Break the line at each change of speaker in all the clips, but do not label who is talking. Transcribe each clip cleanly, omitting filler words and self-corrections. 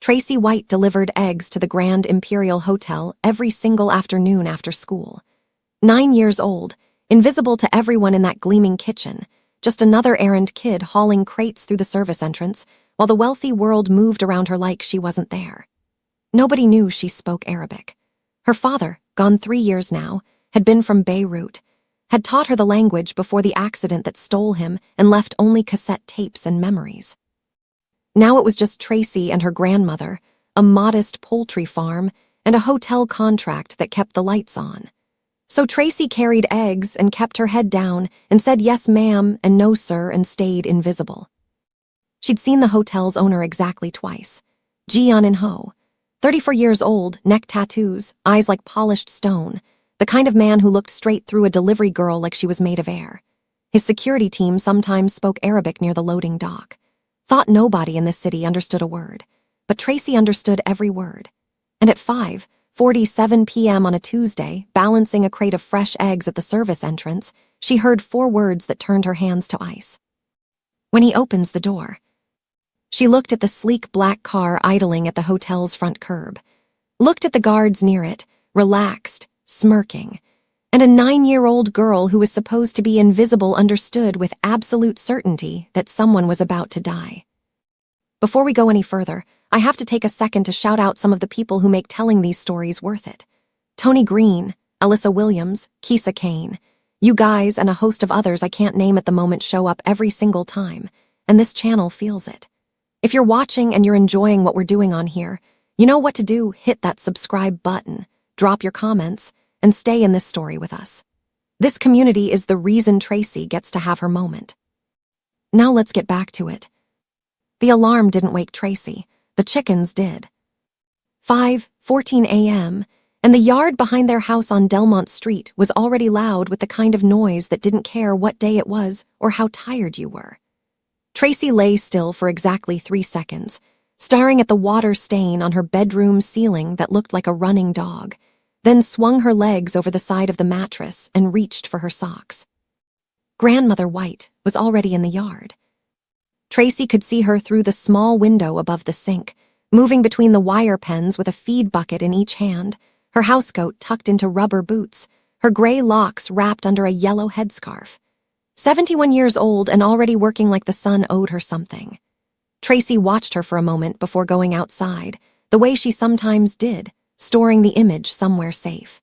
Tracy White delivered eggs to the Grand Imperial Hotel every single afternoon after school. 9 years old, invisible to everyone in that gleaming kitchen, just another errand kid hauling crates through the service entrance while the wealthy world moved around her like she wasn't there. Nobody knew she spoke Arabic. Her father, gone 3 years now, had been from Beirut, had taught her the language before the accident that stole him and left only cassette tapes and memories. Now it was just Tracy and her grandmother, a modest poultry farm, and a hotel contract that kept the lights on. So Tracy carried eggs and kept her head down and said yes ma'am and no sir and stayed invisible. She'd seen the hotel's owner exactly twice. Jian In Ho, 34 years old, neck tattoos, eyes like polished stone, the kind of man who looked straight through a delivery girl like she was made of air. His security team sometimes spoke Arabic near the loading dock. Thought nobody in this city understood a word, but Tracy understood every word. And at 5:47 p.m. on a Tuesday, balancing a crate of fresh eggs at the service entrance, she heard 4 words that turned her hands to ice. When he opens the door. She looked at the sleek black car idling at the hotel's front curb, looked at the guards near it, relaxed, smirking, and a 9-year-old girl who was supposed to be invisible understood with absolute certainty that someone was about to die. Before we go any further, I have to take a second to shout out some of the people who make telling these stories worth it. Tony Green, Alyssa Williams, Kisa Kane. You guys and a host of others I can't name at the moment show up every single time, and this channel feels it. If you're watching and you're enjoying what we're doing on here, you know what to do. Hit that subscribe button, drop your comments, and stay in this story with us. This community is the reason Tracy gets to have her moment. Now let's get back to it. The alarm didn't wake Tracy. The chickens did. 5:14 a.m., and the yard behind their house on Delmont Street was already loud with the kind of noise that didn't care what day it was or how tired you were. Tracy lay still for exactly 3 seconds, staring at the water stain on her bedroom ceiling that looked like a running dog, then swung her legs over the side of the mattress and reached for her socks. Grandmother White was already in the yard. Tracy could see her through the small window above the sink, moving between the wire pens with a feed bucket in each hand, her housecoat tucked into rubber boots, her gray locks wrapped under a yellow headscarf. 71 years old and already working like the sun owed her something. Tracy watched her for a moment before going outside, the way she sometimes did, storing the image somewhere safe.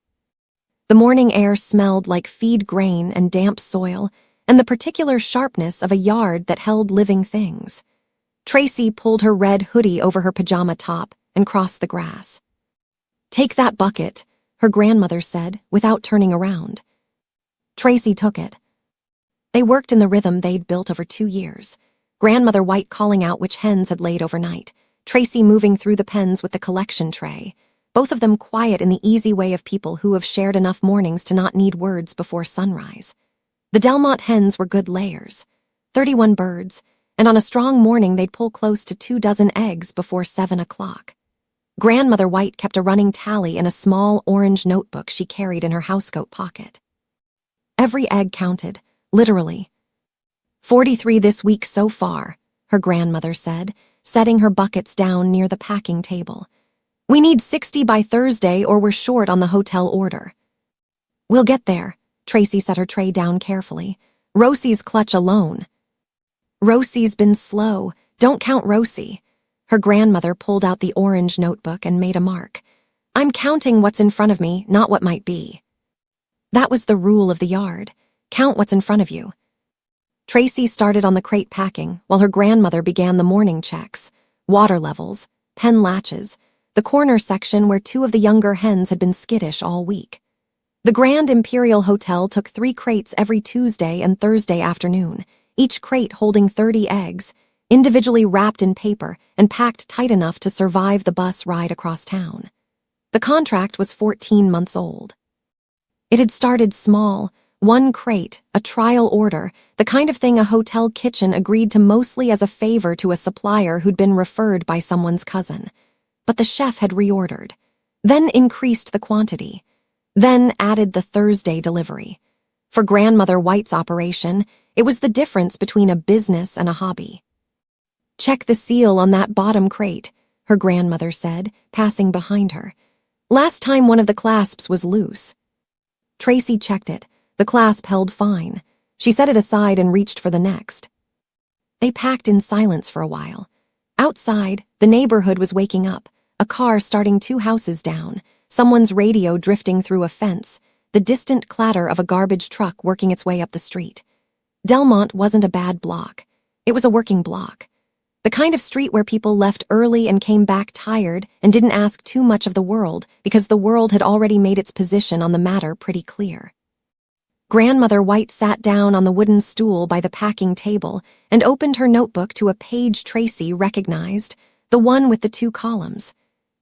The morning air smelled like feed grain and damp soil, and the particular sharpness of a yard that held living things. Tracy pulled her red hoodie over her pajama top and crossed the grass. "Take that bucket," her grandmother said, without turning around. Tracy took it. They worked in the rhythm they'd built over 2 years. Grandmother White calling out which hens had laid overnight, Tracy moving through the pens with the collection tray, both of them quiet in the easy way of people who have shared enough mornings to not need words before sunrise. The Delmont hens were good layers, 31 birds, and on a strong morning they'd pull close to 24 eggs before 7 o'clock. Grandmother White kept a running tally in a small orange notebook she carried in her housecoat pocket. Every egg counted, literally. 43 this week so far, her grandmother said, setting her buckets down near the packing table. We need 60 by Thursday or we're short on the hotel order. We'll get there, Tracy set her tray down carefully. Rosie's clutch alone. Rosie's been slow. Don't count Rosie. Her grandmother pulled out the orange notebook and made a mark. I'm counting what's in front of me, not what might be. That was the rule of the yard. Count what's in front of you. Tracy started on the crate packing while her grandmother began the morning checks, water levels, pen latches, the corner section where 2 of the younger hens had been skittish all week. The Grand Imperial Hotel took 3 crates every Tuesday and Thursday afternoon, each crate holding 30 eggs, individually wrapped in paper and packed tight enough to survive the bus ride across town. The contract was 14 months old. It had started small, 1 crate, a trial order, the kind of thing a hotel kitchen agreed to mostly as a favor to a supplier who'd been referred by someone's cousin. But the chef had reordered, then increased the quantity, then added the Thursday delivery. For Grandmother White's operation, it was the difference between a business and a hobby. Check the seal on that bottom crate, her grandmother said, passing behind her. Last time one of the clasps was loose. Tracy checked it. The clasp held fine. She set it aside and reached for the next. They packed in silence for a while. Outside, the neighborhood was waking up, a car starting 2 houses down, someone's radio drifting through a fence, the distant clatter of a garbage truck working its way up the street. Delmont wasn't a bad block. It was a working block. The kind of street where people left early and came back tired and didn't ask too much of the world because the world had already made its position on the matter pretty clear. Grandmother White sat down on the wooden stool by the packing table and opened her notebook to a page Tracy recognized, the one with the 2 columns.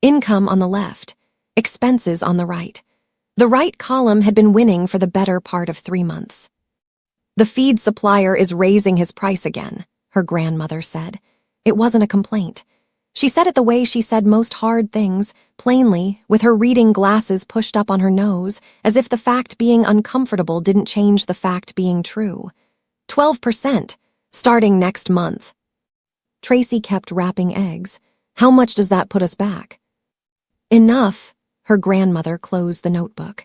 Income on the left, expenses on the right. The right column had been winning for the better part of 3 months. The feed supplier is raising his price again, her grandmother said. It wasn't a complaint. She said it the way she said most hard things, plainly, with her reading glasses pushed up on her nose, as if the fact being uncomfortable didn't change the fact being true. 12%, starting next month. Tracy kept wrapping eggs. How much does that put us back? Enough, her grandmother closed the notebook.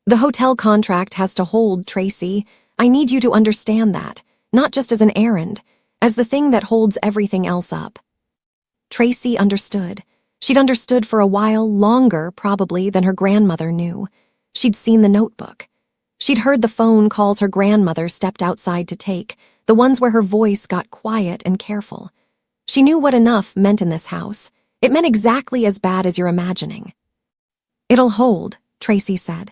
The hotel contract has to hold, Tracy. I need you to understand that, not just as an errand, as the thing that holds everything else up. Tracy understood. She'd understood for a while, longer, probably, than her grandmother knew. She'd seen the notebook. She'd heard the phone calls her grandmother stepped outside to take, the ones where her voice got quiet and careful. She knew what enough meant in this house. It meant exactly as bad as you're imagining. It'll hold, Tracy said.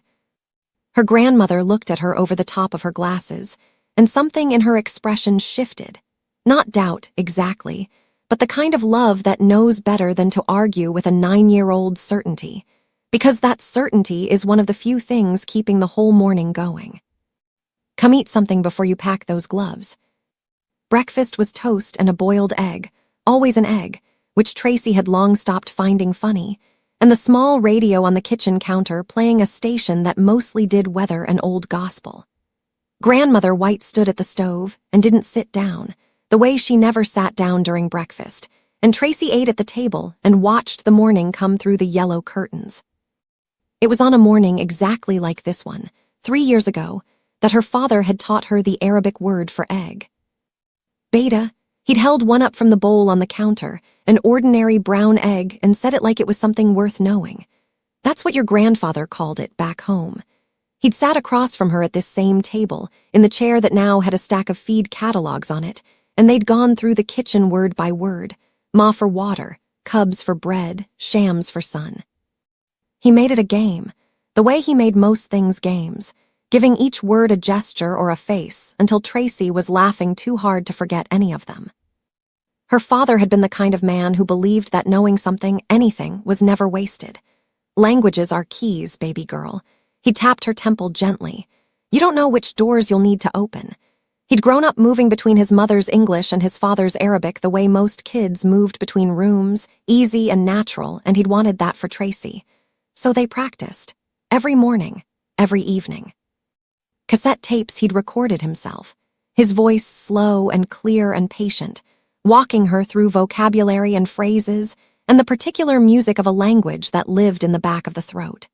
Her grandmother looked at her over the top of her glasses, and something in her expression shifted. Not doubt, exactly, but the kind of love that knows better than to argue with a 9-year-old's certainty, because that certainty is one of the few things keeping the whole morning going. Come eat something before you pack those gloves. Breakfast was toast and a boiled egg, always an egg, which Tracy had long stopped finding funny, and the small radio on the kitchen counter playing a station that mostly did weather and old gospel. Grandmother White stood at the stove and didn't sit down, the way she never sat down during breakfast, and Tracy ate at the table and watched the morning come through the yellow curtains. It was on a morning exactly like this one, 3 years ago, that her father had taught her the Arabic word for egg. Beta. He'd held one up from the bowl on the counter, an ordinary brown egg, and said it like it was something worth knowing. That's what your grandfather called it back home. He'd sat across from her at this same table, in the chair that now had a stack of feed catalogs on it, and they'd gone through the kitchen word by word, ma for water, cubs for bread, shams for sun. He made it a game, the way he made most things games, giving each word a gesture or a face until Tracy was laughing too hard to forget any of them. Her father had been the kind of man who believed that knowing something, anything, was never wasted. Languages are keys, baby girl. He tapped her temple gently. You don't know which doors you'll need to open. He'd grown up moving between his mother's English and his father's Arabic the way most kids moved between rooms, easy and natural, and he'd wanted that for Tracy. So they practiced. Every morning, every evening. Cassette tapes he'd recorded himself, his voice slow and clear and patient, walking her through vocabulary and phrases and the particular music of a language that lived in the back of the throat.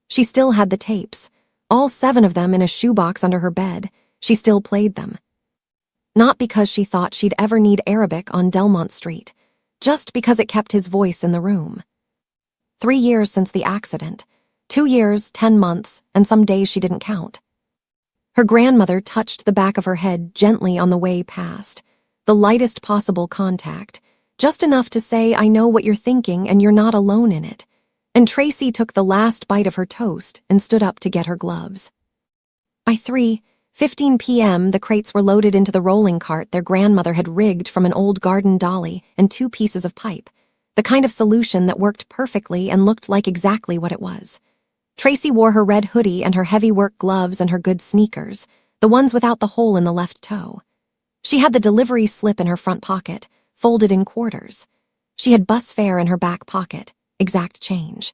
She still had the tapes, all 7 of them in a shoebox under her bed. She still played them. Not because she thought she'd ever need Arabic on Delmont Street, just because it kept his voice in the room. 3 years since the accident, 2 years, 10 months, and some days she didn't count. Her grandmother touched the back of her head gently on the way past, the lightest possible contact, just enough to say, I know what you're thinking and you're not alone in it. And Tracy took the last bite of her toast and stood up to get her gloves. By 3:15 p.m., the crates were loaded into the rolling cart their grandmother had rigged from an old garden dolly and 2 pieces of pipe, the kind of solution that worked perfectly and looked like exactly what it was. Tracy wore her red hoodie and her heavy work gloves and her good sneakers, the ones without the hole in the left toe. She had the delivery slip in her front pocket, folded in quarters. She had bus fare in her back pocket, exact change.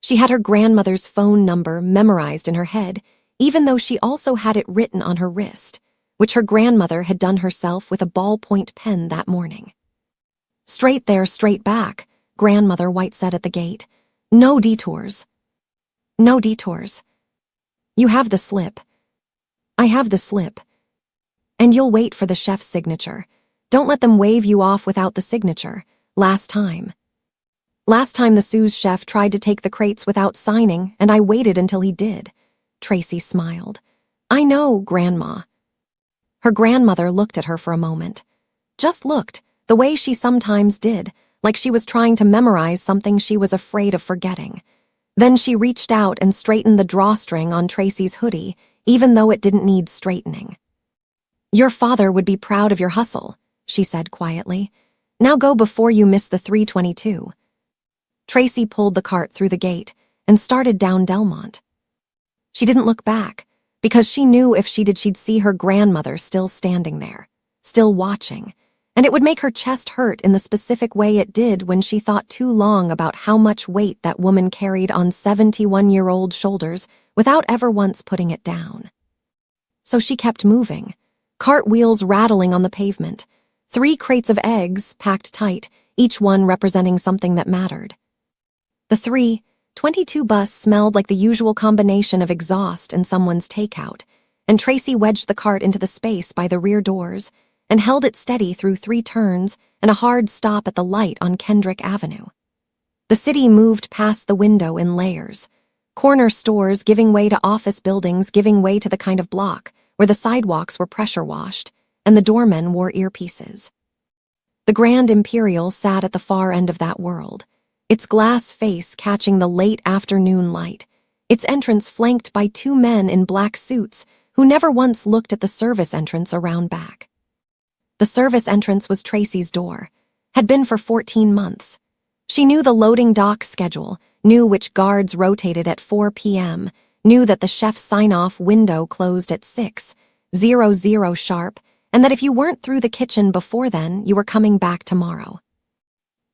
She had her grandmother's phone number memorized in her head, even though she also had it written on her wrist, which her grandmother had done herself with a ballpoint pen that morning. Straight there, straight back, Grandmother White said at the gate. No detours. No detours. You have the slip. I have the slip. And you'll wait for the chef's signature. Don't let them wave you off without the signature. Last time the sous chef tried to take the crates without signing, and I waited until he did. Tracy smiled. I know, Grandma. Her grandmother looked at her for a moment. Just looked, the way she sometimes did, like she was trying to memorize something she was afraid of forgetting. Then she reached out and straightened the drawstring on Tracy's hoodie, even though it didn't need straightening. Your father would be proud of your hustle, she said quietly. Now go before you miss the 3:22. Tracy pulled the cart through the gate and started down Delmont. She didn't look back, because she knew if she did she'd see her grandmother still standing there, still watching, and it would make her chest hurt in the specific way it did when she thought too long about how much weight that woman carried on 71-year-old shoulders without ever once putting it down. So she kept moving, cart wheels rattling on the pavement, 3 crates of eggs packed tight, each one representing something that mattered. The 3:22 bus smelled like the usual combination of exhaust and someone's takeout, and Tracy wedged the cart into the space by the rear doors and held it steady through 3 turns and a hard stop at the light on Kendrick Avenue. The city moved past the window in layers, corner stores giving way to office buildings giving way to the kind of block where the sidewalks were pressure-washed and the doormen wore earpieces. The Grand Imperial sat at the far end of that world, its glass face catching the late afternoon light, its entrance flanked by 2 men in black suits who never once looked at the service entrance around back. The service entrance was Tracy's door, had been for 14 months. She knew the loading dock schedule, knew which guards rotated at 4 p.m., knew that the chef's sign-off window closed at 6:00 sharp, and that if you weren't through the kitchen before then, you were coming back tomorrow.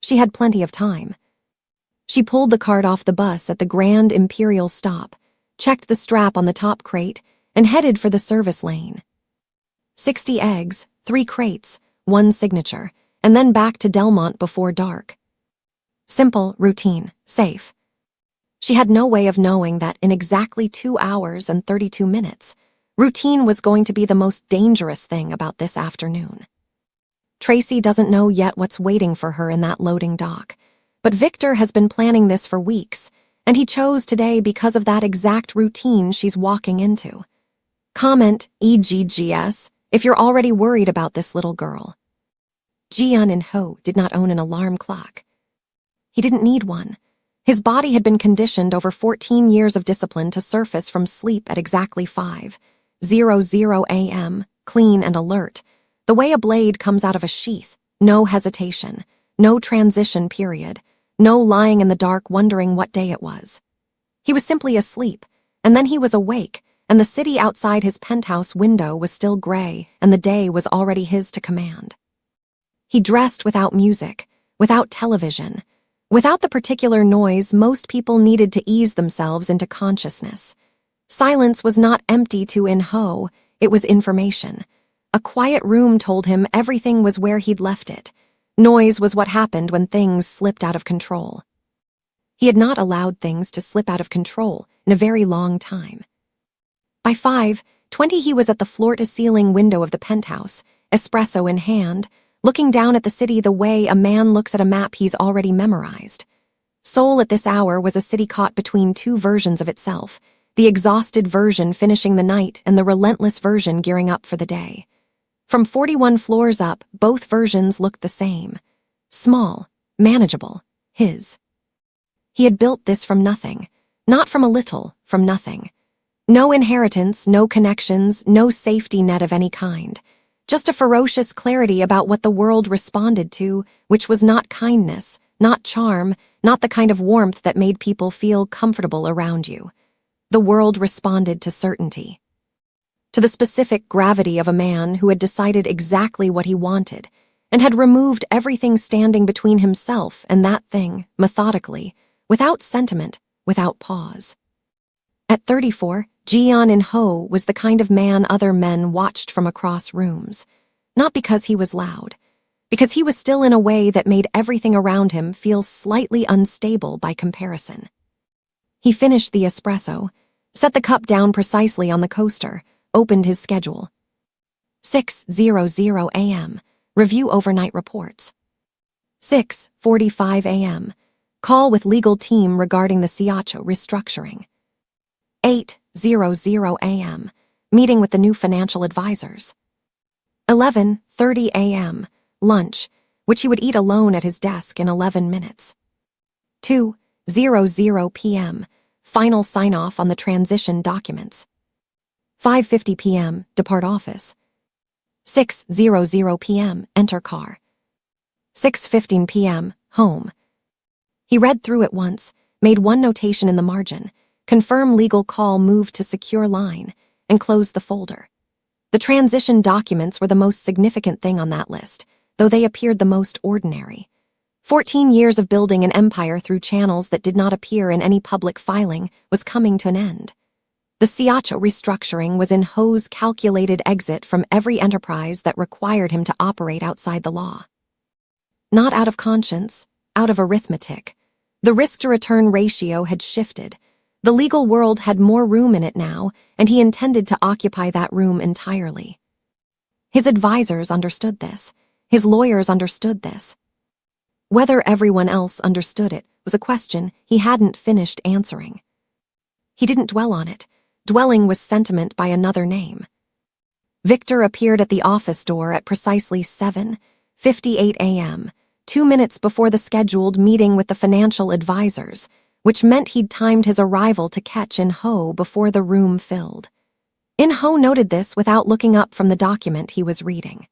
She had plenty of time. She pulled the cart off the bus at the Grand Imperial stop, checked the strap on the top crate, and headed for the service lane. 60 eggs, 3 crates, 1 signature, and then back to Delmont before dark. Simple, routine, safe. She had no way of knowing that in exactly 2 hours and 32 minutes, routine was going to be the most dangerous thing about this afternoon. Tracy doesn't know yet what's waiting for her in that loading dock, but Victor has been planning this for weeks, and he chose today because of that exact routine she's walking into. Comment EGGS if you're already worried about this little girl. Jian In Ho did not own an alarm clock. He didn't need one. His body had been conditioned over 14 years of discipline to surface from sleep at exactly 5:00 a.m., clean and alert, the way a blade comes out of a sheath, no hesitation, no transition period, no lying in the dark wondering what day it was. He was simply asleep, and then he was awake, and the city outside his penthouse window was still gray, and the day was already his to command. He dressed without music, without television, without the particular noise most people needed to ease themselves into consciousness. Silence was not empty to In Ho, it was information. A quiet room told him everything was where he'd left it. Noise was what happened when things slipped out of control. He had not allowed things to slip out of control in a very long time. By 5:20 he was at the floor-to-ceiling window of the penthouse, espresso in hand, looking down at the city the way a man looks at a map he's already memorized. Seoul at this hour was a city caught between 2 versions of itself, the exhausted version finishing the night and the relentless version gearing up for the day. From 41 floors up, both versions looked the same. Small, manageable, his. He had built this from nothing, not from a little, from nothing. No inheritance, no connections, no safety net of any kind. Just a ferocious clarity about what the world responded to, which was not kindness, not charm, not the kind of warmth that made people feel comfortable around you. The world responded to certainty. To the specific gravity of a man who had decided exactly what he wanted and had removed everything standing between himself and that thing, methodically, without sentiment, without pause. At 34, Jian In Ho was the kind of man other men watched from across rooms, not because he was loud, because he was still in a way that made everything around him feel slightly unstable by comparison. He finished the espresso, set the cup down precisely on the coaster, opened his schedule. 6:00 a.m. Review overnight reports. 6:45 a.m. Call with legal team regarding the Seoul restructuring. 8:00 a.m. Meeting with the new financial advisors. 11:30 a.m. Lunch, which he would eat alone at his desk in 11 minutes. 2:00 p.m. Final sign-off on the transition documents. 5:50 p.m. Depart office. 6:00 p.m. Enter car. 6:15 p.m. Home. He read through it once, made one notation in the margin, confirm legal call moved to secure line, and closed the folder. The transition documents were the most significant thing on that list, though they appeared the most ordinary. 14 years of building an empire through channels that did not appear in any public filing was coming to an end. The Seoul restructuring was in Ho's calculated exit from every enterprise that required him to operate outside the law. Not out of conscience, out of arithmetic. The risk-to-return ratio had shifted. The legal world had more room in it now, and he intended to occupy that room entirely. His advisors understood this. His lawyers understood this. Whether everyone else understood it was a question he hadn't finished answering. He didn't dwell on it. Dwelling was sentiment by another name. Victor appeared at the office door at precisely 7:58 a.m., 2 minutes before the scheduled meeting with the financial advisors, which meant he'd timed his arrival to catch In-ho before the room filled. In-ho noted this without looking up from the document he was reading.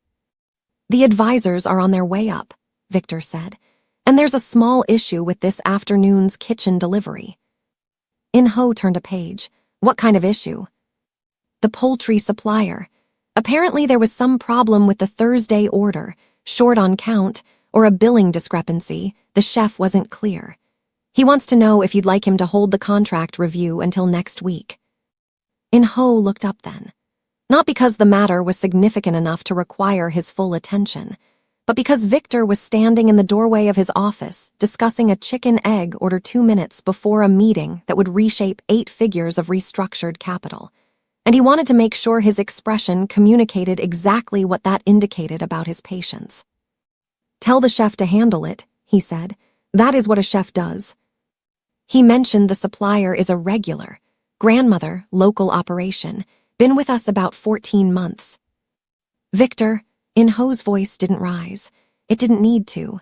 "The advisors are on their way up," Victor said, "and there's a small issue with this afternoon's kitchen delivery." In-ho turned a page. "What kind of issue?" "The poultry supplier. Apparently there was some problem with the Thursday order, short on count, or a billing discrepancy. The chef wasn't clear. He wants to know if you'd like him to hold the contract review until next week." In-ho looked up then. Not because the matter was significant enough to require his full attention, but because Victor was standing in the doorway of his office discussing a chicken egg order 2 minutes before a meeting that would reshape 8 figures of restructured capital, and he wanted to make sure his expression communicated exactly what that indicated about his patience. "Tell the chef to handle it," he said. "That is what a chef does." He mentioned the supplier is a regular, grandmother, local operation, been with us about 14 months. "Victor," In-ho's voice didn't rise. It didn't need to.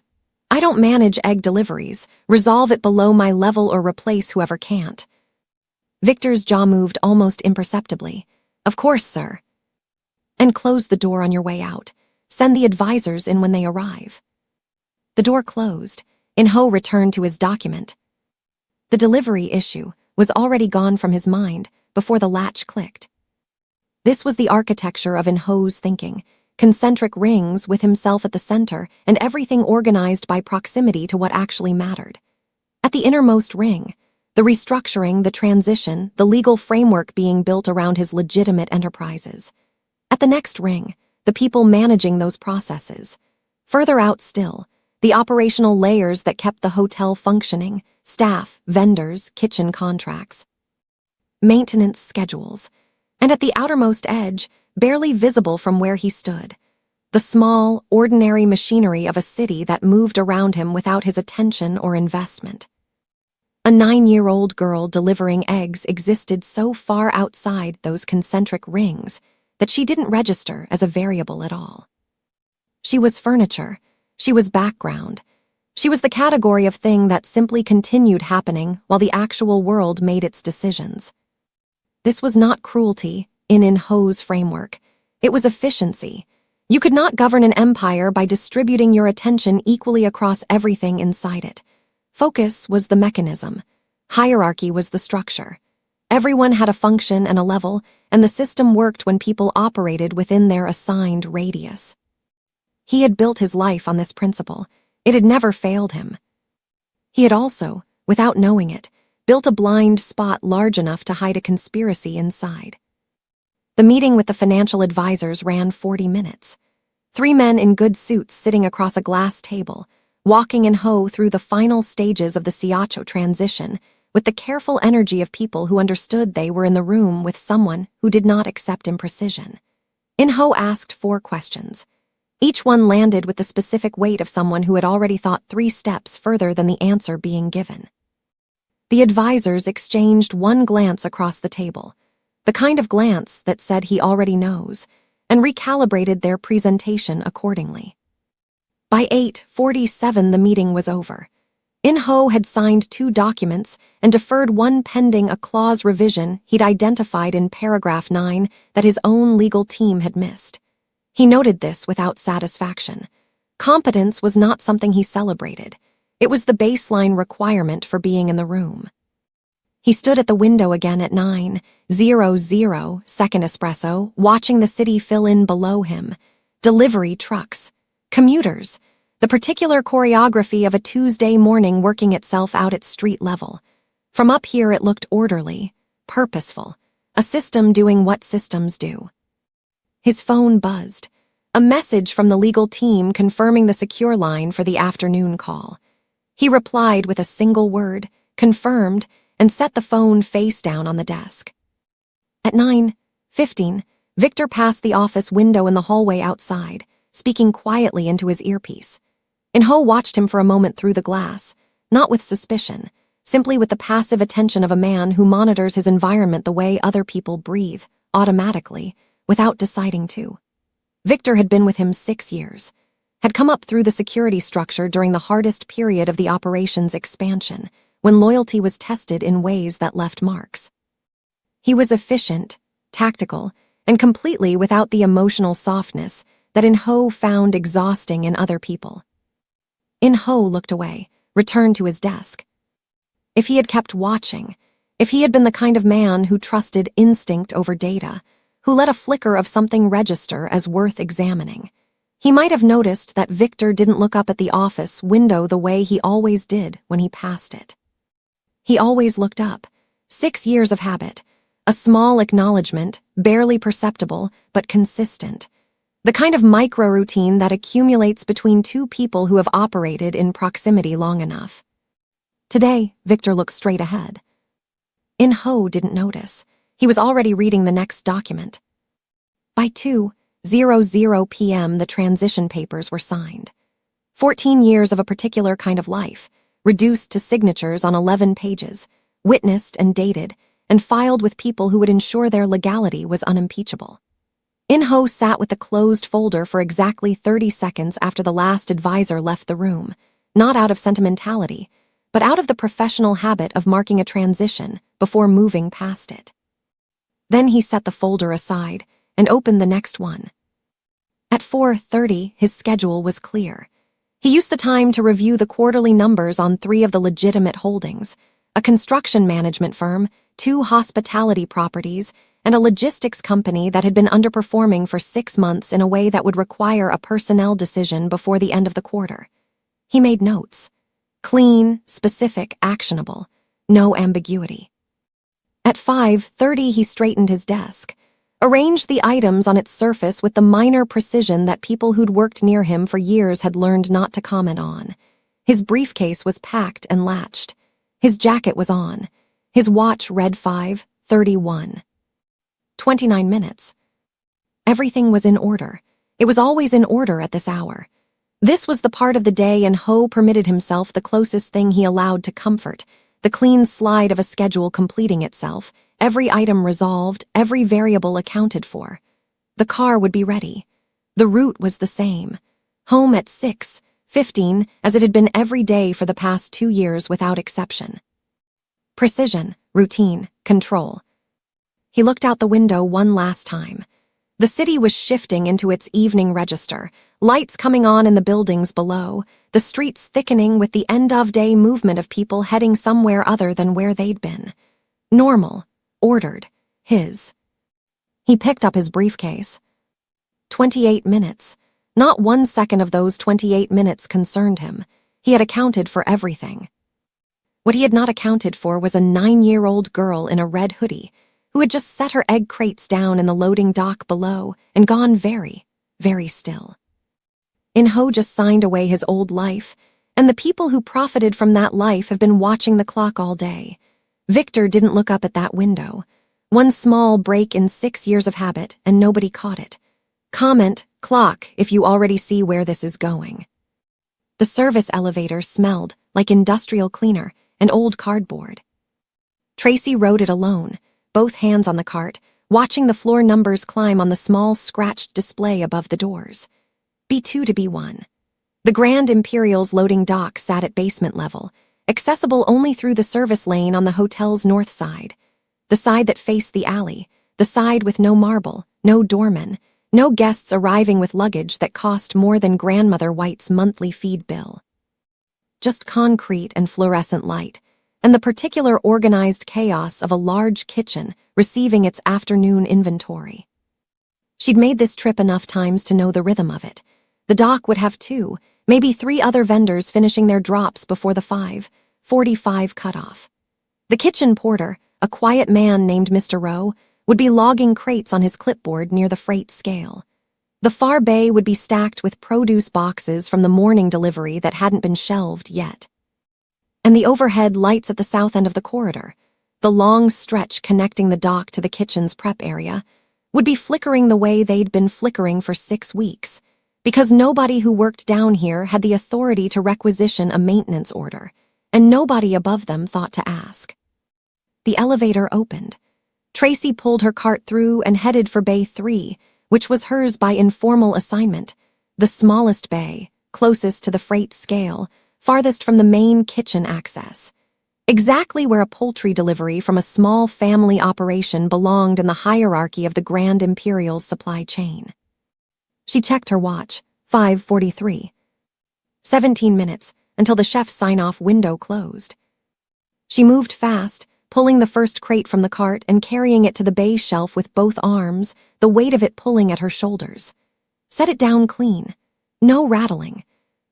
"I don't manage egg deliveries, resolve it below my level or replace whoever can't." Victor's jaw moved almost imperceptibly. "Of course, sir." "And close the door on your way out. Send the advisors in when they arrive." The door closed. In-ho returned to his document. The delivery issue was already gone from his mind before the latch clicked. This was the architecture of In-ho's thinking, concentric rings with himself at the center and everything organized by proximity to what actually mattered. At the innermost ring, the restructuring, the transition, the legal framework being built around his legitimate enterprises. At the next ring, the people managing those processes. Further out still, the operational layers that kept the hotel functioning, staff, vendors, kitchen contracts, maintenance schedules, and at the outermost edge, barely visible from where he stood, the small, ordinary machinery of a city that moved around him without his attention or investment. A 9-year-old girl delivering eggs existed so far outside those concentric rings that she didn't register as a variable at all. She was furniture. She was background. She was the category of thing that simply continued happening while the actual world made its decisions. This was not cruelty in-ho's framework. It was efficiency. You could not govern an empire by distributing your attention equally across everything inside it. Focus was the mechanism. Hierarchy was the structure. Everyone had a function and a level, and the system worked when people operated within their assigned radius. He had built his life on this principle. It had never failed him. He had also, without knowing it, built a blind spot large enough to hide a conspiracy inside. The meeting with the financial advisors ran 40 minutes. 3 men in good suits sitting across a glass table, walking in Ho through the final stages of the Siacho transition, with the careful energy of people who understood they were in the room with someone who did not accept imprecision. In-ho asked 4 questions. Each one landed with the specific weight of someone who had already thought 3 steps further than the answer being given. The advisors exchanged one glance across the table, the kind of glance that said he already knows, and recalibrated their presentation accordingly. By 8:47, the meeting was over. In-ho had signed 2 documents and deferred one pending a clause revision he'd identified in paragraph 9 that his own legal team had missed. He noted this without satisfaction. Competence was not something he celebrated. It was the baseline requirement for being in the room. He stood at the window again at 9:00, second espresso, watching the city fill in below him. Delivery trucks, commuters, the particular choreography of a Tuesday morning working itself out at street level. From up here it looked orderly, purposeful, a system doing what systems do. His phone buzzed, a message from the legal team confirming the secure line for the afternoon call. He replied with a single word, confirmed, and set the phone face down on the desk. At 9:15, Victor passed the office window in the hallway outside, speaking quietly into his earpiece. In-ho watched him for a moment through the glass, not with suspicion, simply with the passive attention of a man who monitors his environment the way other people breathe, automatically, without deciding to. Victor had been with him 6 years, had come up through the security structure during the hardest period of the operation's expansion, when loyalty was tested in ways that left marks. He was efficient, tactical, and completely without the emotional softness that In-ho found exhausting in other people. In-ho looked away, returned to his desk. If he had kept watching, if he had been the kind of man who trusted instinct over data, who let a flicker of something register as worth examining, he might have noticed that Victor didn't look up at the office window the way he always did when he passed it. He always looked up. 6 years of habit, a small acknowledgement, barely perceptible, but consistent. The kind of micro-routine that accumulates between 2 people who have operated in proximity long enough. Today, Victor looked straight ahead. In-ho didn't notice. He was already reading the next document. By 2:00 p.m., the transition papers were signed. 14 years of a particular kind of life, reduced to signatures on 11 pages, witnessed and dated, and filed with people who would ensure their legality was unimpeachable. In-ho sat with the closed folder for exactly 30 seconds after the last advisor left the room, not out of sentimentality, but out of the professional habit of marking a transition before moving past it. Then he set the folder aside and opened the next one. At 4:30, his schedule was clear. He used the time to review the quarterly numbers on 3 of the legitimate holdings, a construction management firm, 2 hospitality properties, and a logistics company that had been underperforming for 6 months in a way that would require a personnel decision before the end of the quarter. He made notes. Clean, specific, actionable. No ambiguity. At 5:30, he straightened his desk, arranged the items on its surface with the minor precision that people who'd worked near him for years had learned not to comment on. His briefcase was packed and latched. His jacket was on. His watch read 5:31. 29 minutes. Everything was in order. It was always in order at this hour. This was the part of the day In-ho permitted himself the closest thing he allowed to comfort, the clean slide of a schedule completing itself, every item resolved, every variable accounted for. The car would be ready. The route was the same. Home at 6:15, as it had been every day for the past 2 years without exception. Precision, routine, control. He looked out the window one last time. The city was shifting into its evening register, lights coming on in the buildings below, the streets thickening with the end-of-day movement of people heading somewhere other than where they'd been. Normal, ordered, his. He picked up his briefcase. 28 minutes. Not 1 second of those 28 minutes concerned him. He had accounted for everything. What he had not accounted for was a 9-year-old girl in a red hoodie, who had just set her egg crates down in the loading dock below and gone very, very still. In-ho just signed away his old life, and the people who profited from that life have been watching the clock all day. Victor didn't look up at that window. One small break in 6 years of habit, and nobody caught it. Comment, clock, if you already see where this is going. The service elevator smelled like industrial cleaner and old cardboard. Tracy rode it alone, both hands on the cart, watching the floor numbers climb on the small scratched display above the doors. B2 to B1. The Grand Imperial's loading dock sat at basement level, accessible only through the service lane on the hotel's north side. The side that faced the alley, the side with no marble, no doorman, no guests arriving with luggage that cost more than Grandmother White's monthly feed bill. Just concrete and fluorescent light, and the particular organized chaos of a large kitchen receiving its afternoon inventory. She'd made this trip enough times to know the rhythm of it. The dock would have 2, maybe 3 other vendors finishing their drops before the 5:45 cutoff. The kitchen porter, a quiet man named Mr. Rowe, would be logging crates on his clipboard near the freight scale. The far bay would be stacked with produce boxes from the morning delivery that hadn't been shelved yet. And the overhead lights at the south end of the corridor, the long stretch connecting the dock to the kitchen's prep area, would be flickering the way they'd been flickering for 6 weeks, because nobody who worked down here had the authority to requisition a maintenance order, and nobody above them thought to ask. The elevator opened. Tracy pulled her cart through and headed for Bay 3, which was hers by informal assignment, the smallest bay, closest to the freight scale, farthest from the main kitchen access. Exactly where a poultry delivery from a small family operation belonged in the hierarchy of the Grand Imperial's supply chain. She checked her watch, 5:43. 17 minutes until the chef's sign-off window closed. She moved fast, pulling the first crate from the cart and carrying it to the bay shelf with both arms, the weight of it pulling at her shoulders. Set it down clean. No rattling.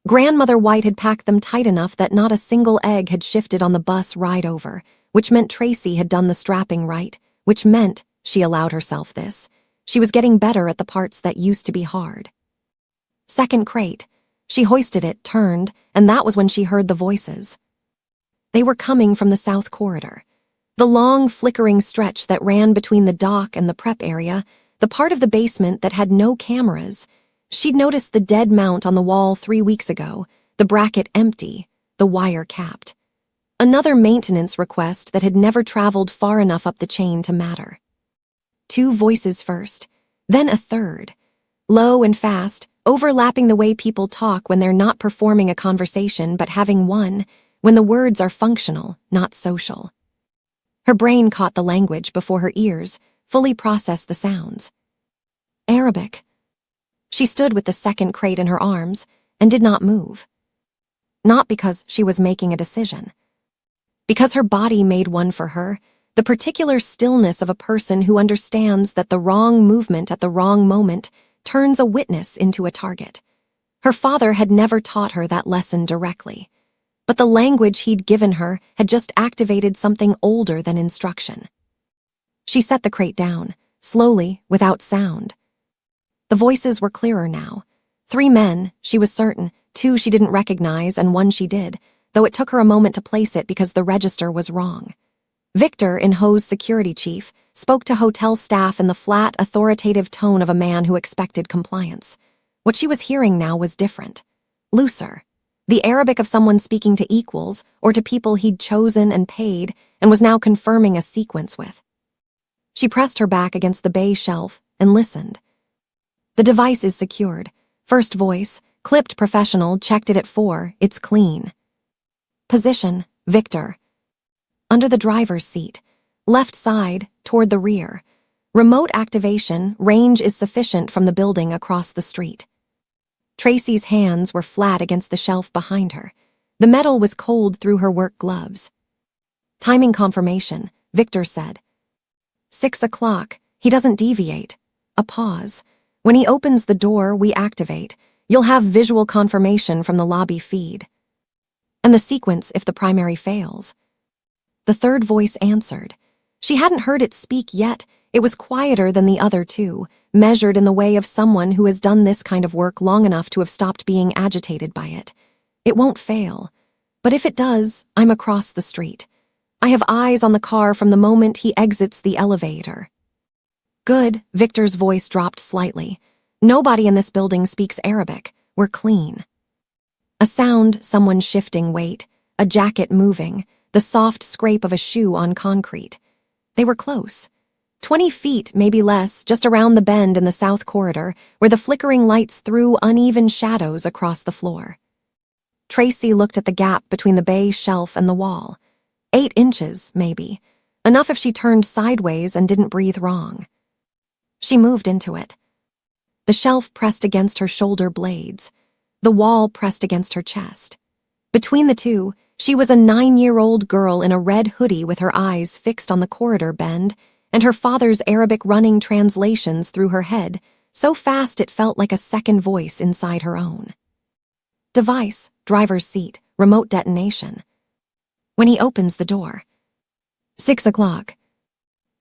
Grandmother White had packed them tight enough that not a single egg had shifted on the bus ride over, which meant Tracy had done the strapping right, which meant, she allowed herself this, she was getting better at the parts that used to be hard. Second crate. She hoisted it, turned, and that was when she heard the voices. They were coming from the south corridor. The long, flickering stretch that ran between the dock and the prep area, the part of the basement that had no cameras. She'd noticed the dead mount on the wall 3 weeks ago, the bracket empty, the wire capped. Another maintenance request that had never traveled far enough up the chain to matter. 2 voices first, then a third. Low and fast, overlapping the way people talk when they're not performing a conversation but having one, when the words are functional, not social. Her brain caught the language before her ears fully processed the sounds. Arabic. She stood with the second crate in her arms and did not move. Not because she was making a decision. Because her body made one for her, the particular stillness of a person who understands that the wrong movement at the wrong moment turns a witness into a target. Her father had never taught her that lesson directly, but the language he'd given her had just activated something older than instruction. She set the crate down, slowly, without sound. The voices were clearer now. 3 men, she was certain, 2 she didn't recognize and 1 she did, though it took her a moment to place it because the register was wrong. Victor, In-ho's security chief, spoke to hotel staff in the flat, authoritative tone of a man who expected compliance. What she was hearing now was different. Looser. The Arabic of someone speaking to equals or to people he'd chosen and paid and was now confirming a sequence with. She pressed her back against the bay shelf and listened. The device is secured. First voice, clipped professional, checked it at 4, it's clean. Position, Victor. Under the driver's seat. Left side, toward the rear. Remote activation, range is sufficient from the building across the street. Tracy's hands were flat against the shelf behind her. The metal was cold through her work gloves. Timing confirmation, Victor said. 6 o'clock, he doesn't deviate. A pause. When he opens the door, we activate. You'll have visual confirmation from the lobby feed. And the sequence if the primary fails. The third voice answered. She hadn't heard it speak yet. It was quieter than the other two, measured in the way of someone who has done this kind of work long enough to have stopped being agitated by it. It won't fail. But if it does, I'm across the street. I have eyes on the car from the moment he exits the elevator. Good, Victor's voice dropped slightly. Nobody in this building speaks Arabic. We're clean. A sound, someone shifting weight, a jacket moving, the soft scrape of a shoe on concrete. They were close. 20 feet, maybe less, just around the bend in the south corridor, where the flickering lights threw uneven shadows across the floor. Tracy looked at the gap between the bay shelf and the wall. 8 inches, maybe. Enough if she turned sideways and didn't breathe wrong. She moved into it. The shelf pressed against her shoulder blades. The wall pressed against her chest. Between the two, she was a 9-year-old girl in a red hoodie with her eyes fixed on the corridor bend, and her father's Arabic running translations through her head, so fast it felt like a second voice inside her own. Device, driver's seat, remote detonation. When he opens the door. 6 o'clock.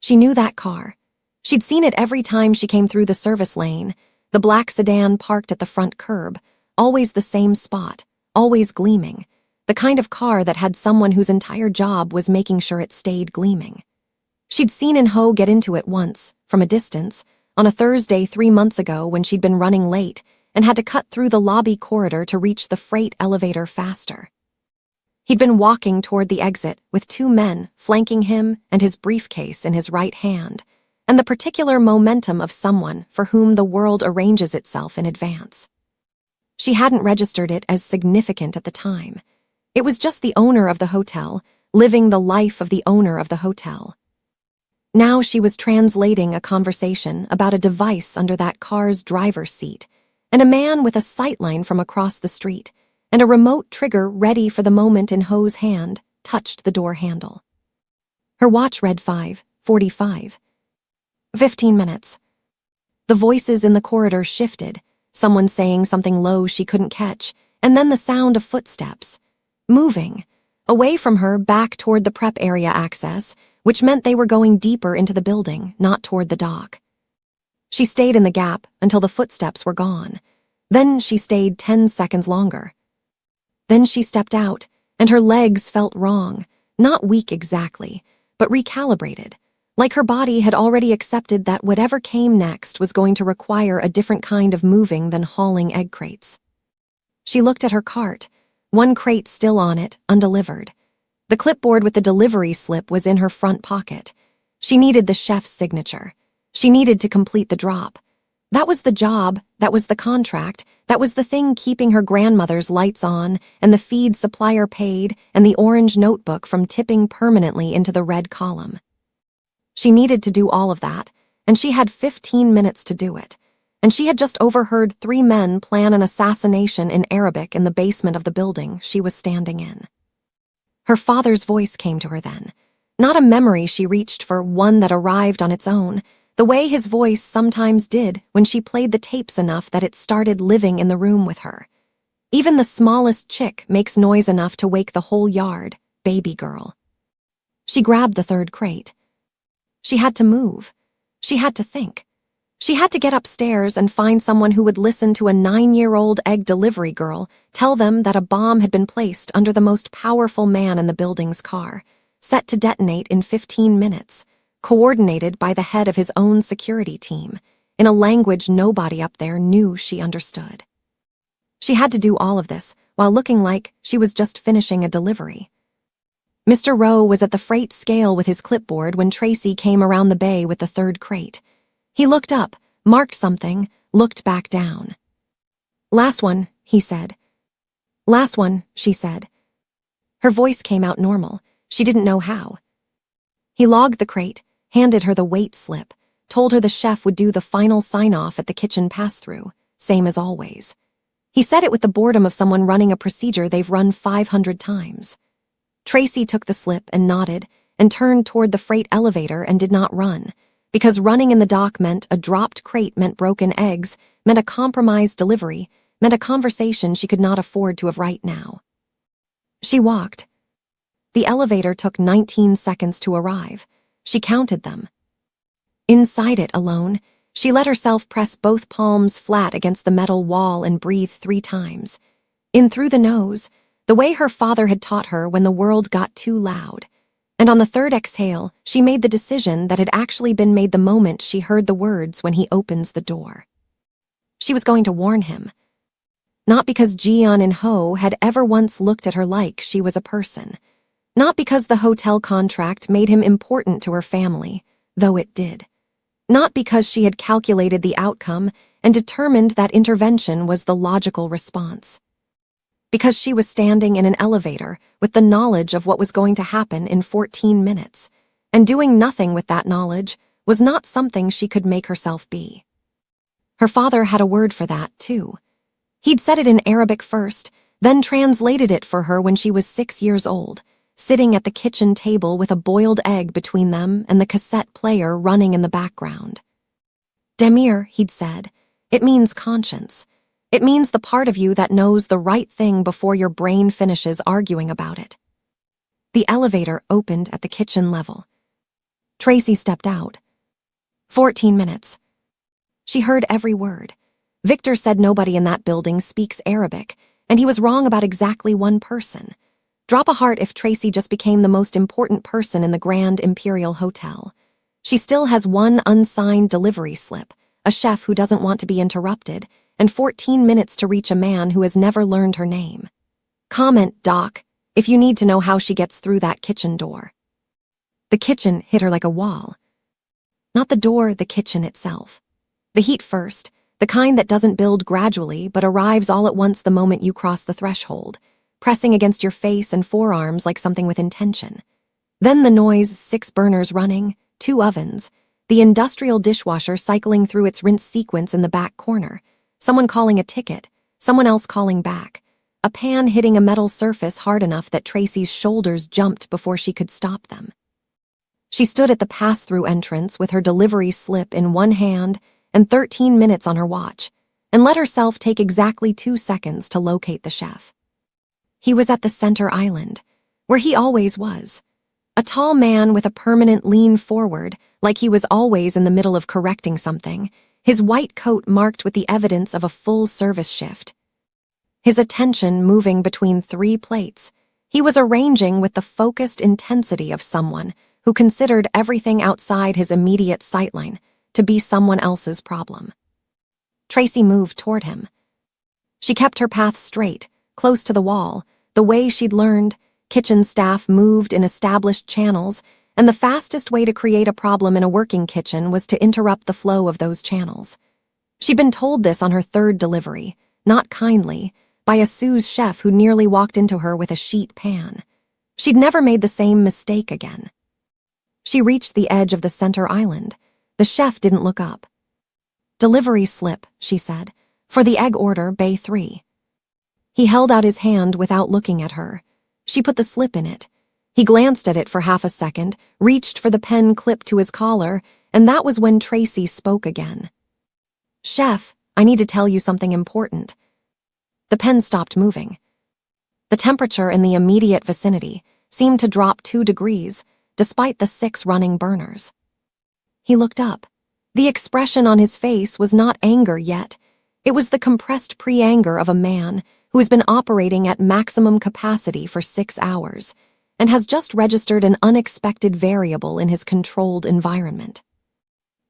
She knew that car. She'd seen it every time she came through the service lane, the black sedan parked at the front curb, always the same spot, always gleaming, the kind of car that had someone whose entire job was making sure it stayed gleaming. She'd seen In-ho get into it once, from a distance, on a Thursday 3 months ago when she'd been running late and had to cut through the lobby corridor to reach the freight elevator faster. He'd been walking toward the exit with 2 men flanking him and his briefcase in his right hand, and the particular momentum of someone for whom the world arranges itself in advance. She hadn't registered it as significant at the time. It was just the owner of the hotel, living the life of the owner of the hotel. Now she was translating a conversation about a device under that car's driver's seat, and a man with a sightline from across the street, and a remote trigger ready for the moment In-ho's hand touched the door handle. Her watch read 5:45. 15 minutes. The voices in the corridor shifted, someone saying something low she couldn't catch, and then the sound of footsteps. Moving. Away from her, back toward the prep area access, which meant they were going deeper into the building, not toward the dock. She stayed in the gap until the footsteps were gone. Then she stayed 10 seconds longer. Then she stepped out, and her legs felt wrong, not weak exactly, but recalibrated. Like her body had already accepted that whatever came next was going to require a different kind of moving than hauling egg crates. She looked at her cart, 1 crate still on it, undelivered. The clipboard with the delivery slip was in her front pocket. She needed the chef's signature. She needed to complete the drop. That was the job, that was the contract, that was the thing keeping her grandmother's lights on, and the feed supplier paid, and the orange notebook from tipping permanently into the red column. She needed to do all of that, and she had 15 minutes to do it. And she had just overheard 3 men plan an assassination in Arabic in the basement of the building she was standing in. Her father's voice came to her then. Not a memory she reached for, one that arrived on its own, the way his voice sometimes did when she played the tapes enough that it started living in the room with her. Even the smallest chick makes noise enough to wake the whole yard, baby girl. She grabbed the 3rd crate. She had to move. She had to think. She had to get upstairs and find someone who would listen to a 9-year-old egg delivery girl tell them that a bomb had been placed under the most powerful man in the building's car, set to detonate in 15 minutes, coordinated by the head of his own security team, in a language nobody up there knew she understood. She had to do all of this while looking like she was just finishing a delivery. Mr. Rowe was at the freight scale with his clipboard when Tracy came around the bay with the 3rd crate. He looked up, marked something, looked back down. "Last one," he said. "Last one," she said. Her voice came out normal. She didn't know how. He logged the crate, handed her the weight slip, told her the chef would do the final sign-off at the kitchen pass-through, same as always. He said it with the boredom of someone running a procedure they've run 500 times. Tracy took the slip and nodded and turned toward the freight elevator and did not run, because running in the dock meant a dropped crate, meant broken eggs, meant a compromised delivery, meant a conversation she could not afford to have right now. She walked. The elevator took 19 seconds to arrive. She counted them. Inside it, alone, she let herself press both palms flat against the metal wall and breathe 3 times. In through the nose, the way her father had taught her when the world got too loud. And on the 3rd exhale, she made the decision that had actually been made the moment she heard the words when he opens the door. She was going to warn him. Not because Jian and Ho had ever once looked at her like she was a person. Not because the hotel contract made him important to her family, though it did. Not because she had calculated the outcome and determined that intervention was the logical response. Because she was standing in an elevator with the knowledge of what was going to happen in 14 minutes, and doing nothing with that knowledge was not something she could make herself be. Her father had a word for that, too. He'd said it in Arabic first, then translated it for her when she was 6 years old, sitting at the kitchen table with a boiled egg between them and the cassette player running in the background. Demir, he'd said, it means conscience. It means the part of you that knows the right thing before your brain finishes arguing about it. The elevator opened at the kitchen level. Tracy stepped out. 14 minutes. She heard every word. Victor said nobody in that building speaks Arabic, and he was wrong about exactly one person. Drop a heart if Tracy just became the most important person in the Grand Imperial Hotel. She still has one unsigned delivery slip, a chef who doesn't want to be interrupted, and 14 minutes to reach a man who has never learned her name. Comment, Doc, if you need to know how she gets through that kitchen door. The kitchen hit her like a wall. Not the door, the kitchen itself. The heat first, the kind that doesn't build gradually but arrives all at once the moment you cross the threshold, pressing against your face and forearms like something with intention. Then the noise, 6 burners running, 2 ovens, the industrial dishwasher cycling through its rinse sequence in the back corner, someone calling a ticket, someone else calling back, a pan hitting a metal surface hard enough that Tracy's shoulders jumped before she could stop them. She stood at the pass-through entrance with her delivery slip in one hand and 13 minutes on her watch, and let herself take exactly 2 seconds to locate the chef. He was at the center island, where he always was. A tall man with a permanent lean forward, like he was always in the middle of correcting something, his white coat marked with the evidence of a full service shift. His attention moving between 3 plates, he was arranging with the focused intensity of someone who considered everything outside his immediate sightline to be someone else's problem. Tracy moved toward him. She kept her path straight, close to the wall, the way she'd learned. Kitchen staff moved in established channels, and the fastest way to create a problem in a working kitchen was to interrupt the flow of those channels. She'd been told this on her 3rd delivery, not kindly, by a sous chef who nearly walked into her with a sheet pan. She'd never made the same mistake again. She reached the edge of the center island. The chef didn't look up. Delivery slip, she said, for the egg order, Bay 3. He held out his hand without looking at her. She put the slip in it. He glanced at it for half a second, reached for the pen clipped to his collar, and that was when Tracy spoke again. Chef, I need to tell you something important. The pen stopped moving. The temperature in the immediate vicinity seemed to drop 2 degrees, despite the 6 running burners. He looked up. The expression on his face was not anger yet. It was the compressed pre-anger of a man who has been operating at maximum capacity for 6 hours and has just registered an unexpected variable in his controlled environment.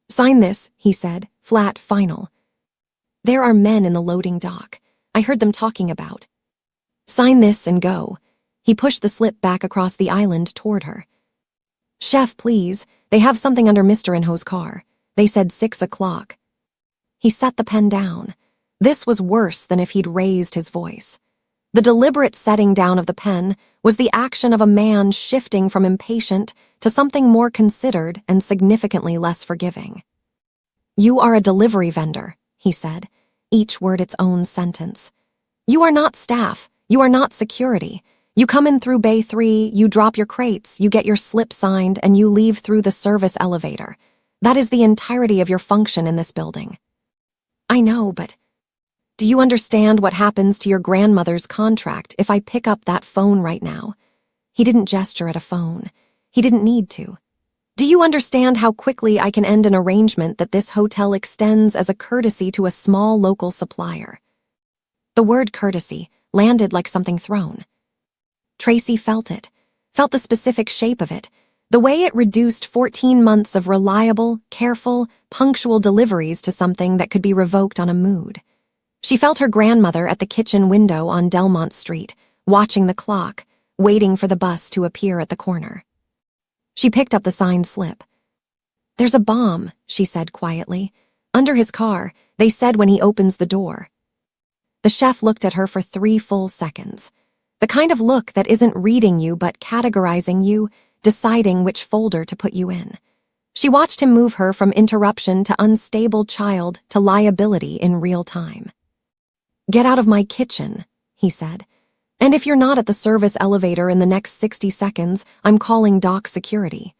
Sign this, he said, flat, final. There are men in the loading dock. I heard them talking about. Sign this and go. He pushed the slip back across the island toward her. Chef, please, they have something under Mr. Inho's car. They said 6 o'clock. He set the pen down. This was worse than if he'd raised his voice. The deliberate setting down of the pen was the action of a man shifting from impatient to something more considered and significantly less forgiving. You are a delivery vendor, he said, each word its own sentence. You are not staff. You are not security. You come in through Bay 3, you drop your crates, you get your slip signed, and you leave through the service elevator. That is the entirety of your function in this building. I know, but do you understand what happens to your grandmother's contract if I pick up that phone right now? He didn't gesture at a phone. He didn't need to. Do you understand how quickly I can end an arrangement that this hotel extends as a courtesy to a small local supplier? The word courtesy landed like something thrown. Tracy felt it, felt the specific shape of it, the way it reduced 14 months of reliable, careful, punctual deliveries to something that could be revoked on a mood. She felt her grandmother at the kitchen window on Delmont Street, watching the clock, waiting for the bus to appear at the corner. She picked up the signed slip. "There's a bomb," she said quietly. "Under his car, they said when he opens the door." The chef looked at her for 3 full seconds. The kind of look that isn't reading you but categorizing you, deciding which folder to put you in. She watched him move her from interruption to unstable child to liability in real time. "Get out of my kitchen," he said. "And if you're not at the service elevator in the next 60 seconds, I'm calling dock security."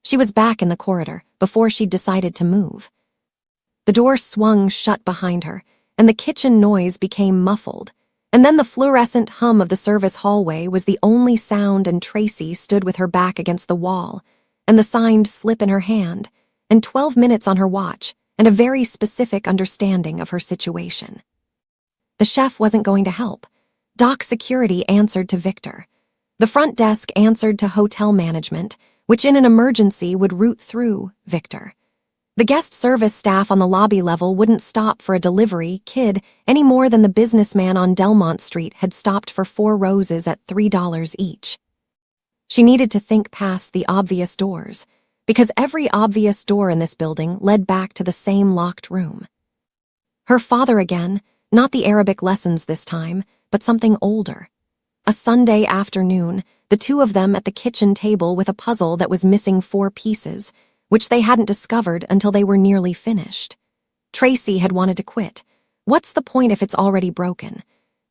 She was back in the corridor before she'd decided to move. The door swung shut behind her, and the kitchen noise became muffled. And then the fluorescent hum of the service hallway was the only sound, and Tracy stood with her back against the wall, and the signed slip in her hand, and 12 minutes on her watch, and a very specific understanding of her situation. The chef wasn't going to help. Dock security answered to Victor. The front desk answered to hotel management, which in an emergency would route through Victor. The guest service staff on the lobby level wouldn't stop for a delivery kid any more than the businessman on Delmont Street had stopped for 4 roses at $3 each. She needed to think past the obvious doors, because every obvious door in this building led back to the same locked room. Her father again, not the Arabic lessons this time, but something older. A Sunday afternoon, the two of them at the kitchen table with a puzzle that was missing 4 pieces, which they hadn't discovered until they were nearly finished. Tracy had wanted to quit. What's the point if it's already broken?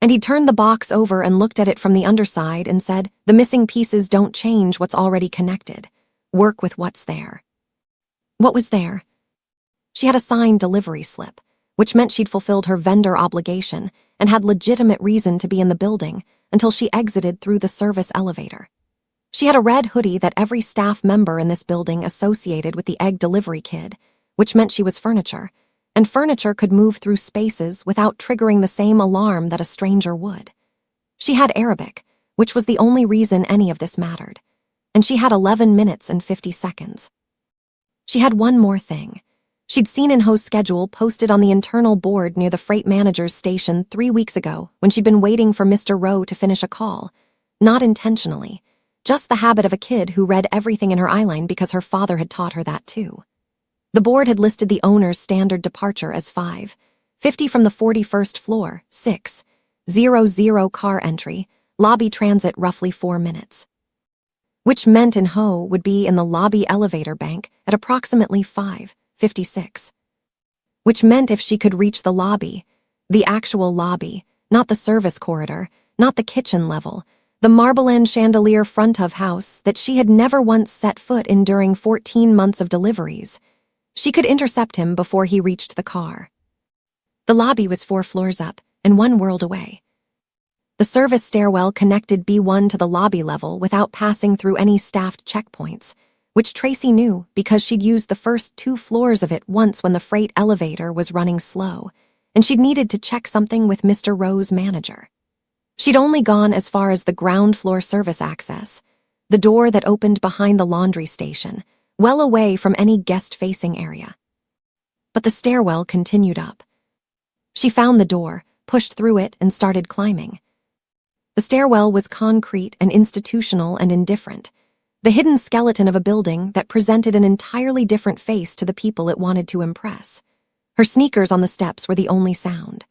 And he turned the box over and looked at it from the underside and said, "The missing pieces don't change what's already connected. Work with what's there." What was there? She had a signed delivery slip, which meant she'd fulfilled her vendor obligation and had legitimate reason to be in the building until she exited through the service elevator. She had a red hoodie that every staff member in this building associated with the egg delivery kid, which meant she was furniture, and furniture could move through spaces without triggering the same alarm that a stranger would. She had Arabic, which was the only reason any of this mattered, and she had 11 minutes and 50 seconds. She had one more thing. She'd seen in Ho's schedule posted on the internal board near the freight manager's station 3 weeks ago when she'd been waiting for Mr. Rowe to finish a call, not intentionally. Just the habit of a kid who read everything in her eyeline because her father had taught her that too. The board had listed the owner's standard departure as 5:50 from the 41st floor, 6:00 car entry, lobby transit roughly 4 minutes. Which meant in Ho would be in the lobby elevator bank at approximately 5:56. Which meant if she could reach the lobby, the actual lobby, not the service corridor, not the kitchen level, the marble and chandelier front of house that she had never once set foot in during 14 months of deliveries, she could intercept him before he reached the car. The lobby was 4 floors up and 1 world away. The service stairwell connected B1 to the lobby level without passing through any staffed checkpoints, which Tracy knew because she'd used the first 2 floors of it once when the freight elevator was running slow, and she'd needed to check something with Mr. Rowe's manager. She'd only gone as far as the ground floor service access, the door that opened behind the laundry station, well away from any guest-facing area. But the stairwell continued up. She found the door, pushed through it, and started climbing. The stairwell was concrete and institutional and indifferent, the hidden skeleton of a building that presented an entirely different face to the people it wanted to impress. Her sneakers on the steps were the only sound.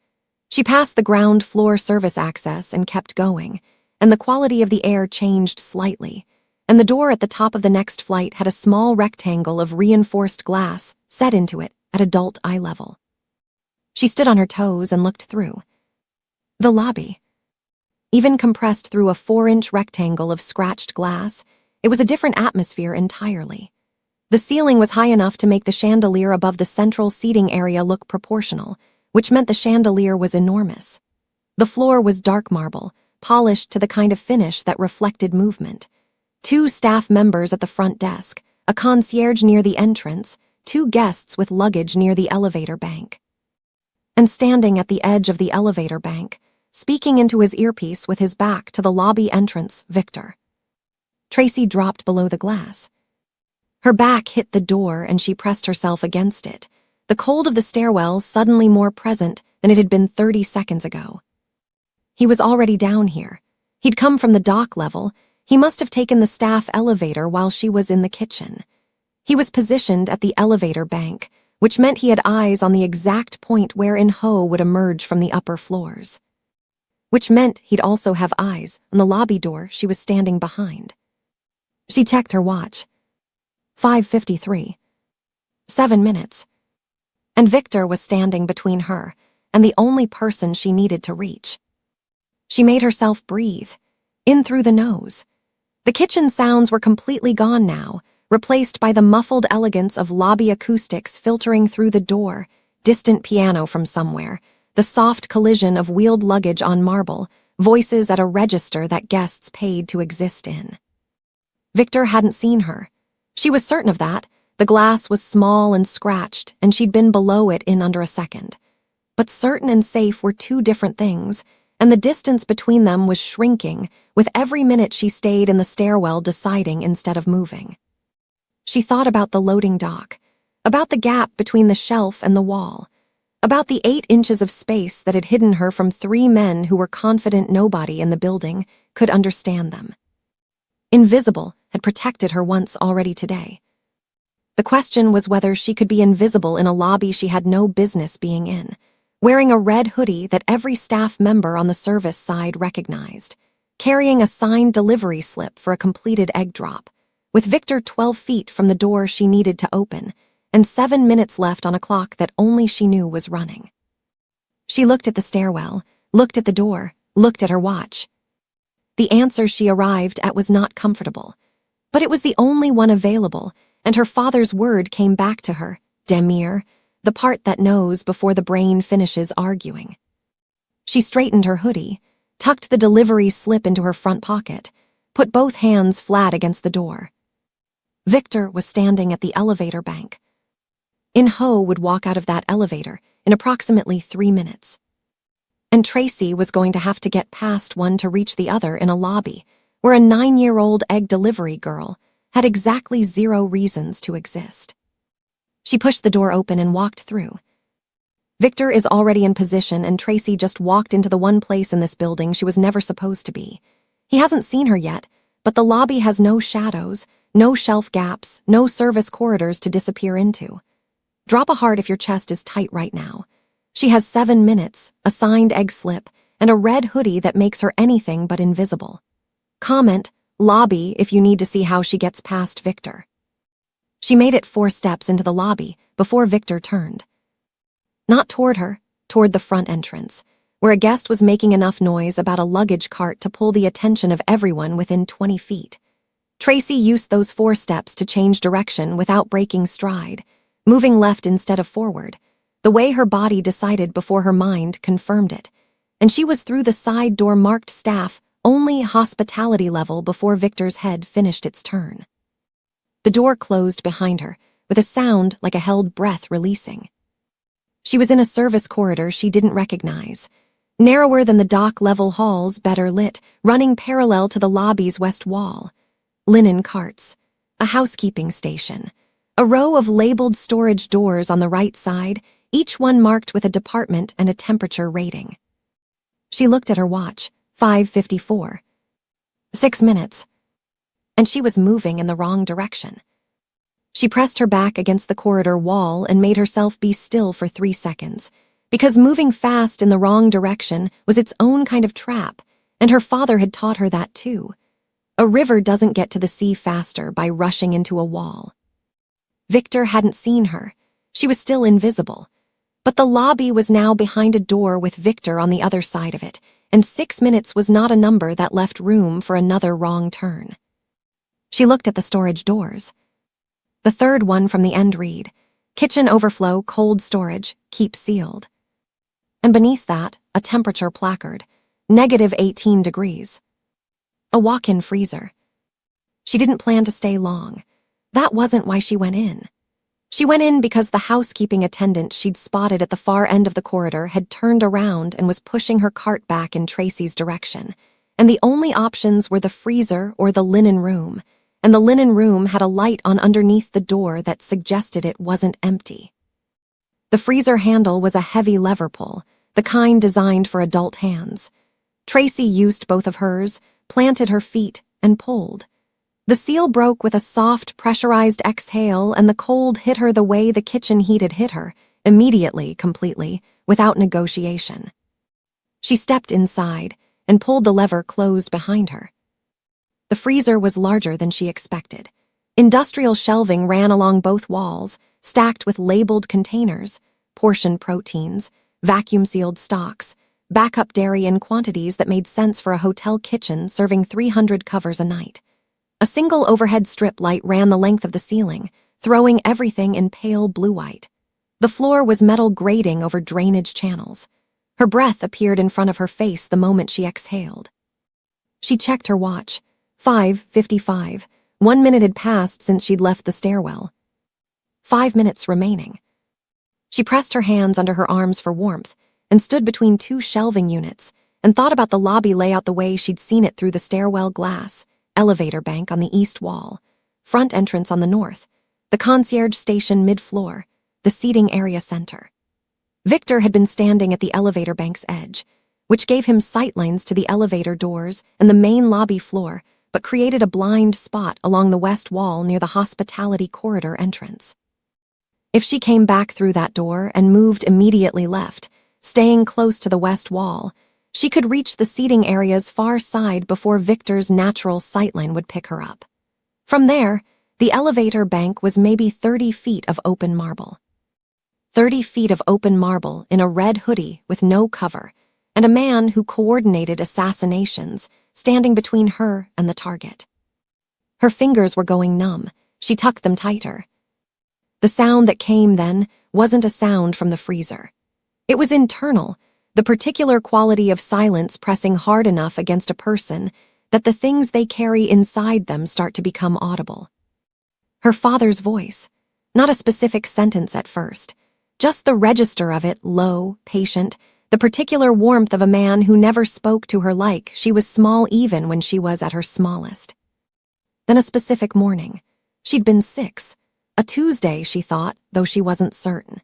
She passed the ground floor service access and kept going, and the quality of the air changed slightly, and the door at the top of the next flight had a small rectangle of reinforced glass set into it at adult eye level. She stood on her toes and looked through. The lobby. Even compressed through a 4-inch rectangle of scratched glass, it was a different atmosphere entirely. The ceiling was high enough to make the chandelier above the central seating area look proportional, which meant the chandelier was enormous. The floor was dark marble, polished to the kind of finish that reflected movement. 2 staff members at the front desk, a concierge near the entrance, 2 guests with luggage near the elevator bank. And standing at the edge of the elevator bank, speaking into his earpiece with his back to the lobby entrance, Victor. Tracy dropped below the glass. Her back hit the door and she pressed herself against it, the cold of the stairwell suddenly more present than it had been 30 seconds ago. He was already down here. He'd come from the dock level. He must have taken the staff elevator while she was in the kitchen. He was positioned at the elevator bank, which meant he had eyes on the exact point where In-ho would emerge from the upper floors. Which meant he'd also have eyes on the lobby door she was standing behind. She checked her watch. 5:53. 7 minutes. And Victor was standing between her and the only person she needed to reach. She made herself breathe, in through the nose. The kitchen sounds were completely gone now, replaced by the muffled elegance of lobby acoustics filtering through the door, distant piano from somewhere, the soft collision of wheeled luggage on marble, voices at a register that guests paid to exist in. Victor hadn't seen her. She was certain of that. The glass was small and scratched, and she'd been below it in under a second. But certain and safe were 2 different things, and the distance between them was shrinking with every minute she stayed in the stairwell deciding instead of moving. She thought about the loading dock, about the gap between the shelf and the wall, about the 8 inches of space that had hidden her from 3 men who were confident nobody in the building could understand them. Invisible had protected her once already today. The question was whether she could be invisible in a lobby she had no business being in, wearing a red hoodie that every staff member on the service side recognized, carrying a signed delivery slip for a completed egg drop, with Victor 12 feet from the door she needed to open, and 7 minutes left on a clock that only she knew was running. She looked at the stairwell, looked at the door, looked at her watch. The answer she arrived at was not comfortable, but it was the only one available, and her father's word came back to her, Demir, the part that knows before the brain finishes arguing. She straightened her hoodie, tucked the delivery slip into her front pocket, put both hands flat against the door. Victor was standing at the elevator bank. In-ho would walk out of that elevator in approximately 3 minutes. And Tracy was going to have to get past one to reach the other in a lobby where a 9-year-old egg delivery girl had exactly 0 reasons to exist. She pushed the door open and walked through. Victor is already in position and Tracy just walked into the one place in this building she was never supposed to be. He hasn't seen her yet, but the lobby has no shadows, no shelf gaps, no service corridors to disappear into. Drop a heart if your chest is tight right now. She has 7 minutes, a signed egg slip, and a red hoodie that makes her anything but invisible. Comment, lobby if you need to see how she gets past Victor. She made it 4 steps into the lobby before Victor turned. Not toward her, toward the front entrance, where a guest was making enough noise about a luggage cart to pull the attention of everyone within 20 feet. Tracy used those 4 steps to change direction without breaking stride, moving left instead of forward, the way her body decided before her mind confirmed it, and she was through the side door marked staff only hospitality level before Victor's head finished its turn. The door closed behind her, with a sound like a held breath releasing. She was in a service corridor she didn't recognize, narrower than the dock-level halls, better lit, running parallel to the lobby's west wall. Linen carts, a housekeeping station, a row of labeled storage doors on the right side, each one marked with a department and a temperature rating. She looked at her watch, 5:54. 6 minutes. And she was moving in the wrong direction. She pressed her back against the corridor wall and made herself be still for 3 seconds, because moving fast in the wrong direction was its own kind of trap, and her father had taught her that too. A river doesn't get to the sea faster by rushing into a wall. Victor hadn't seen her. She was still invisible. But the lobby was now behind a door with Victor on the other side of it, and 6 minutes was not a number that left room for another wrong turn. She looked at the storage doors. The third one from the end read, "Kitchen overflow, cold storage, keep sealed." And beneath that, a temperature placard, -18 degrees. A walk-in freezer. She didn't plan to stay long. That wasn't why she went in. She went in because the housekeeping attendant she'd spotted at the far end of the corridor had turned around and was pushing her cart back in Tracy's direction, and the only options were the freezer or the linen room, and the linen room had a light on underneath the door that suggested it wasn't empty. The freezer handle was a heavy lever pull, the kind designed for adult hands. Tracy used both of hers, planted her feet, and pulled. The seal broke with a soft, pressurized exhale, and the cold hit her the way the kitchen heat had hit her, immediately, completely, without negotiation. She stepped inside and pulled the lever closed behind her. The freezer was larger than she expected. Industrial shelving ran along both walls, stacked with labeled containers, portioned proteins, vacuum-sealed stocks, backup dairy in quantities that made sense for a hotel kitchen serving 300 covers a night. A single overhead strip light ran the length of the ceiling, throwing everything in pale blue-white. The floor was metal grating over drainage channels. Her breath appeared in front of her face the moment she exhaled. She checked her watch. 5:55. 1 minute had passed since she'd left the stairwell. 5 minutes remaining. She pressed her hands under her arms for warmth and stood between two shelving units and thought about the lobby layout the way she'd seen it through the stairwell glass. Elevator bank on the east wall, front entrance on the north, the concierge station mid-floor, the seating area center. Victor had been standing at the elevator bank's edge, which gave him sightlines to the elevator doors and the main lobby floor, but created a blind spot along the west wall near the hospitality corridor entrance. If she came back through that door and moved immediately left, staying close to the west wall, she could reach the seating area's far side before Victor's natural sightline would pick her up. From there, the elevator bank was maybe 30 feet of open marble. 30 feet of open marble in a red hoodie with no cover, and a man who coordinated assassinations standing between her and the target. Her fingers were going numb. She tucked them tighter. The sound that came then wasn't a sound from the freezer. It was internal, the particular quality of silence pressing hard enough against a person that the things they carry inside them start to become audible. Her father's voice, not a specific sentence at first, just the register of it, low, patient, the particular warmth of a man who never spoke to her like she was small even when she was at her smallest. Then a specific morning. She'd been 6. A Tuesday, she thought, though she wasn't certain.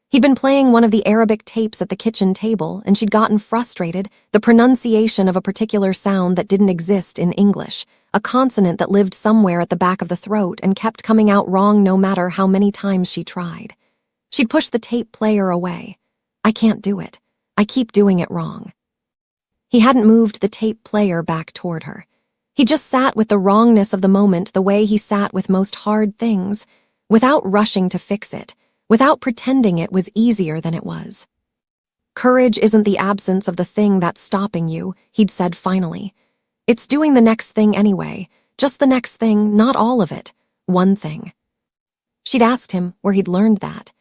He'd been playing one of the Arabic tapes at the kitchen table, and she'd gotten frustrated, the pronunciation of a particular sound that didn't exist in English, a consonant that lived somewhere at the back of the throat and kept coming out wrong no matter how many times she tried. She'd pushed the tape player away. I can't do it. I keep doing it wrong. He hadn't moved the tape player back toward her. He just sat with the wrongness of the moment the way he sat with most hard things, without rushing to fix it, without pretending it was easier than it was. Courage isn't the absence of the thing that's stopping you, he'd said finally. It's doing the next thing anyway, just the next thing, not all of it, one thing. She'd asked him where he'd learned that.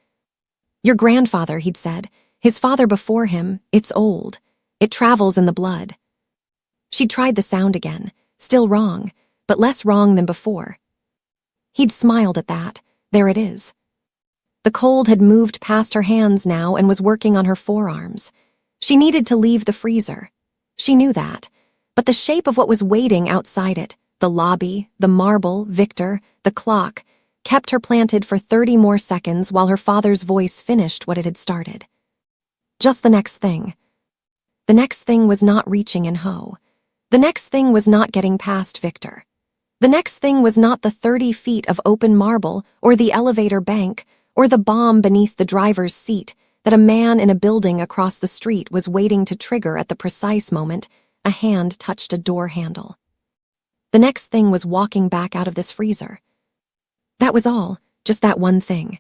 Your grandfather, he'd said, his father before him, it's old. It travels in the blood. She'd tried the sound again, still wrong, but less wrong than before. He'd smiled at that. There it is. The cold had moved past her hands now and was working on her forearms. She needed to leave the freezer. She knew that, but the shape of what was waiting outside it, the lobby, the marble, Victor, the clock, kept her planted for 30 more seconds while her father's voice finished what it had started. Just the next thing. The next thing was not reaching in Ho. The next thing was not getting past Victor. The next thing was not the 30 feet of open marble or the elevator bank or the bomb beneath the driver's seat that a man in a building across the street was waiting to trigger at the precise moment a hand touched a door handle. The next thing was walking back out of this freezer. That was all, just that one thing.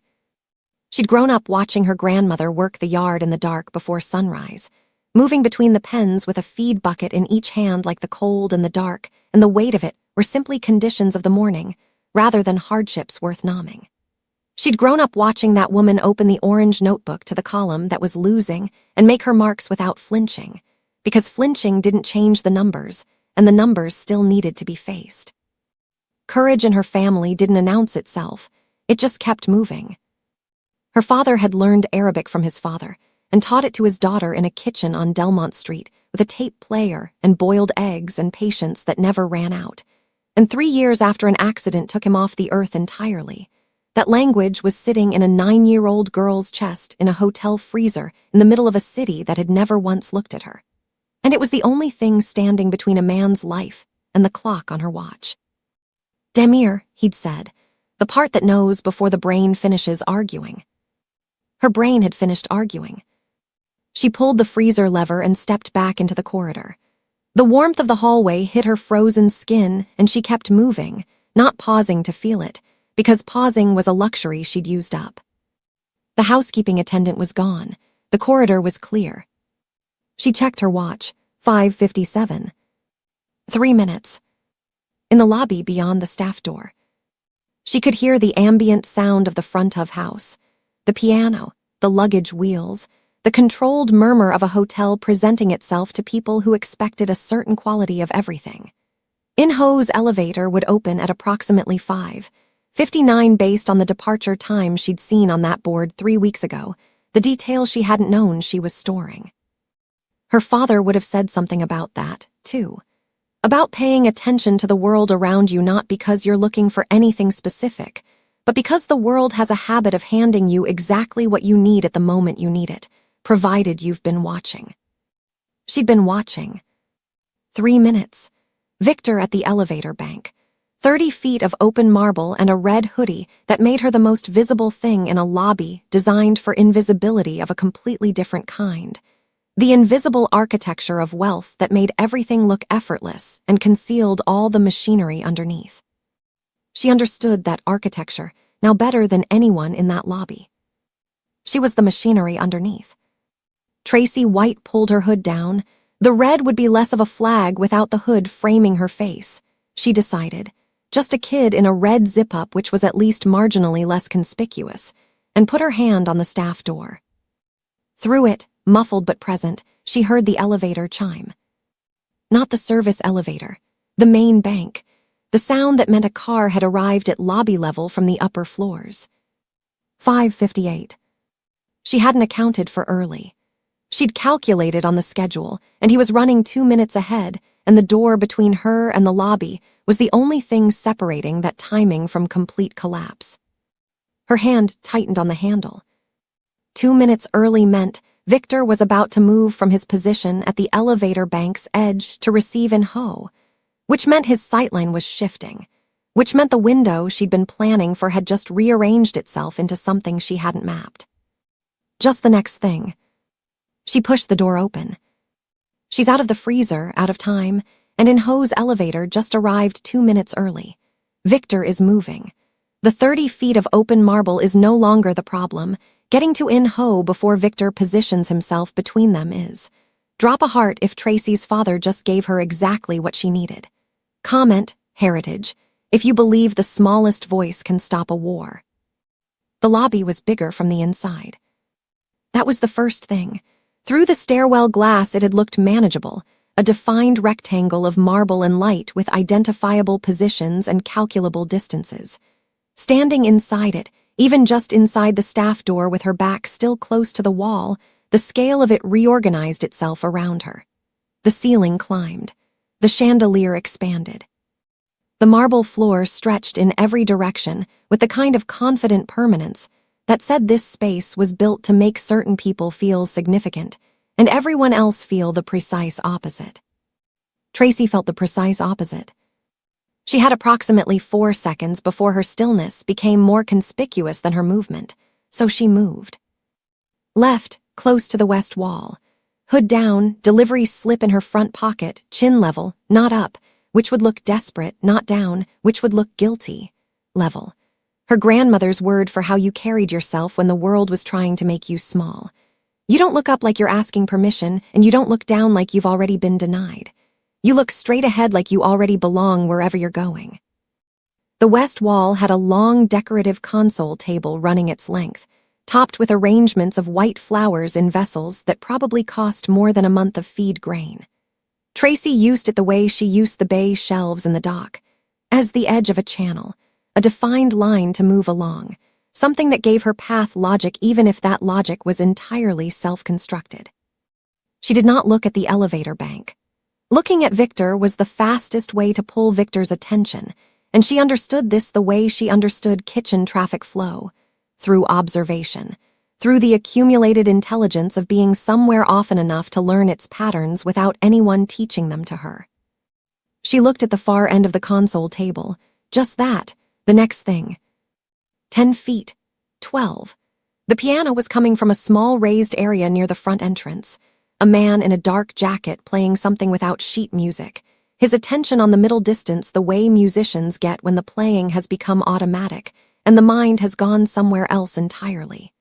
She'd grown up watching her grandmother work the yard in the dark before sunrise, moving between the pens with a feed bucket in each hand like the cold and the dark and the weight of it were simply conditions of the morning, rather than hardships worth nomming. She'd grown up watching that woman open the orange notebook to the column that was losing and make her marks without flinching, because flinching didn't change the numbers, and the numbers still needed to be faced. Courage in her family didn't announce itself. It just kept moving. Her father had learned Arabic from his father and taught it to his daughter in a kitchen on Delmont Street with a tape player and boiled eggs and patience that never ran out. And 3 years after an accident took him off the earth entirely, that language was sitting in a 9-year-old girl's chest in a hotel freezer in the middle of a city that had never once looked at her. And it was the only thing standing between a man's life and the clock on her watch. Demir, he'd said, the part that knows before the brain finishes arguing. Her brain had finished arguing. She pulled the freezer lever and stepped back into the corridor. The warmth of the hallway hit her frozen skin, and she kept moving, not pausing to feel it, because pausing was a luxury she'd used up. The housekeeping attendant was gone. The corridor was clear. She checked her watch. 5:57. 3 minutes. In the lobby beyond the staff door. She could hear the ambient sound of the front of house, the piano, the luggage wheels, the controlled murmur of a hotel presenting itself to people who expected a certain quality of everything. In-Ho's elevator would open at approximately 5:59 based on the departure time she'd seen on that board 3 weeks ago, the detail she hadn't known she was storing. Her father would have said something about that, too. About paying attention to the world around you not because you're looking for anything specific, but because the world has a habit of handing you exactly what you need at the moment you need it, provided you've been watching. She'd been watching. 3 minutes. Victor at the elevator bank. 30 feet of open marble and a red hoodie that made her the most visible thing in a lobby designed for invisibility of a completely different kind. The invisible architecture of wealth that made everything look effortless and concealed all the machinery underneath. She understood that architecture now better than anyone in that lobby. She was the machinery underneath. Tracy White pulled her hood down. The red would be less of a flag without the hood framing her face, she decided. Just a kid in a red zip-up which was at least marginally less conspicuous, and put her hand on the staff door. Through it, muffled but present, she heard the elevator chime. Not the service elevator, the main bank, the sound that meant a car had arrived at lobby level from the upper floors. 5:58. She hadn't accounted for early. She'd calculated on the schedule, and he was running 2 minutes ahead, and the door between her and the lobby was the only thing separating that timing from complete collapse. Her hand tightened on the handle. 2 minutes early meant Victor was about to move from his position at the elevator bank's edge to receive In-Ho, which meant his sightline was shifting, which meant the window she'd been planning for had just rearranged itself into something she hadn't mapped. Just the next thing. She pushed the door open. She's out of the freezer, out of time, and In-Ho's elevator just arrived 2 minutes early. Victor is moving. The 30 feet of open marble is no longer the problem. Getting to In-Ho before Victor positions himself between them is. Drop a heart if Tracy's father just gave her exactly what she needed. Comment, heritage, if you believe the smallest voice can stop a war. The lobby was bigger from the inside. That was the first thing. Through the stairwell glass it had looked manageable, a defined rectangle of marble and light with identifiable positions and calculable distances. Standing inside it, even just inside the staff door with her back still close to the wall, the scale of it reorganized itself around her. The ceiling climbed. The chandelier expanded. The marble floor stretched in every direction with the kind of confident permanence that said this space was built to make certain people feel significant and everyone else feel the precise opposite. Tracy felt the precise opposite. She had approximately 4 seconds before her stillness became more conspicuous than her movement, so she moved. Left, close to the west wall. Hood down, delivery slip in her front pocket, chin level, not up, which would look desperate, not down, which would look guilty. Level. Her grandmother's word for how you carried yourself when the world was trying to make you small. You don't look up like you're asking permission, and you don't look down like you've already been denied. You look straight ahead like you already belong wherever you're going. The west wall had a long decorative console table running its length, topped with arrangements of white flowers in vessels that probably cost more than a month of feed grain. Tracy used it the way she used the beige shelves in the dock. as the edge of a channel, a defined line to move along, something that gave her path logic even if that logic was entirely self-constructed. She did not look at the elevator bank. Looking at Victor was the fastest way to pull Victor's attention, and she understood this the way she understood kitchen traffic flow, through observation, through the accumulated intelligence of being somewhere often enough to learn its patterns without anyone teaching them to her. She looked at the far end of the console table, just that, the next thing. 10 feet, 12. The piano was coming from a small raised area near the front entrance. A man in a dark jacket playing something without sheet music, his attention on the middle distance the way musicians get when the playing has become automatic and the mind has gone somewhere else entirely.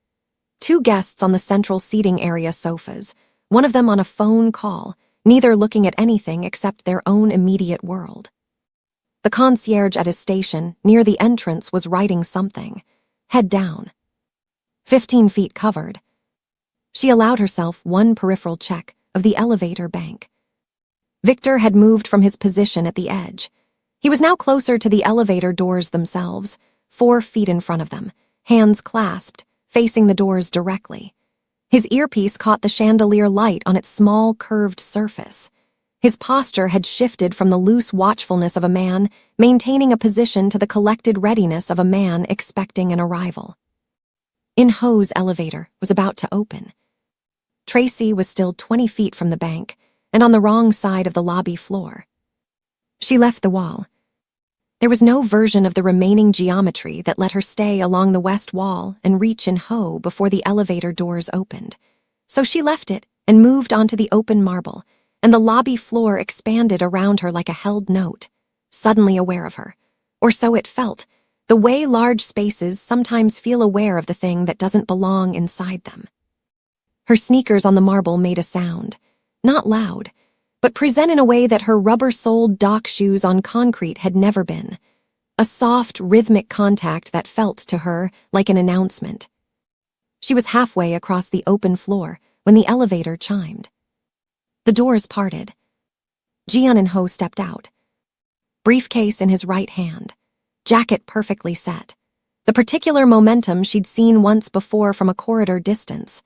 2 guests on the central seating area sofas, one of them on a phone call, neither looking at anything except their own immediate world. The concierge at his station, near the entrance, was writing something, head down. 15 feet covered. She allowed herself one peripheral check of the elevator bank. Victor had moved from his position at the edge. He was now closer to the elevator doors themselves, 4 feet in front of them, hands clasped, facing the doors directly. His earpiece caught the chandelier light on its small, curved surface. His posture had shifted from the loose watchfulness of a man maintaining a position to the collected readiness of a man expecting an arrival. In-Ho's elevator was about to open. Tracy was still 20 feet from the bank and on the wrong side of the lobby floor. She left the wall. There was no version of the remaining geometry that let her stay along the west wall and reach In-Ho before the elevator doors opened. So she left it and moved onto the open marble, and the lobby floor expanded around her like a held note, suddenly aware of her. Or so it felt, the way large spaces sometimes feel aware of the thing that doesn't belong inside them. Her sneakers on the marble made a sound, not loud, but present in a way that her rubber-soled dock shoes on concrete had never been. A soft, rhythmic contact that felt to her like an announcement. She was halfway across the open floor when the elevator chimed. The doors parted. Jian In-Ho stepped out. Briefcase in his right hand, jacket perfectly set. The particular momentum she'd seen once before from a corridor distance.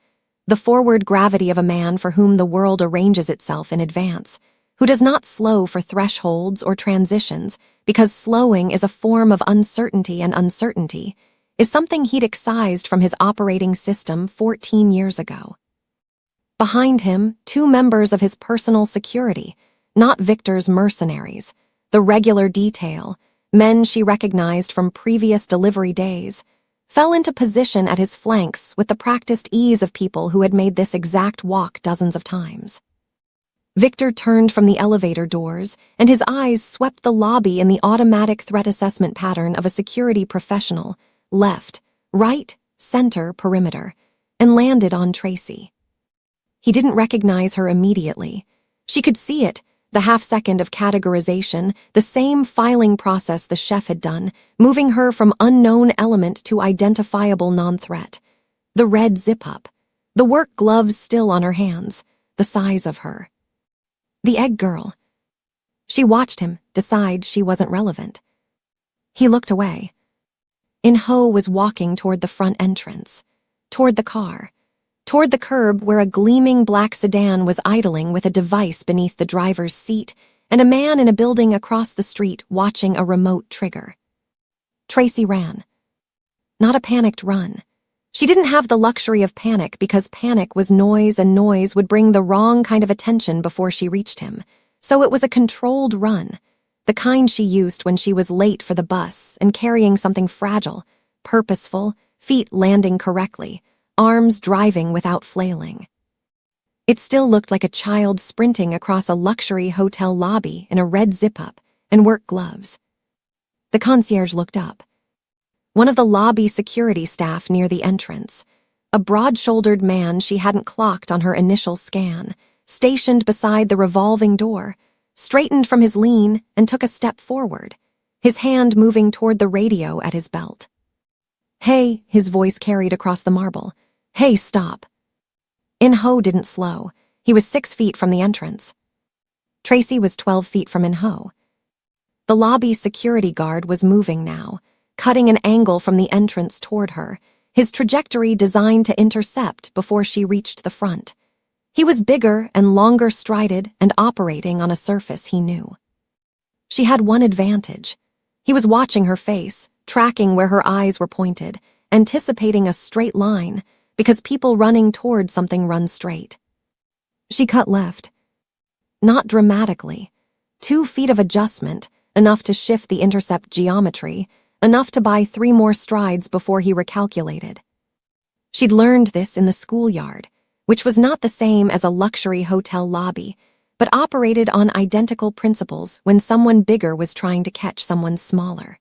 The forward gravity of a man for whom the world arranges itself in advance, who does not slow for thresholds or transitions because slowing is a form of uncertainty, and uncertainty is something he'd excised from his operating system 14 years ago. Behind him, 2 members of his personal security, not Victor's mercenaries, the regular detail, men she recognized from previous delivery days, fell into position at his flanks with the practiced ease of people who had made this exact walk dozens of times. Victor turned from the elevator doors, and his eyes swept the lobby in the automatic threat assessment pattern of a security professional, left, right, center, perimeter, and landed on Tracy. He didn't recognize her immediately. She could see it, the half-second of categorization, the same filing process the chef had done, moving her from unknown element to identifiable non-threat. The red zip-up. The work gloves still on her hands, the size of her. The egg girl. She watched him, decide she wasn't relevant. He looked away. In-Ho was walking toward the front entrance, toward the car, toward the curb where a gleaming black sedan was idling with a device beneath the driver's seat and a man in a building across the street watching a remote trigger. Tracy ran. Not a panicked run. She didn't have the luxury of panic because panic was noise and noise would bring the wrong kind of attention before she reached him. So it was a controlled run, the kind she used when she was late for the bus and carrying something fragile, purposeful, feet landing correctly, arms driving without flailing. It still looked like a child sprinting across a luxury hotel lobby in a red zip-up and work gloves. The concierge looked up. One of the lobby security staff near the entrance, a broad-shouldered man she hadn't clocked on her initial scan, stationed beside the revolving door, straightened from his lean and took a step forward, his hand moving toward the radio at his belt. "Hey," his voice carried across the marble. "Hey, stop." In-Ho didn't slow. He was 6 feet from the entrance. Tracy was 12 feet from In-Ho. The lobby security guard was moving now, cutting an angle from the entrance toward her, his trajectory designed to intercept before she reached the front. He was bigger and longer strided and operating on a surface he knew. She had one advantage. He was watching her face, tracking where her eyes were pointed, anticipating a straight line, because people running toward something run straight. She cut left. Not dramatically. 2 feet of adjustment, enough to shift the intercept geometry, enough to buy 3 more strides before he recalculated. She'd learned this in the schoolyard, which was not the same as a luxury hotel lobby, but operated on identical principles when someone bigger was trying to catch someone smaller.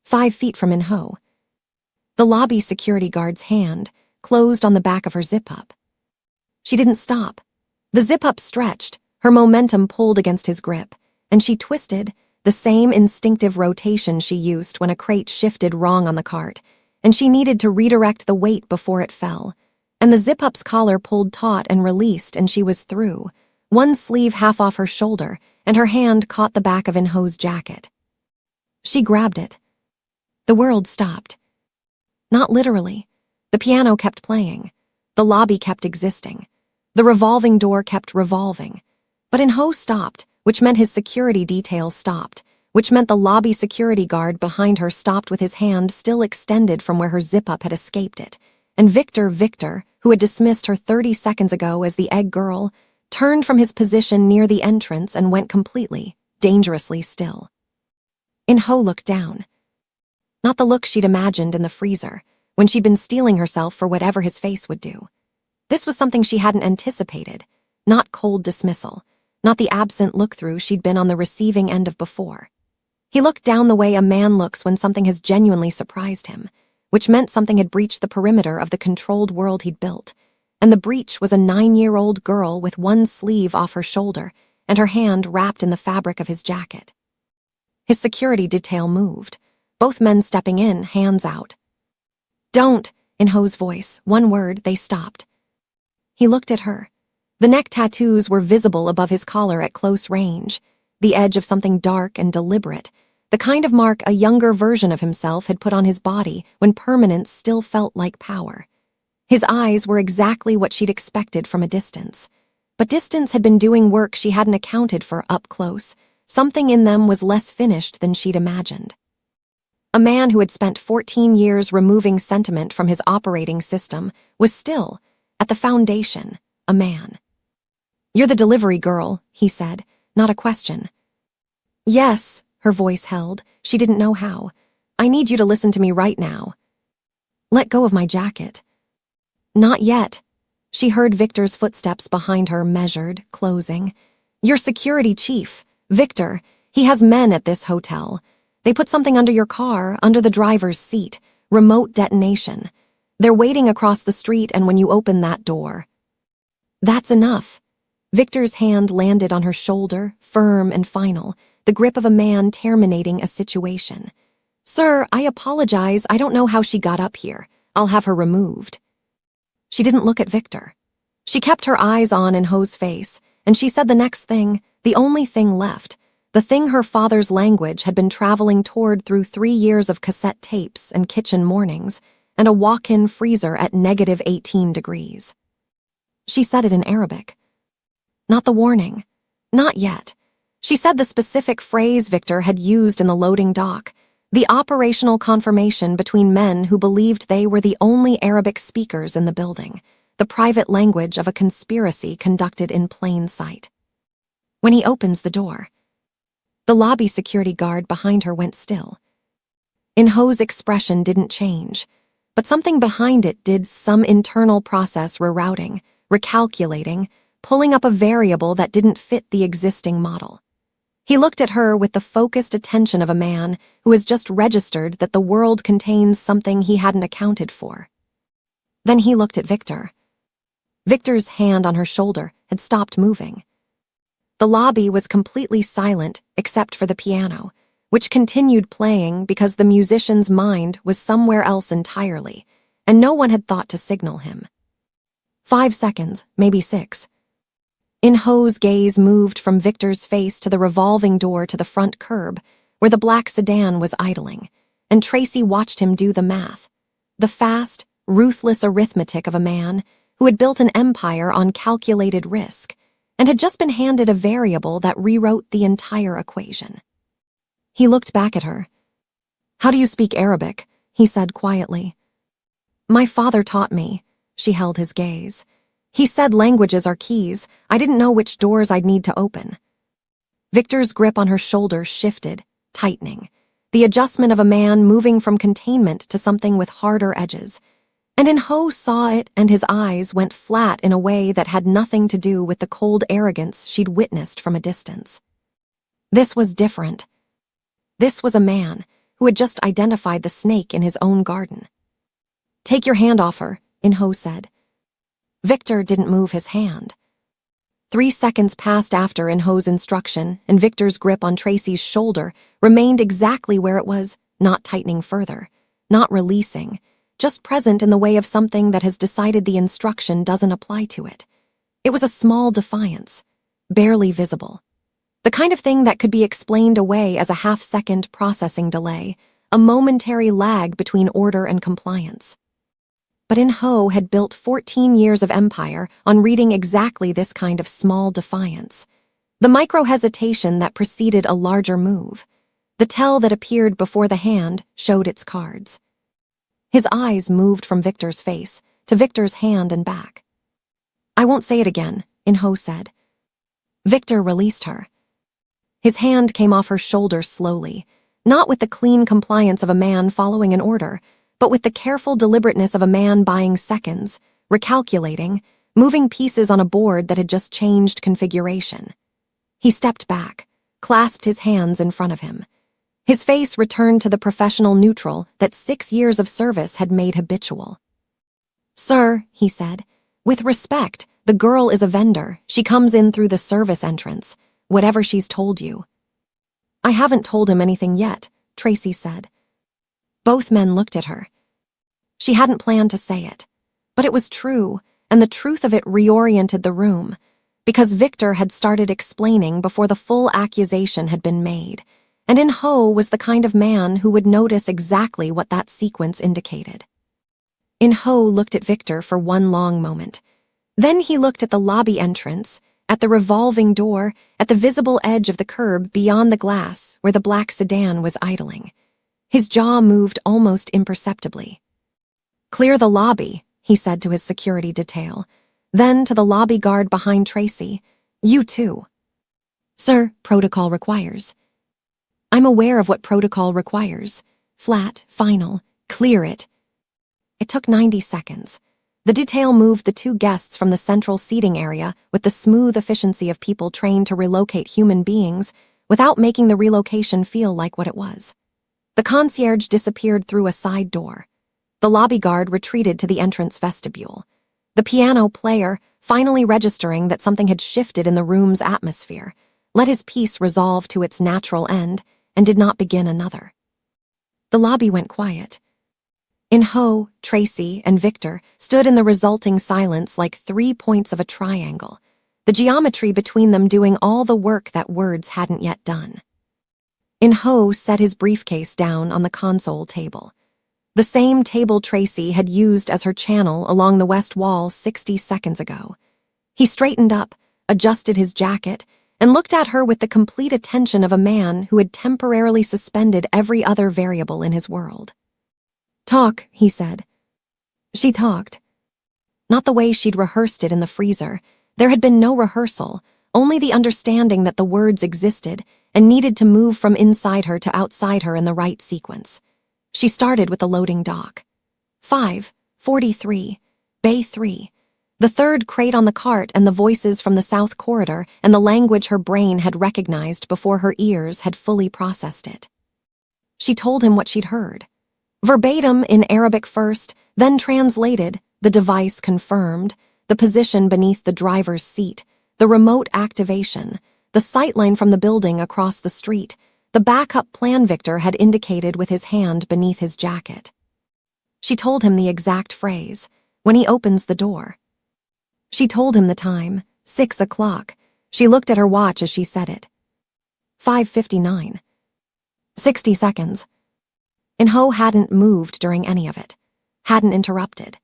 5 feet from In-ho. The lobby security guard's hand closed on the back of her zip-up. She didn't stop. The zip-up stretched, her momentum pulled against his grip, and she twisted, the same instinctive rotation she used when a crate shifted wrong on the cart, and she needed to redirect the weight before it fell. And the zip-up's collar pulled taut and released, and she was through, one sleeve half off her shoulder, and her hand caught the back of In-ho's jacket. She grabbed it. The world stopped. Not literally. The piano kept playing. The lobby kept existing. The revolving door kept revolving. But In-ho stopped, which meant his security detail stopped, which meant the lobby security guard behind her stopped with his hand still extended from where her zip-up had escaped it. And Victor, who had dismissed her 30 seconds ago as the egg girl, turned from his position near the entrance and went completely, dangerously still. In-ho looked down. Not the look she'd imagined in the freezer, when she'd been steeling herself for whatever his face would do. This was something she hadn't anticipated, not cold dismissal, not the absent look-through she'd been on the receiving end of before. He looked down the way a man looks when something has genuinely surprised him, which meant something had breached the perimeter of the controlled world he'd built, and the breach was a 9-year-old girl with one sleeve off her shoulder and her hand wrapped in the fabric of his jacket. His security detail moved, both men stepping in, hands out. "Don't," In-ho's voice, one word, they stopped. He looked at her. The neck tattoos were visible above his collar at close range, the edge of something dark and deliberate, the kind of mark a younger version of himself had put on his body when permanence still felt like power. His eyes were exactly what she'd expected from a distance. But distance had been doing work she hadn't accounted for up close. Something in them was less finished than she'd imagined. A man who had spent 14 years removing sentiment from his operating system was still, at the foundation, a man. "You're the delivery girl," he said, not a question. "Yes," her voice held. She didn't know how. "I need you to listen to me right now." "Let go of my jacket." "Not yet." She heard Victor's footsteps behind her, measured, closing. "Your security chief, Victor, he has men at this hotel. They put something under your car, under the driver's seat, remote detonation. They're waiting across the street, and when you open that door." "That's enough." Victor's hand landed on her shoulder, firm and final, the grip of a man terminating a situation. "Sir, I apologize. I don't know how she got up here. I'll have her removed." She didn't look at Victor. She kept her eyes on In-ho's face, and she said the next thing, the only thing left, the thing her father's language had been traveling toward through 3 years of cassette tapes and kitchen mornings, and a walk-in freezer at -18 degrees. She said it in Arabic. Not the warning. Not yet. She said the specific phrase Victor had used in the loading dock, the operational confirmation between men who believed they were the only Arabic speakers in the building, the private language of a conspiracy conducted in plain sight. "When he opens the door." The lobby security guard behind her went still. In-ho's expression didn't change, but something behind it did, some internal process rerouting, recalculating, pulling up a variable that didn't fit the existing model. He looked at her with the focused attention of a man who has just registered that the world contains something he hadn't accounted for. Then he looked at Victor. Victor's hand on her shoulder had stopped moving. The lobby was completely silent except for the piano, which continued playing because the musician's mind was somewhere else entirely, and no one had thought to signal him. 5 seconds, maybe 6. In-Ho's gaze moved from Victor's face to the revolving door to the front curb, where the black sedan was idling, and Tracy watched him do the math. The fast, ruthless arithmetic of a man who had built an empire on calculated risk and had just been handed a variable that rewrote the entire equation. He looked back at her. "How do you speak Arabic?" he said quietly. "My father taught me." She held his gaze. "He said languages are keys. I didn't know which doors I'd need to open." Victor's grip on her shoulder shifted, tightening, the adjustment of a man moving from containment to something with harder edges. And In-Ho saw it, and his eyes went flat in a way that had nothing to do with the cold arrogance she'd witnessed from a distance. This was different. This was a man who had just identified the snake in his own garden. "Take your hand off her," In-Ho said. Victor didn't move his hand. 3 seconds passed after In-Ho's instruction, and Victor's grip on Tracy's shoulder remained exactly where it was, not tightening further, not releasing, just present in the way of something that has decided the instruction doesn't apply to it. It was a small defiance, barely visible. The kind of thing that could be explained away as a half-second processing delay, a momentary lag between order and compliance. But In-Ho had built 14 years of empire on reading exactly this kind of small defiance. The micro-hesitation that preceded a larger move. The tell that appeared before the hand showed its cards. His eyes moved from Victor's face to Victor's hand and back. "I won't say it again," In-Ho said. Victor released her. His hand came off her shoulder slowly, not with the clean compliance of a man following an order, but with the careful deliberateness of a man buying seconds, recalculating, moving pieces on a board that had just changed configuration. He stepped back, clasped his hands in front of him. His face returned to the professional neutral that 6 years of service had made habitual. "Sir," he said, "with respect, the girl is a vendor. She comes in through the service entrance, whatever she's told you." "I haven't told him anything yet," Tracy said. Both men looked at her. She hadn't planned to say it, but it was true, and the truth of it reoriented the room, because Victor had started explaining before the full accusation had been made, and In-Ho was the kind of man who would notice exactly what that sequence indicated. In-Ho looked at Victor for one long moment. Then he looked at the lobby entrance, at the revolving door, at the visible edge of the curb beyond the glass where the black sedan was idling. His jaw moved almost imperceptibly. "Clear the lobby," he said to his security detail. Then to the lobby guard behind Tracy, "You too." "Sir, protocol requires." "I'm aware of what protocol requires. Flat, final, clear it." It took 90 seconds. The detail moved the 2 guests from the central seating area with the smooth efficiency of people trained to relocate human beings without making the relocation feel like what it was. The concierge disappeared through a side door. The lobby guard retreated to the entrance vestibule. The piano player, finally registering that something had shifted in the room's atmosphere, let his piece resolve to its natural end and did not begin another. The lobby went quiet. In-Ho, Tracy, and Victor stood in the resulting silence like 3 points of a triangle, the geometry between them doing all the work that words hadn't yet done. In-Ho set his briefcase down on the console table. The same table Tracy had used as her channel along the west wall 60 seconds ago. He straightened up, adjusted his jacket, and looked at her with the complete attention of a man who had temporarily suspended every other variable in his world. "Talk," he said. She talked. Not the way she'd rehearsed it in the freezer. There had been no rehearsal, only the understanding that the words existed and needed to move from inside her to outside her in the right sequence. She started with the loading dock. 5:43, Bay 3. The third crate on the cart and the voices from the south corridor and the language her brain had recognized before her ears had fully processed it. She told him what she'd heard. Verbatim in Arabic first, then translated, the device confirmed, the position beneath the driver's seat, the remote activation, the sightline from the building across the street, the backup plan Victor had indicated with his hand beneath his jacket. She told him the exact phrase, "When he opens the door." She told him the time, 6 o'clock. She looked at her watch as she said it. 5:59. 60 seconds. In-ho hadn't moved during any of it. Hadn't interrupted.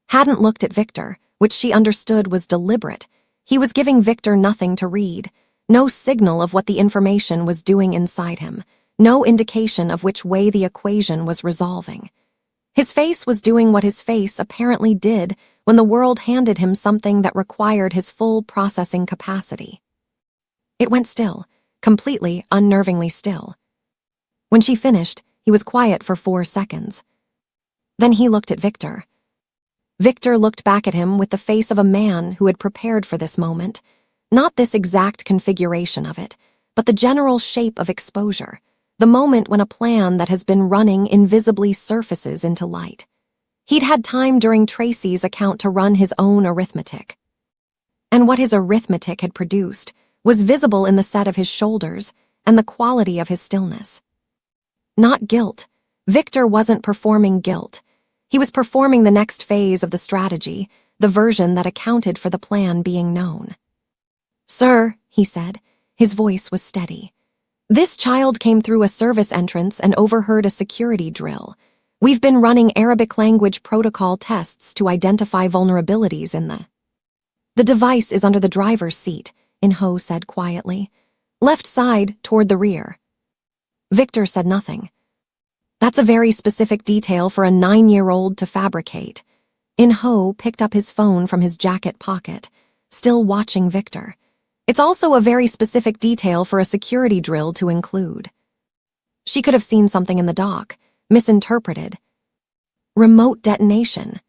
Hadn't looked at Victor, which she understood was deliberate. He was giving Victor nothing to read. No signal of what the information was doing inside him. No indication of which way the equation was resolving. His face was doing what his face apparently did when the world handed him something that required his full processing capacity. It went still, completely, unnervingly still. When she finished, he was quiet for 4 seconds. Then he looked at Victor. Victor looked back at him with the face of a man who had prepared for this moment. Not this exact configuration of it, but the general shape of exposure. The moment when a plan that has been running invisibly surfaces into light. He'd had time during Tracy's account to run his own arithmetic. And what his arithmetic had produced was visible in the set of his shoulders and the quality of his stillness. Not guilt. Victor wasn't performing guilt. He was performing the next phase of the strategy, the version that accounted for the plan being known. "Sir," he said, his voice was steady. "This child came through a service entrance and overheard a security drill. We've been running Arabic language protocol tests to identify vulnerabilities in The device is under the driver's seat," In-ho said quietly. "Left side, toward the rear." Victor said nothing. "That's a very specific detail for a 9-year-old to fabricate." In-ho picked up his phone from his jacket pocket, still watching Victor. "It's also a very specific detail for a security drill to include." She could have seen something in the dock, misinterpreted. Remote detonation.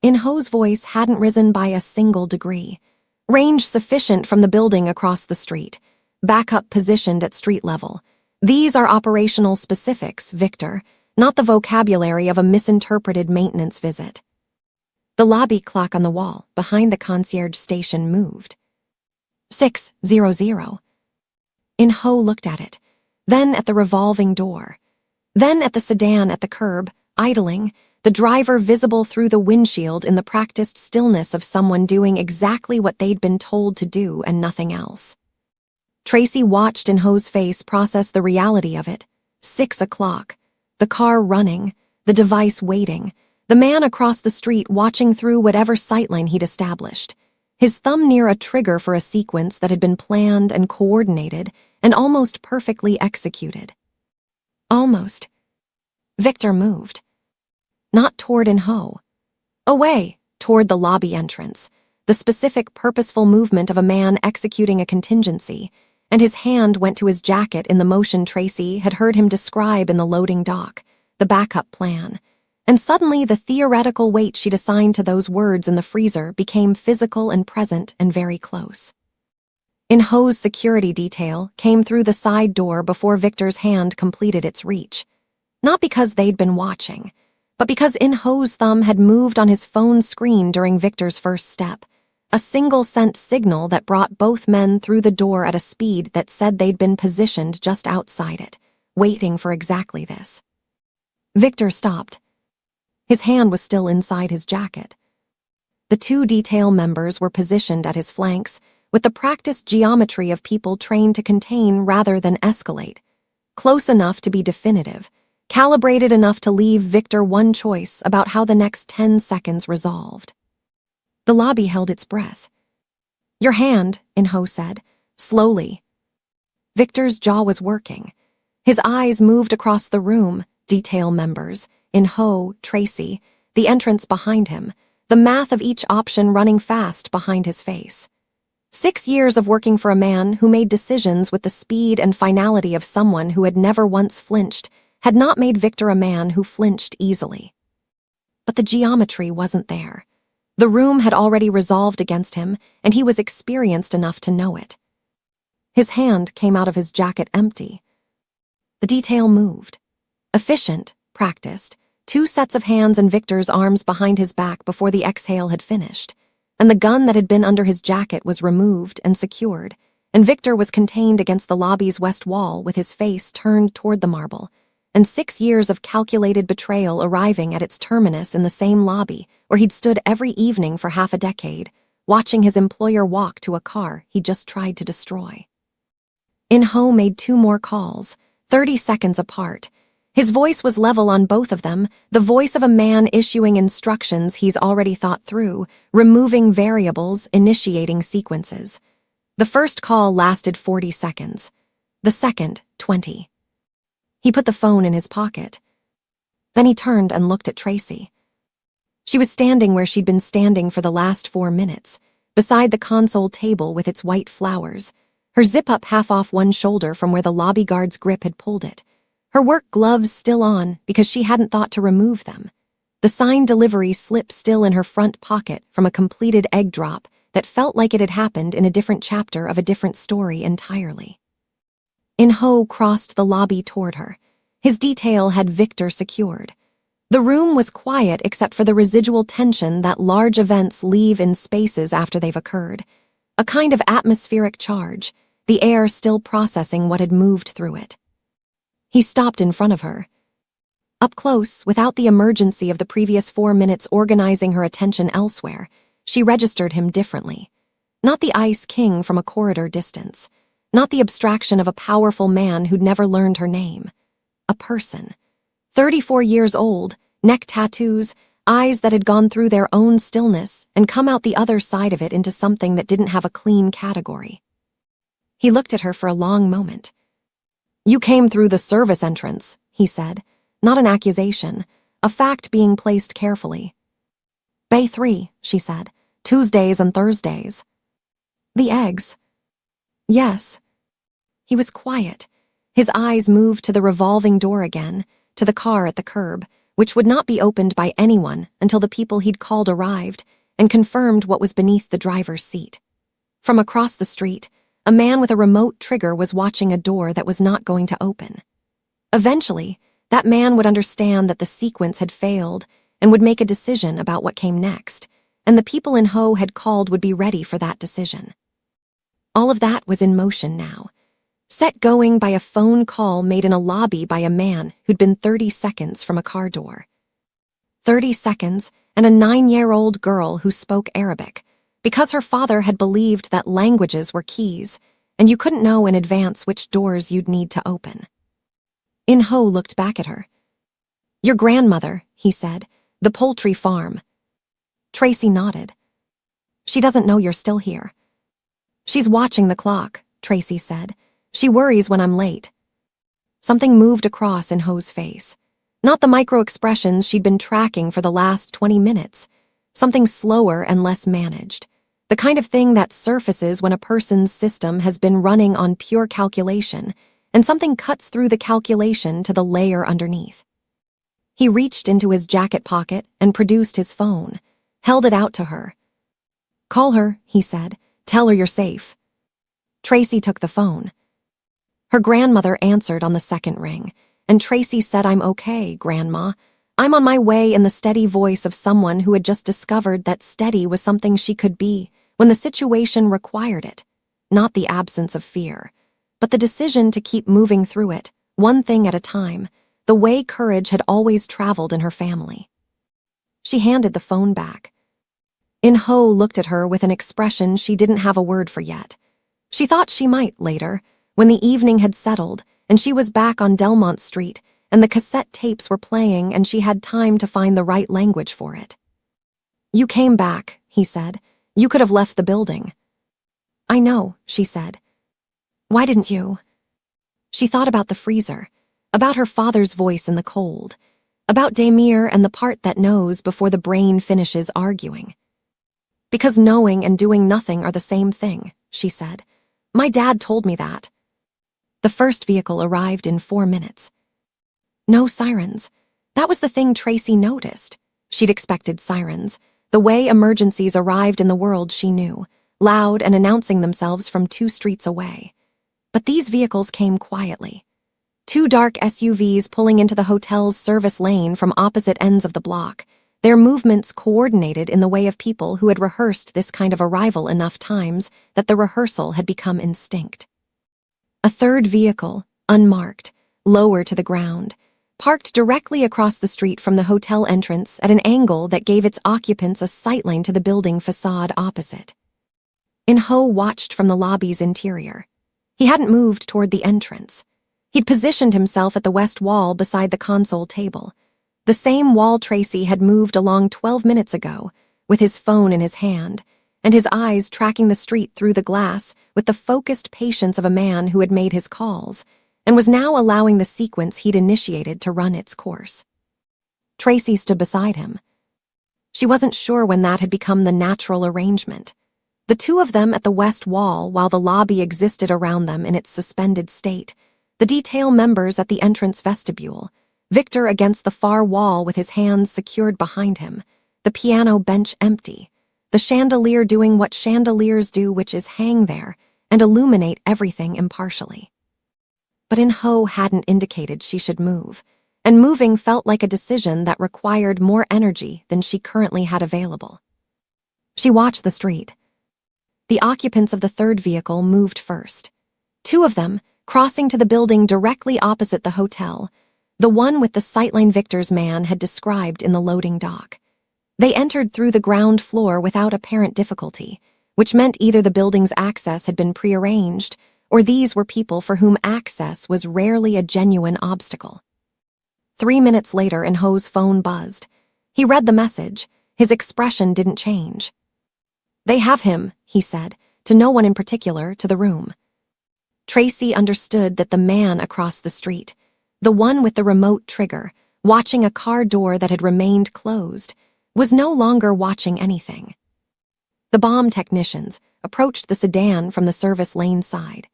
In-ho's voice hadn't risen by a single degree. Range sufficient from the building across the street. Backup positioned at street level. These are operational specifics, Victor, not the vocabulary of a misinterpreted maintenance visit. The lobby clock on the wall behind the concierge station moved. 6:00. In-ho looked at it, then at the revolving door, then at the sedan at the curb, idling, the driver visible through the windshield in the practiced stillness of someone doing exactly what they'd been told to do and nothing else. Tracy watched In-ho's face process the reality of it. 6 o'clock. The car running, the device waiting, the man across the street watching through whatever sightline he'd established, his thumb near a trigger for a sequence that had been planned and coordinated and almost perfectly executed. Almost. Victor moved. Not toward In-ho. Away, toward the lobby entrance, the specific purposeful movement of a man executing a contingency, and his hand went to his jacket in the motion Tracy had heard him describe in the loading dock, the backup plan. And suddenly the theoretical weight she'd assigned to those words in the freezer became physical and present and very close. In-ho's security detail came through the side door before Victor's hand completed its reach. Not because they'd been watching, but because In-ho's thumb had moved on his phone screen during Victor's first step, a single-cent signal that brought both men through the door at a speed that said they'd been positioned just outside it, waiting for exactly this. Victor stopped. His hand was still inside his jacket. The 2 detail members were positioned at his flanks, with the practiced geometry of people trained to contain rather than escalate, close enough to be definitive, calibrated enough to leave Victor one choice about how the next 10 seconds resolved. The lobby held its breath. "Your hand," In-ho said, slowly. Victor's jaw was working. His eyes moved across the room, detail members, In-ho, Tracy, the entrance behind him, the math of each option running fast behind his face. 6 years of working for a man who made decisions with the speed and finality of someone who had never once flinched had not made Victor a man who flinched easily. But the geometry wasn't there. The room had already resolved against him, and he was experienced enough to know it. His hand came out of his jacket empty. The detail moved. Efficient, practiced, 2 sets of hands and Victor's arms behind his back before the exhale had finished, and the gun that had been under his jacket was removed and secured, and Victor was contained against the lobby's west wall with his face turned toward the marble, and 6 years of calculated betrayal arriving at its terminus in the same lobby where he'd stood every evening for half a decade, watching his employer walk to a car he just tried to destroy. In-ho made 2 more calls, 30 seconds apart. His voice was level on both of them, the voice of a man issuing instructions he's already thought through, removing variables, initiating sequences. The first call lasted 40 seconds. The second, 20. He put the phone in his pocket. Then he turned and looked at Tracy. She was standing where she'd been standing for the last 4 minutes, beside the console table with its white flowers, her zip-up half off one shoulder from where the lobby guard's grip had pulled it, her work gloves still on because she hadn't thought to remove them, the signed delivery slip still in her front pocket from a completed egg drop that felt like it had happened in a different chapter of a different story entirely. In-ho crossed the lobby toward her. His detail had Victor secured. The room was quiet except for the residual tension that large events leave in spaces after they've occurred, a kind of atmospheric charge, the air still processing what had moved through it. He stopped in front of her. Up close, without the emergency of the previous 4 minutes organizing her attention elsewhere, she registered him differently. Not the Ice King from a corridor distance. Not the abstraction of a powerful man who'd never learned her name. A person. 34 years old, neck tattoos, eyes that had gone through their own stillness and come out the other side of it into something that didn't have a clean category. He looked at her for a long moment. "You came through the service entrance," he said, not an accusation, a fact being placed carefully. "Bay 3, she said, "Tuesdays and Thursdays." "The eggs." "Yes." He was quiet. His eyes moved to the revolving door again, to the car at the curb, which would not be opened by anyone until the people he'd called arrived and confirmed what was beneath the driver's seat. From across the street, a man with a remote trigger was watching a door that was not going to open. Eventually, that man would understand that the sequence had failed and would make a decision about what came next, and the people In-ho had called would be ready for that decision. All of that was in motion now, set going by a phone call made in a lobby by a man who'd been 30 seconds from a car door. 30 seconds, and a 9-year-old girl who spoke Arabic, because her father had believed that languages were keys, and you couldn't know in advance which doors you'd need to open. In-ho looked back at her. "Your grandmother," he said, "the poultry farm." Tracy nodded. "She doesn't know you're still here." "She's watching the clock," Tracy said. "She worries when I'm late." Something moved across In-ho's face. Not the micro-expressions she'd been tracking for the last 20 minutes. Something slower and less managed. The kind of thing that surfaces when a person's system has been running on pure calculation, and something cuts through the calculation to the layer underneath. He reached into his jacket pocket and produced his phone, held it out to her. "Call her," he said. "Tell her you're safe." Tracy took the phone. Her grandmother answered on the second ring, and Tracy said, "I'm okay, Grandma. I'm on my way," in the steady voice of someone who had just discovered that steady was something she could be when the situation required it. Not the absence of fear, but the decision to keep moving through it, one thing at a time, the way courage had always traveled in her family. She handed the phone back. In-ho looked at her with an expression she didn't have a word for yet. She thought she might later, when the evening had settled and she was back on Delmont Street and the cassette tapes were playing and she had time to find the right language for it. "You came back," he said. "You could have left the building." "I know," she said. "Why didn't you?" She thought about the freezer, about her father's voice in the cold, about Damir and the part that knows before the brain finishes arguing. "Because knowing and doing nothing are the same thing," she said. "My dad told me that." The first vehicle arrived in 4 minutes. No sirens. That was the thing Tracy noticed. She'd expected sirens, the way emergencies arrived in the world she knew, loud and announcing themselves from 2 streets away. But these vehicles came quietly. 2 dark SUVs pulling into the hotel's service lane from opposite ends of the block, their movements coordinated in the way of people who had rehearsed this kind of arrival enough times that the rehearsal had become instinct. A third vehicle, unmarked, lower to the ground, parked directly across the street from the hotel entrance at an angle that gave its occupants a sightline to the building facade opposite. In-ho watched from the lobby's interior. He hadn't moved toward the entrance. He'd positioned himself at the west wall beside the console table, the same wall Tracy had moved along 12 minutes ago, with his phone in his hand, and his eyes tracking the street through the glass with the focused patience of a man who had made his calls, and was now allowing the sequence he'd initiated to run its course. Tracy stood beside him. She wasn't sure when that had become the natural arrangement. The two of them at the west wall while the lobby existed around them in its suspended state, the detail members at the entrance vestibule, Victor against the far wall with his hands secured behind him, the piano bench empty, the chandelier doing what chandeliers do, which is hang there and illuminate everything impartially. But In-ho hadn't indicated she should move, and moving felt like a decision that required more energy than she currently had available. She watched the street. The occupants of the third vehicle moved first. Two of them, crossing to the building directly opposite the hotel, the one with the sightline Victor's man had described in the loading dock. They entered through the ground floor without apparent difficulty, which meant either the building's access had been prearranged, or these were people for whom access was rarely a genuine obstacle. 3 minutes later, In-ho's phone buzzed. He read the message. His expression didn't change. "They have him," he said, to no one in particular, to the room. Tracy understood that the man across the street, the one with the remote trigger, watching a car door that had remained closed, was no longer watching anything. The bomb technicians approached the sedan from the service lane side.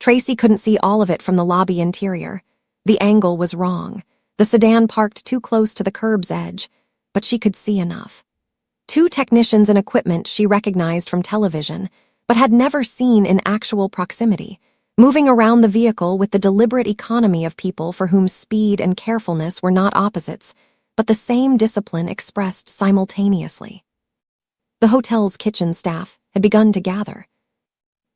Tracy couldn't see all of it from the lobby interior. The angle was wrong. The sedan parked too close to the curb's edge, but she could see enough. Two technicians and equipment she recognized from television, but had never seen in actual proximity, moving around the vehicle with the deliberate economy of people for whom speed and carefulness were not opposites, but the same discipline expressed simultaneously. The hotel's kitchen staff had begun to gather.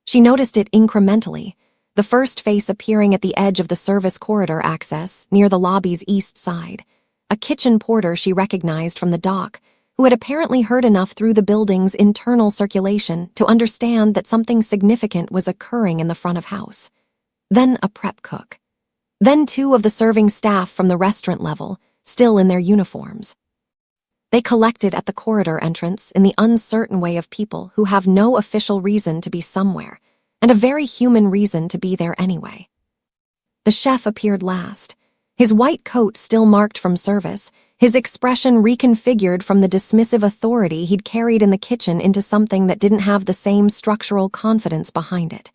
She noticed it incrementally, the first face appearing at the edge of the service corridor access near the lobby's east side, a kitchen porter she recognized from the dock, who had apparently heard enough through the building's internal circulation to understand that something significant was occurring in the front of house. Then a prep cook. Then two of the serving staff from the restaurant level, still in their uniforms. They collected at the corridor entrance in the uncertain way of people who have no official reason to be somewhere, and a very human reason to be there anyway. The chef appeared last, his white coat still marked from service, his expression reconfigured from the dismissive authority he'd carried in the kitchen into something that didn't have the same structural confidence behind it.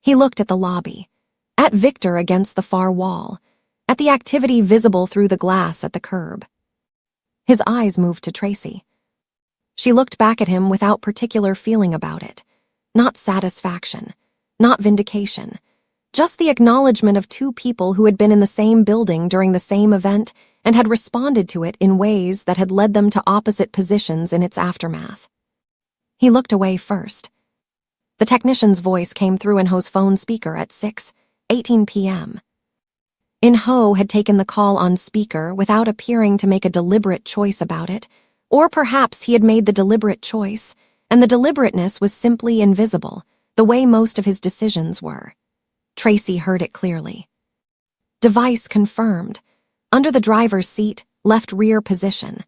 He looked at the lobby, at Victor against the far wall, at the activity visible through the glass at the curb. His eyes moved to Tracy. She looked back at him without particular feeling about it. Not satisfaction, not vindication, just the acknowledgement of two people who had been in the same building during the same event and had responded to it in ways that had led them to opposite positions in its aftermath. He looked away first. The technician's voice came through In-ho's phone speaker at 6:18 p.m. In-ho had taken the call on speaker without appearing to make a deliberate choice about it, or perhaps he had made the deliberate choice, and the deliberateness was simply invisible, the way most of his decisions were. Tracy heard it clearly. Device confirmed. Under the driver's seat, left rear position.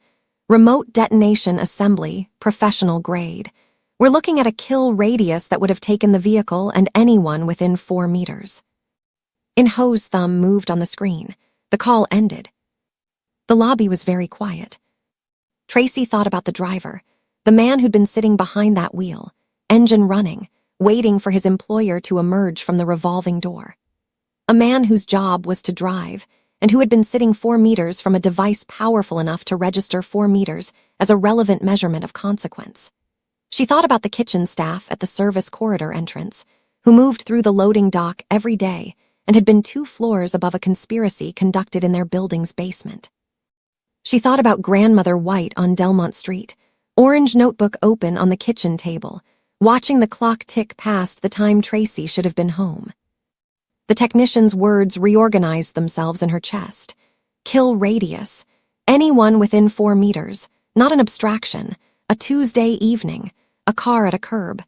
Remote detonation assembly, professional grade. We're looking at a kill radius that would have taken the vehicle and anyone within 4 meters. In-ho's thumb moved on the screen. The call ended. The lobby was very quiet. Tracy thought about the driver, the man who'd been sitting behind that wheel, engine running, waiting for his employer to emerge from the revolving door. A man whose job was to drive, and who had been sitting 4 meters from a device powerful enough to register 4 meters as a relevant measurement of consequence. She thought about the kitchen staff at the service corridor entrance, who moved through the loading dock every day and had been 2 floors above a conspiracy conducted in their building's basement. She thought about Grandmother White on Delmont Street, orange notebook open on the kitchen table, watching the clock tick past the time Tracy should have been home. The technician's words reorganized themselves in her chest. Kill radius. Anyone within 4 meters. Not an abstraction. A Tuesday evening. A car at a curb.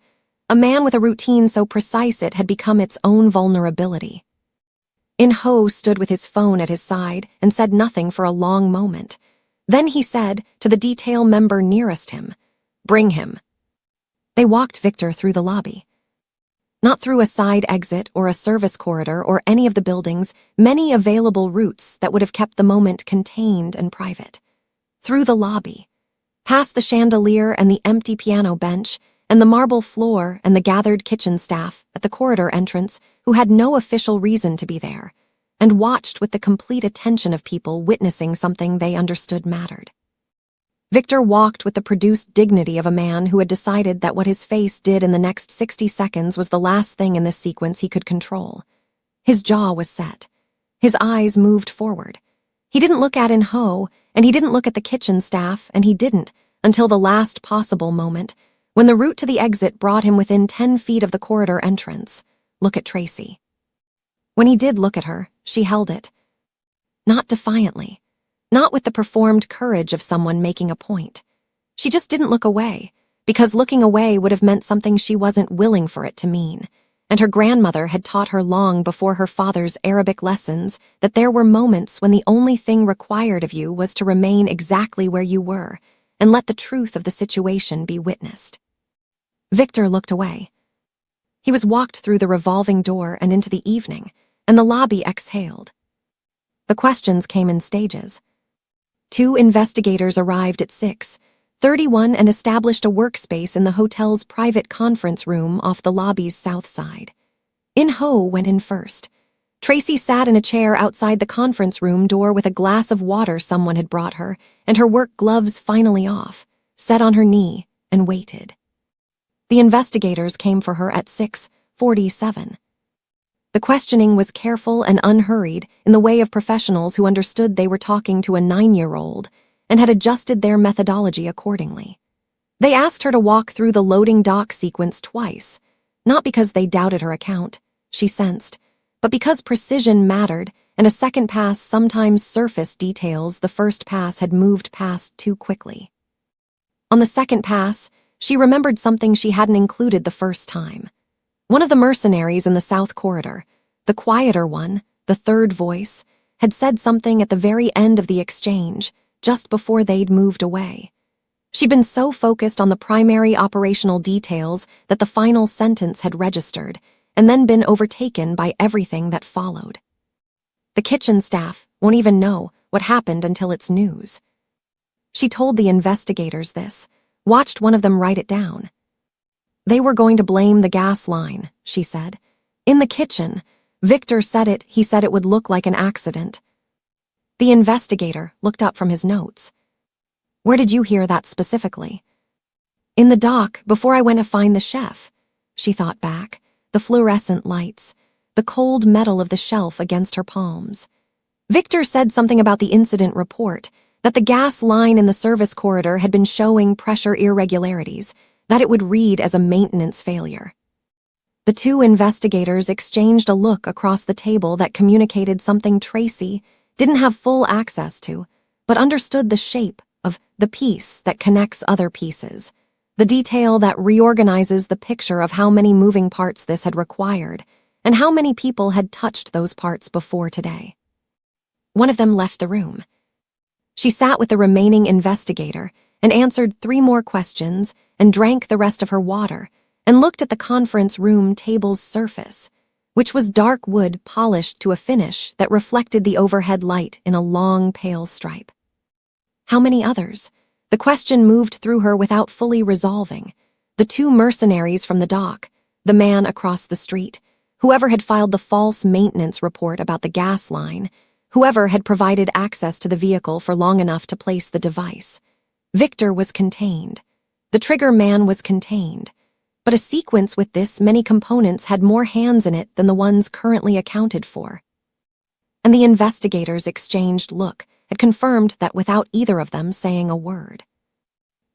A man with a routine so precise it had become its own vulnerability. In-ho stood with his phone at his side and said nothing for a long moment. Then he said to the detail member nearest him, "Bring him." They walked Victor through the lobby. Not through a side exit or a service corridor or any of the building's many available routes that would have kept the moment contained and private. Through the lobby. Past the chandelier and the empty piano bench and the marble floor and the gathered kitchen staff at the corridor entrance who had no official reason to be there, and watched with the complete attention of people witnessing something they understood mattered. Victor walked with the produced dignity of a man who had decided that what his face did in the next 60 seconds was the last thing in this sequence he could control. His jaw was set. His eyes moved forward. He didn't look at In-ho, and he didn't look at the kitchen staff, and he didn't, until the last possible moment, when the route to the exit brought him within 10 feet of the corridor entrance. Look at Tracy. When he did look at her, she held it. Not defiantly. Not with the performed courage of someone making a point. She just didn't look away, because looking away would have meant something she wasn't willing for it to mean, and her grandmother had taught her long before her father's Arabic lessons that there were moments when the only thing required of you was to remain exactly where you were and let the truth of the situation be witnessed. Victor looked away. He was walked through the revolving door and into the evening, and the lobby exhaled. The questions came in stages. 2 investigators arrived at 6:31 and established a workspace in the hotel's private conference room off the lobby's south side. In-ho went in first. Tracy sat in a chair outside the conference room door with a glass of water someone had brought her and her work gloves finally off, sat on her knee, and waited. The investigators came for her at 6:47. The questioning was careful and unhurried in the way of professionals who understood they were talking to a 9-year-old and had adjusted their methodology accordingly. They asked her to walk through the loading dock sequence twice, not because they doubted her account, she sensed, but because precision mattered and a second pass sometimes surfaced details the first pass had moved past too quickly. On the second pass, she remembered something she hadn't included the first time. One of the mercenaries in the South Corridor, the quieter one, the third voice, had said something at the very end of the exchange, just before they'd moved away. She'd been so focused on the primary operational details that the final sentence had registered, and then been overtaken by everything that followed. The kitchen staff won't even know what happened until it's news. She told the investigators this, watched one of them write it down. They were going to blame the gas line, she said. In the kitchen. Victor said it, he said it would look like an accident. The investigator looked up from his notes. Where did you hear that specifically? In the dock, before I went to find the chef. She thought back, the fluorescent lights, the cold metal of the shelf against her palms. Victor said something about the incident report, that the gas line in the service corridor had been showing pressure irregularities, that it would read as a maintenance failure. The 2 investigators exchanged a look across the table that communicated something Tracy didn't have full access to, but understood the shape of the piece that connects other pieces, the detail that reorganizes the picture of how many moving parts this had required, and how many people had touched those parts before today. One of them left the room. She sat with the remaining investigator and answered 3 more questions and drank the rest of her water and looked at the conference room table's surface, which was dark wood polished to a finish that reflected the overhead light in a long, pale stripe. How many others? The question moved through her without fully resolving. The 2 mercenaries from the dock, the man across the street, whoever had filed the false maintenance report about the gas line, whoever had provided access to the vehicle for long enough to place the device. Victor was contained. The trigger man was contained. But a sequence with this many components had more hands in it than the ones currently accounted for. And the investigators' exchanged look had confirmed that without either of them saying a word.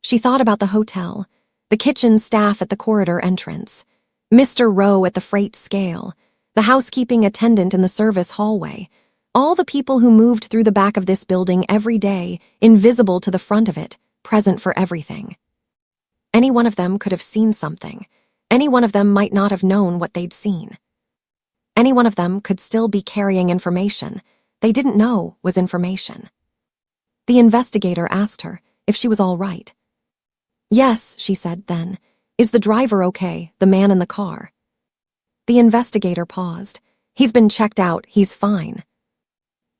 She thought about the hotel, the kitchen staff at the corridor entrance, Mr. Rowe at the freight scale, the housekeeping attendant in the service hallway, All the people who moved through the back of this building every day, invisible to the front of it, present for everything. Any one of them could have seen something. Any one of them might not have known what they'd seen. Any one of them could still be carrying information they didn't know was information. The investigator asked her if she was all right. Yes, she said then. Is the driver okay, the man in the car? The investigator paused. He's been checked out, he's fine.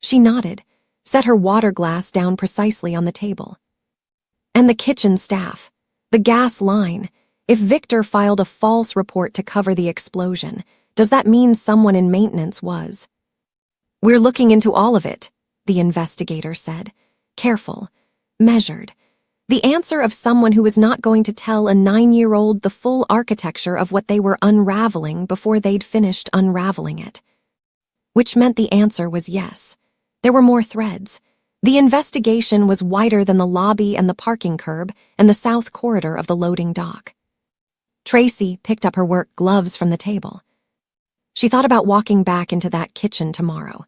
She nodded, set her water glass down precisely on the table. And the kitchen staff, the gas line. If Victor filed a false report to cover the explosion, does that mean someone in maintenance was? We're looking into all of it, the investigator said. Careful, measured. The answer of someone who was not going to tell a 9-year-old the full architecture of what they were unraveling before they'd finished unraveling it. Which meant the answer was yes. There were more threads. The investigation was wider than the lobby and the parking curb and the south corridor of the loading dock. Tracy picked up her work gloves from the table. She thought about walking back into that kitchen tomorrow.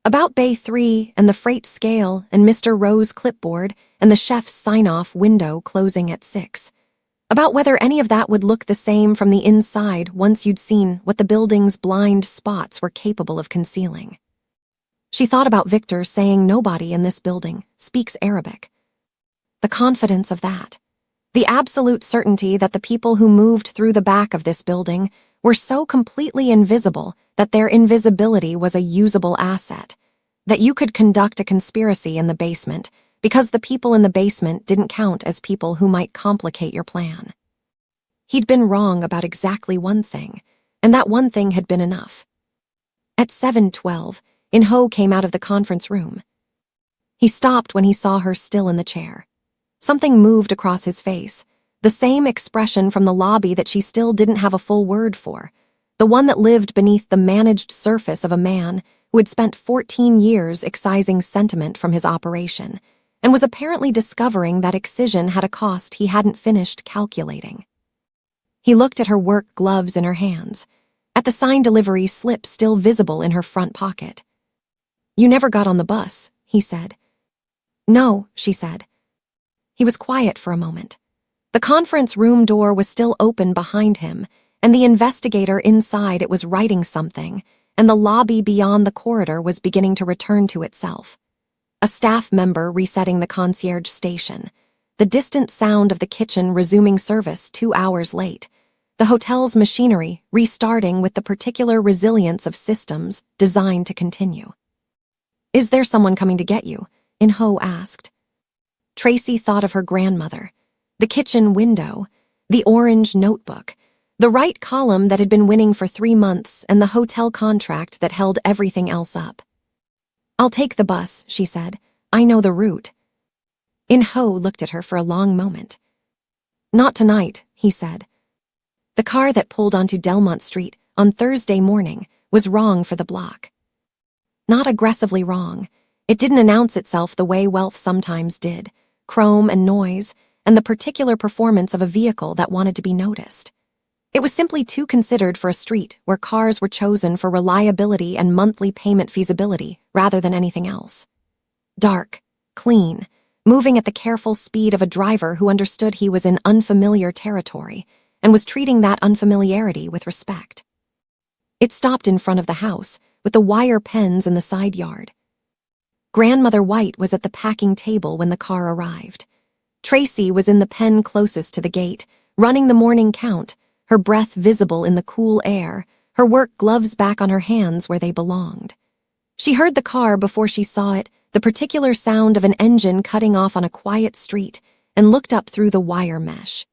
About Bay 3 and the freight scale and Mr. Rowe's clipboard and the chef's sign-off window closing at 6. About whether any of that would look the same from the inside once you'd seen what the building's blind spots were capable of concealing. She thought about Victor saying nobody in this building speaks Arabic. The confidence of that. The absolute certainty that the people who moved through the back of this building were so completely invisible that their invisibility was a usable asset, that you could conduct a conspiracy in the basement because the people in the basement didn't count as people who might complicate your plan. He'd been wrong about exactly one thing, and that one thing had been enough. At 7:12, In-ho came out of the conference room. He stopped when he saw her still in the chair. Something moved across his face, the same expression from the lobby that she still didn't have a full word for, the one that lived beneath the managed surface of a man who had spent 14 years excising sentiment from his operation and was apparently discovering that excision had a cost he hadn't finished calculating. He looked at her work gloves in her hands, at the sign delivery slip still visible in her front pocket. "You never got on the bus," he said. "No," she said. He was quiet for a moment. The conference room door was still open behind him, and the investigator inside it was writing something, and the lobby beyond the corridor was beginning to return to itself. A staff member resetting the concierge station, the distant sound of the kitchen resuming service 2 hours late, the hotel's machinery restarting with the particular resilience of systems designed to continue. "Is there someone coming to get you?" In-ho asked. Tracy thought of her grandmother, the kitchen window, the orange notebook, the right column that had been winning for 3 months, and the hotel contract that held everything else up. "I'll take the bus," she said. "I know the route." In-ho looked at her for a long moment. "Not tonight," he said. The car that pulled onto Delmont Street on Thursday morning was wrong for the block. Not aggressively wrong. It didn't announce itself the way wealth sometimes did, chrome and noise, and the particular performance of a vehicle that wanted to be noticed. It was simply too considered for a street where cars were chosen for reliability and monthly payment feasibility rather than anything else. Dark, clean, moving at the careful speed of a driver who understood he was in unfamiliar territory and was treating that unfamiliarity with respect. It stopped in front of the house, with the wire pens in the side yard. Grandmother White was at the packing table when the car arrived. Tracy was in the pen closest to the gate, running the morning count, her breath visible in the cool air, her work gloves back on her hands where they belonged. She heard the car before she saw it, the particular sound of an engine cutting off on a quiet street, and looked up through the wire mesh.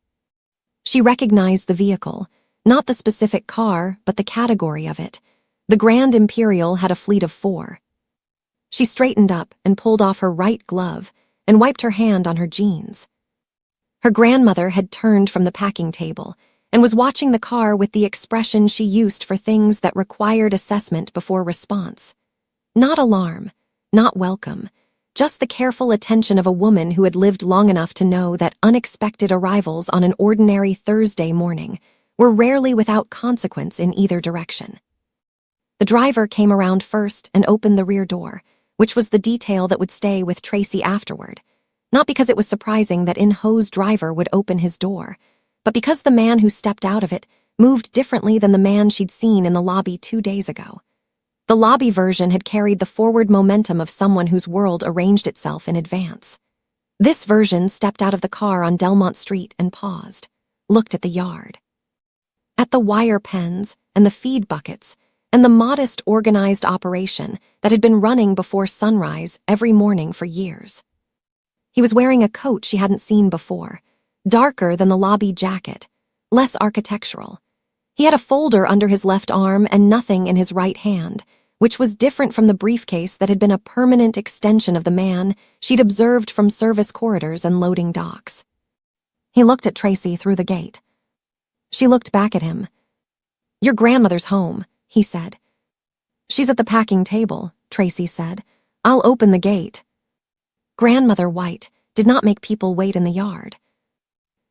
She recognized the vehicle, not the specific car, but the category of it. The Grand Imperial had a fleet of 4. She straightened up and pulled off her right glove and wiped her hand on her jeans. Her grandmother had turned from the packing table and was watching the car with the expression she used for things that required assessment before response. Not alarm, not welcome, just the careful attention of a woman who had lived long enough to know that unexpected arrivals on an ordinary Thursday morning were rarely without consequence in either direction. The driver came around first and opened the rear door, which was the detail that would stay with Tracy afterward. Not because it was surprising that In-ho's driver would open his door, but because the man who stepped out of it moved differently than the man she'd seen in the lobby 2 days ago. The lobby version had carried the forward momentum of someone whose world arranged itself in advance. This version stepped out of the car on Delmont Street and paused, looked at the yard. At the wire pens and the feed buckets and the modest organized operation that had been running before sunrise every morning for years. He was wearing a coat she hadn't seen before, darker than the lobby jacket, less architectural. He had a folder under his left arm and nothing in his right hand, which was different from the briefcase that had been a permanent extension of the man she'd observed from service corridors and loading docks. He looked at Tracy through the gate. She looked back at him. "Your grandmother's home," he said. "She's at the packing table," Tracy said. "I'll open the gate." Grandmother White did not make people wait in the yard.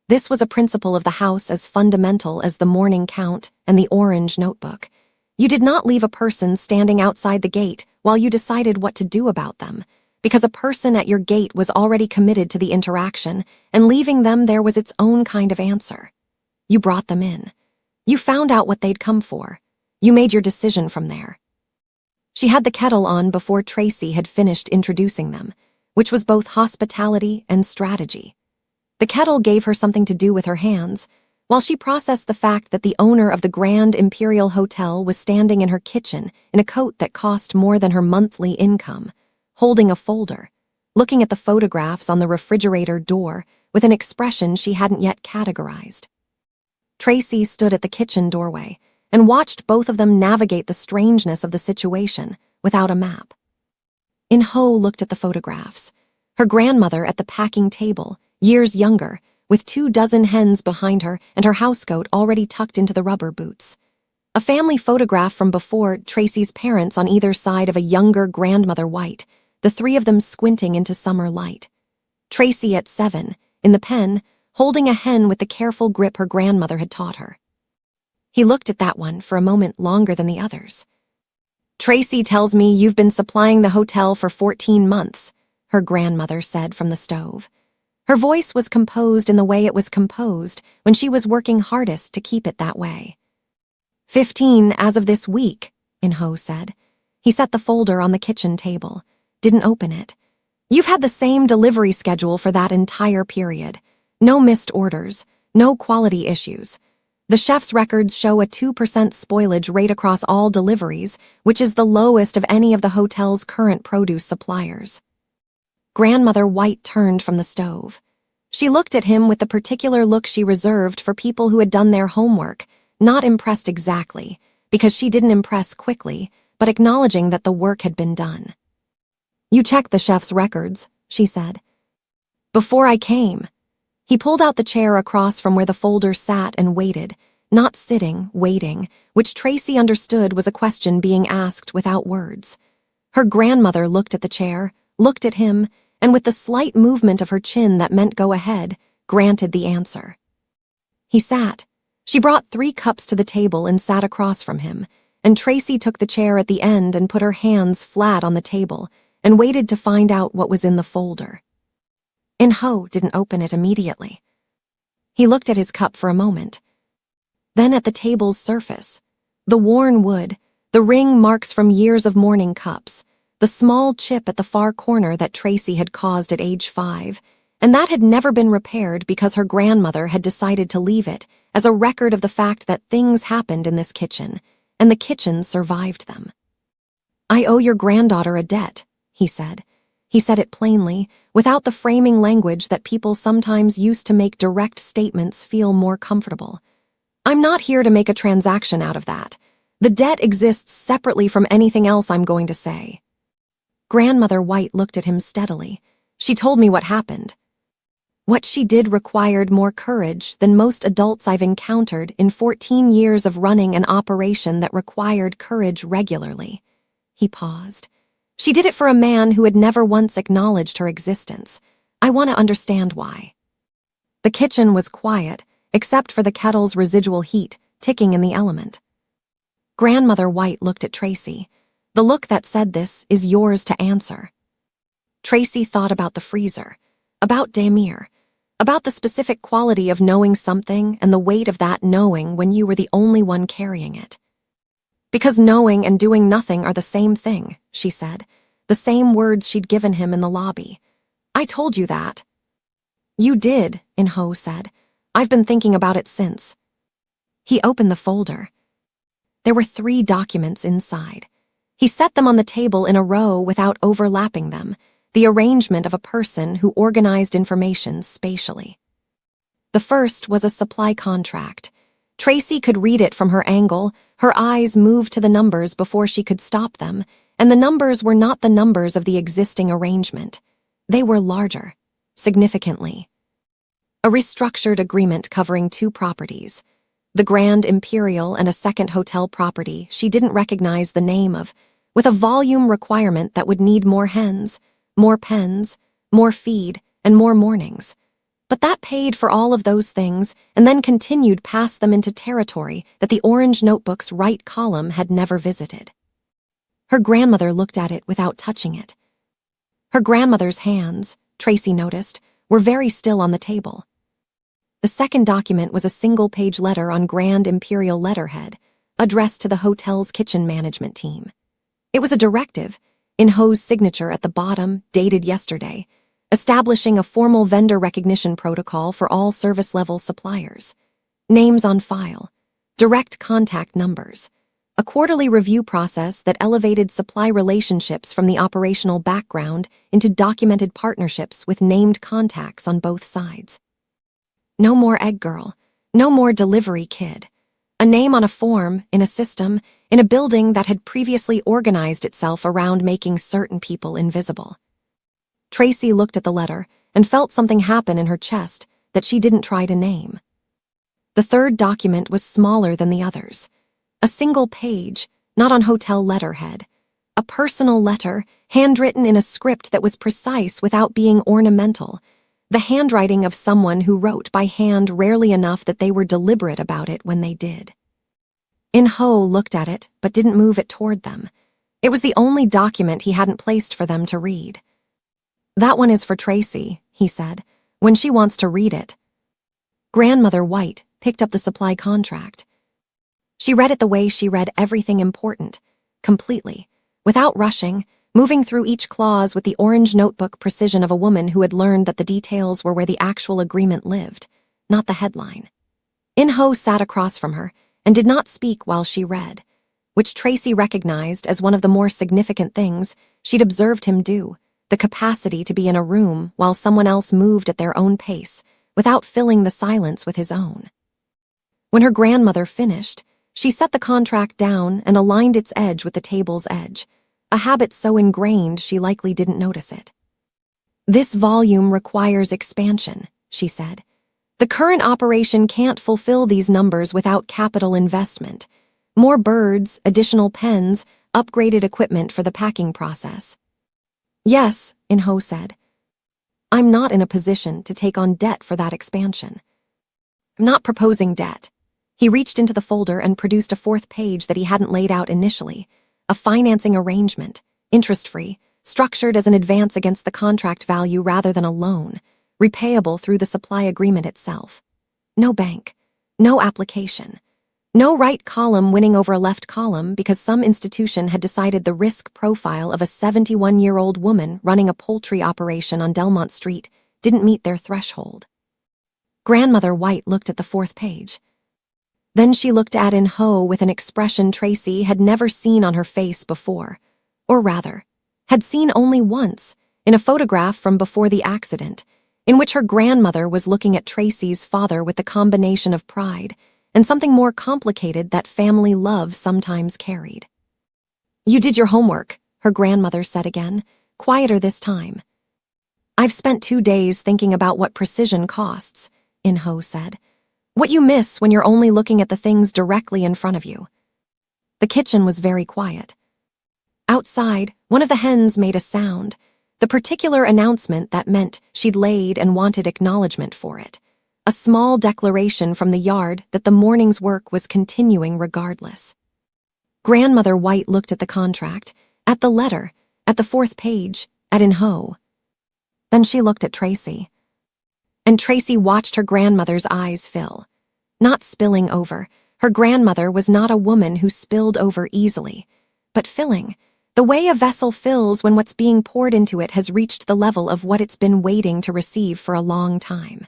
This was a principle of the house as fundamental as the morning count and the orange notebook. You did not leave a person standing outside the gate while you decided what to do about them, because a person at your gate was already committed to the interaction, and leaving them there was its own kind of answer. You brought them in. You found out what they'd come for. You made your decision from there. She had the kettle on before Tracy had finished introducing them, which was both hospitality and strategy. The kettle gave her something to do with her hands, while she processed the fact that the owner of the Grand Imperial Hotel was standing in her kitchen in a coat that cost more than her monthly income, holding a folder, looking at the photographs on the refrigerator door with an expression she hadn't yet categorized. Tracy stood at the kitchen doorway and watched both of them navigate the strangeness of the situation without a map. In-ho looked at the photographs. Her grandmother at the packing table, years younger, with 24 hens behind her and her housecoat already tucked into the rubber boots. A family photograph from before, Tracy's parents on either side of a younger grandmother White, the three of them squinting into summer light. Tracy at 7, in the pen, holding a hen with the careful grip her grandmother had taught her. He looked at that one for a moment longer than the others. "Tracy tells me you've been supplying the hotel for 14 months, her grandmother said from the stove. Her voice was composed in the way it was composed when she was working hardest to keep it that way. 15 as of this week, In-ho said. He set the folder on the kitchen table, didn't open it. You've had the same delivery schedule for that entire period. No missed orders, no quality issues. The chef's records show a 2% spoilage rate across all deliveries, which is the lowest of any of the hotel's current produce suppliers. Grandmother White turned from the stove. She looked at him with the particular look she reserved for people who had done their homework, not impressed exactly, because she didn't impress quickly, but acknowledging that the work had been done. "You checked the chef's records," she said. "Before I came." He pulled out the chair across from where the folder sat and waited, not sitting, waiting, which Tracy understood was a question being asked without words. Her grandmother looked at the chair, looked at him, and with the slight movement of her chin that meant go ahead, granted the answer. He sat. She brought 3 cups to the table and sat across from him, and Tracy took the chair at the end and put her hands flat on the table and waited to find out what was in the folder. In-ho didn't open it immediately. He looked at his cup for a moment. Then at the table's surface, the worn wood, the ring marks from years of mourning cups, the small chip at the far corner that Tracy had caused at age 5, and that had never been repaired because her grandmother had decided to leave it as a record of the fact that things happened in this kitchen, and the kitchen survived them. "I owe your granddaughter a debt," he said. He said it plainly, without the framing language that people sometimes use to make direct statements feel more comfortable. "I'm not here to make a transaction out of that. The debt exists separately from anything else I'm going to say." Grandmother White looked at him steadily. "She told me what happened. What she did required more courage than most adults I've encountered in 14 years of running an operation that required courage regularly." He paused. "She did it for a man who had never once acknowledged her existence. I want to understand why." The kitchen was quiet, except for the kettle's residual heat ticking in the element. Grandmother White looked at Tracy. The look that said, "This is yours to answer." Tracy thought about the freezer, about Damir, about the specific quality of knowing something and the weight of that knowing when you were the only one carrying it. "Because knowing and doing nothing are the same thing," she said, the same words she'd given him in the lobby. "I told you that." "You did," In-ho said. "I've been thinking about it since." He opened the folder. There were 3 documents inside. He set them on the table in a row without overlapping them, the arrangement of a person who organized information spatially. The first was a supply contract. Tracy could read it from her angle, her eyes moved to the numbers before she could stop them, and the numbers were not the numbers of the existing arrangement. They were larger, significantly. A restructured agreement covering 2 properties, the Grand Imperial and a second hotel property she didn't recognize the name of, with a volume requirement that would need more hens, more pens, more feed, and more mornings. But that paid for all of those things and then continued past them into territory that the Orange Notebook's right column had never visited. Her grandmother looked at it without touching it. Her grandmother's hands, Tracy noticed, were very still on the table. The second document was a single-page letter on Grand Imperial letterhead, addressed to the hotel's kitchen management team. It was a directive, In-ho's signature at the bottom, dated yesterday, establishing a formal vendor recognition protocol for all service-level suppliers. Names on file, direct contact numbers, a quarterly review process that elevated supply relationships from the operational background into documented partnerships with named contacts on both sides. No more egg girl, no more delivery kid. A name on a form, in a system, in a building that had previously organized itself around making certain people invisible. Tracy looked at the letter and felt something happen in her chest that she didn't try to name. The third document was smaller than the others. A single page, not on hotel letterhead. A personal letter, handwritten in a script that was precise without being ornamental. The handwriting of someone who wrote by hand rarely enough that they were deliberate about it when they did. In-ho looked at it, but didn't move it toward them. It was the only document he hadn't placed for them to read. "That one is for Tracy," he said, "when she wants to read it." Grandmother White picked up the supply contract. She read it the way she read everything important, completely, without rushing, moving through each clause with the Orange Notebook precision of a woman who had learned that the details were where the actual agreement lived, not the headline. In-ho sat across from her and did not speak while she read, which Tracy recognized as one of the more significant things she'd observed him do, the capacity to be in a room while someone else moved at their own pace, without filling the silence with his own. When her grandmother finished, she set the contract down and aligned its edge with the table's edge, a habit so ingrained she likely didn't notice it. "This volume requires expansion," she said. "The current operation can't fulfill these numbers without capital investment. More birds, additional pens, upgraded equipment for the packing process." "Yes," In-ho said. "I'm not in a position to take on debt for that expansion." "I'm not proposing debt." He reached into the folder and produced a 4th page that he hadn't laid out initially. A financing arrangement, interest-free, structured as an advance against the contract value rather than a loan, repayable through the supply agreement itself. No bank, no application, no right column winning over a left column because some institution had decided the risk profile of a 71-year-old woman running a poultry operation on Delmont Street didn't meet their threshold. Grandmother White looked at the 4th page. Then she looked at In-ho with an expression Tracy had never seen on her face before, or rather, had seen only once, in a photograph from before the accident, in which her grandmother was looking at Tracy's father with the combination of pride and something more complicated that family love sometimes carried. "You did your homework," her grandmother said again, quieter this time. "I've spent 2 days thinking about what precision costs," In-ho said. "What you miss when you're only looking at the things directly in front of you." The kitchen was very quiet. Outside, one of the hens made a sound, the particular announcement that meant she'd laid and wanted acknowledgement for it, a small declaration from the yard that the morning's work was continuing regardless. Grandmother White looked at the contract, at the letter, at the fourth page, at In Ho. Then she looked at Tracy. And Tracy watched her grandmother's eyes fill. Not spilling over. Her grandmother was not a woman who spilled over easily, but filling, the way a vessel fills when what's being poured into it has reached the level of what it's been waiting to receive for a long time.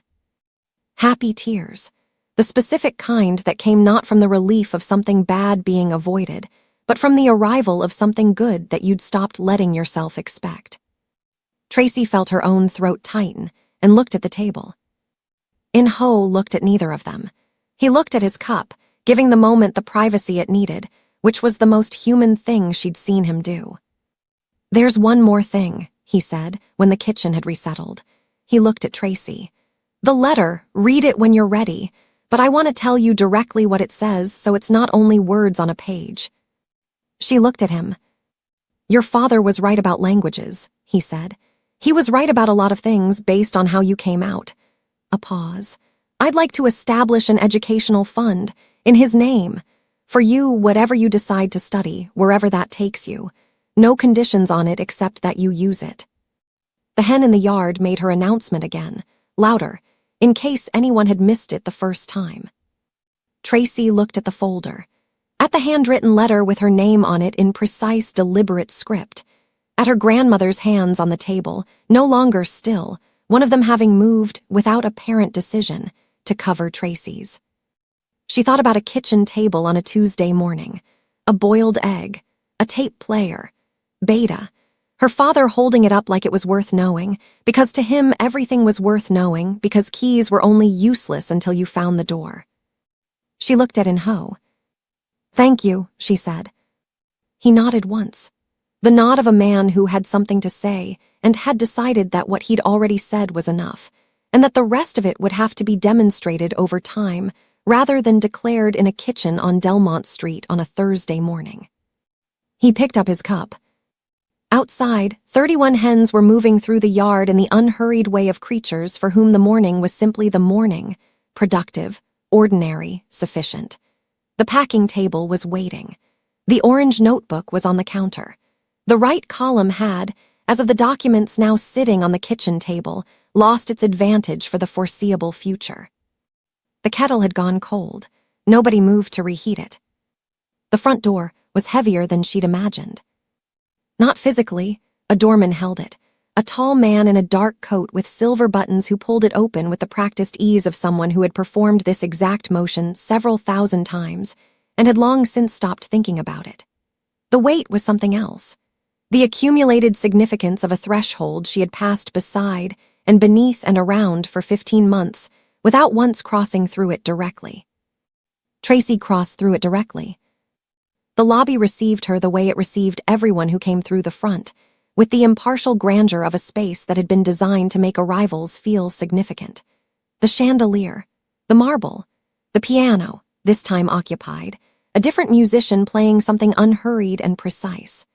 Happy tears. The specific kind that came not from the relief of something bad being avoided, but from the arrival of something good that you'd stopped letting yourself expect. Tracy felt her own throat tighten and looked at the table. In Ho looked at neither of them. He looked at his cup, giving the moment the privacy it needed, which was the most human thing she'd seen him do. "There's one more thing," he said, when the kitchen had resettled. He looked at Tracy. "The letter, read it when you're ready, but I want to tell you directly what it says so it's not only words on a page." She looked at him. "Your father was right about languages," he said. "He was right about a lot of things based on how you came out." A pause. "I'd like to establish an educational fund, in his name. For you, whatever you decide to study, wherever that takes you. No conditions on it except that you use it." The hen in the yard made her announcement again, louder, in case anyone had missed it the first time. Tracy looked at the folder. At the handwritten letter with her name on it in precise, deliberate script. At her grandmother's hands on the table, no longer still, one of them having moved, without apparent decision, to cover Tracy's. She thought about a kitchen table on a Tuesday morning, a boiled egg, a tape player, Beta, her father holding it up like it was worth knowing, because to him everything was worth knowing because keys were only useless until you found the door. She looked at In Ho. "Thank you," she said. He nodded once. The nod of a man who had something to say and had decided that what he'd already said was enough, and that the rest of it would have to be demonstrated over time rather than declared in a kitchen on Delmont Street on a Thursday morning. He picked up his cup. Outside, 31 hens were moving through the yard in the unhurried way of creatures for whom the morning was simply the morning, productive, ordinary, sufficient. The packing table was waiting. The orange notebook was on the counter. The right column had, as of the documents now sitting on the kitchen table, lost its advantage for the foreseeable future. The kettle had gone cold. Nobody moved to reheat it. The front door was heavier than she'd imagined. Not physically, a doorman held it, a tall man in a dark coat with silver buttons who pulled it open with the practiced ease of someone who had performed this exact motion several thousand times and had long since stopped thinking about it. The weight was something else. The accumulated significance of a threshold she had passed beside and beneath and around for 15 months without once crossing through it directly. Tracy crossed through it directly. The lobby received her the way it received everyone who came through the front, with the impartial grandeur of a space that had been designed to make arrivals feel significant. The chandelier, the marble, the piano, this time occupied, a different musician playing something unhurried and precise.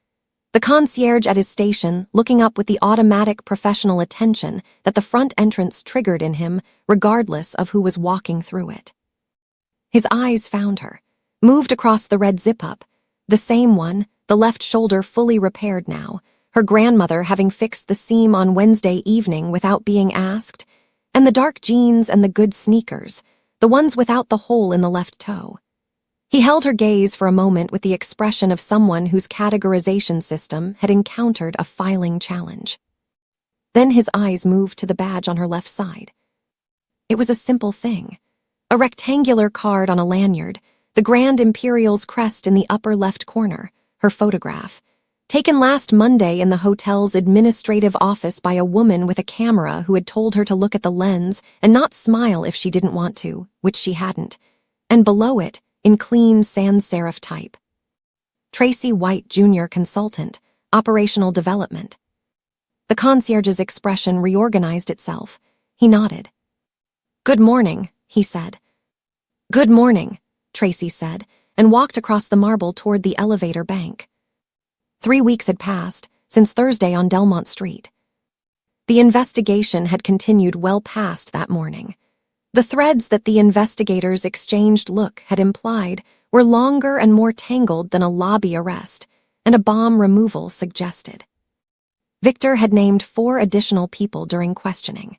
The concierge at his station looking up with the automatic professional attention that the front entrance triggered in him regardless of who was walking through it. His eyes found her, moved across the red zip-up, the same one, the left shoulder fully repaired now, her grandmother having fixed the seam on Wednesday evening without being asked, and the dark jeans and the good sneakers, the ones without the hole in the left toe. He held her gaze for a moment with the expression of someone whose categorization system had encountered a filing challenge. Then his eyes moved to the badge on her left side. It was a simple thing. A rectangular card on a lanyard, the Grand Imperial's crest in the upper left corner, her photograph, taken last Monday in the hotel's administrative office by a woman with a camera who had told her to look at the lens and not smile if she didn't want to, which she hadn't, and below it, in clean sans serif type. Tracy White, Jr., Consultant, Operational Development. The concierge's expression reorganized itself. He nodded. "Good morning," he said. "Good morning," Tracy said, and walked across the marble toward the elevator bank. 3 weeks had passed, since Thursday on Delmont Street. The investigation had continued well past that morning. The threads that the investigators exchanged look had implied were longer and more tangled than a lobby arrest and a bomb removal suggested. Victor had named 4 additional people during questioning.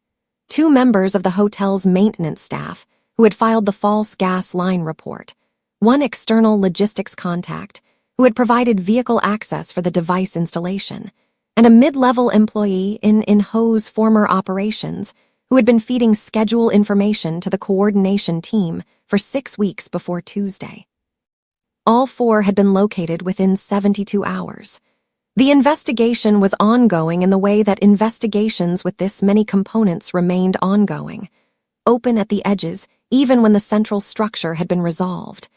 2 members of the hotel's maintenance staff who had filed the false gas line report, 1 external logistics contact who had provided vehicle access for the device installation, and a mid-level employee in Ho's former operations who had been feeding schedule information to the coordination team for 6 weeks before Tuesday. All 4 had been located within 72 hours. The investigation was ongoing in the way that investigations with this many components remained ongoing, open at the edges even when the central structure had been resolved.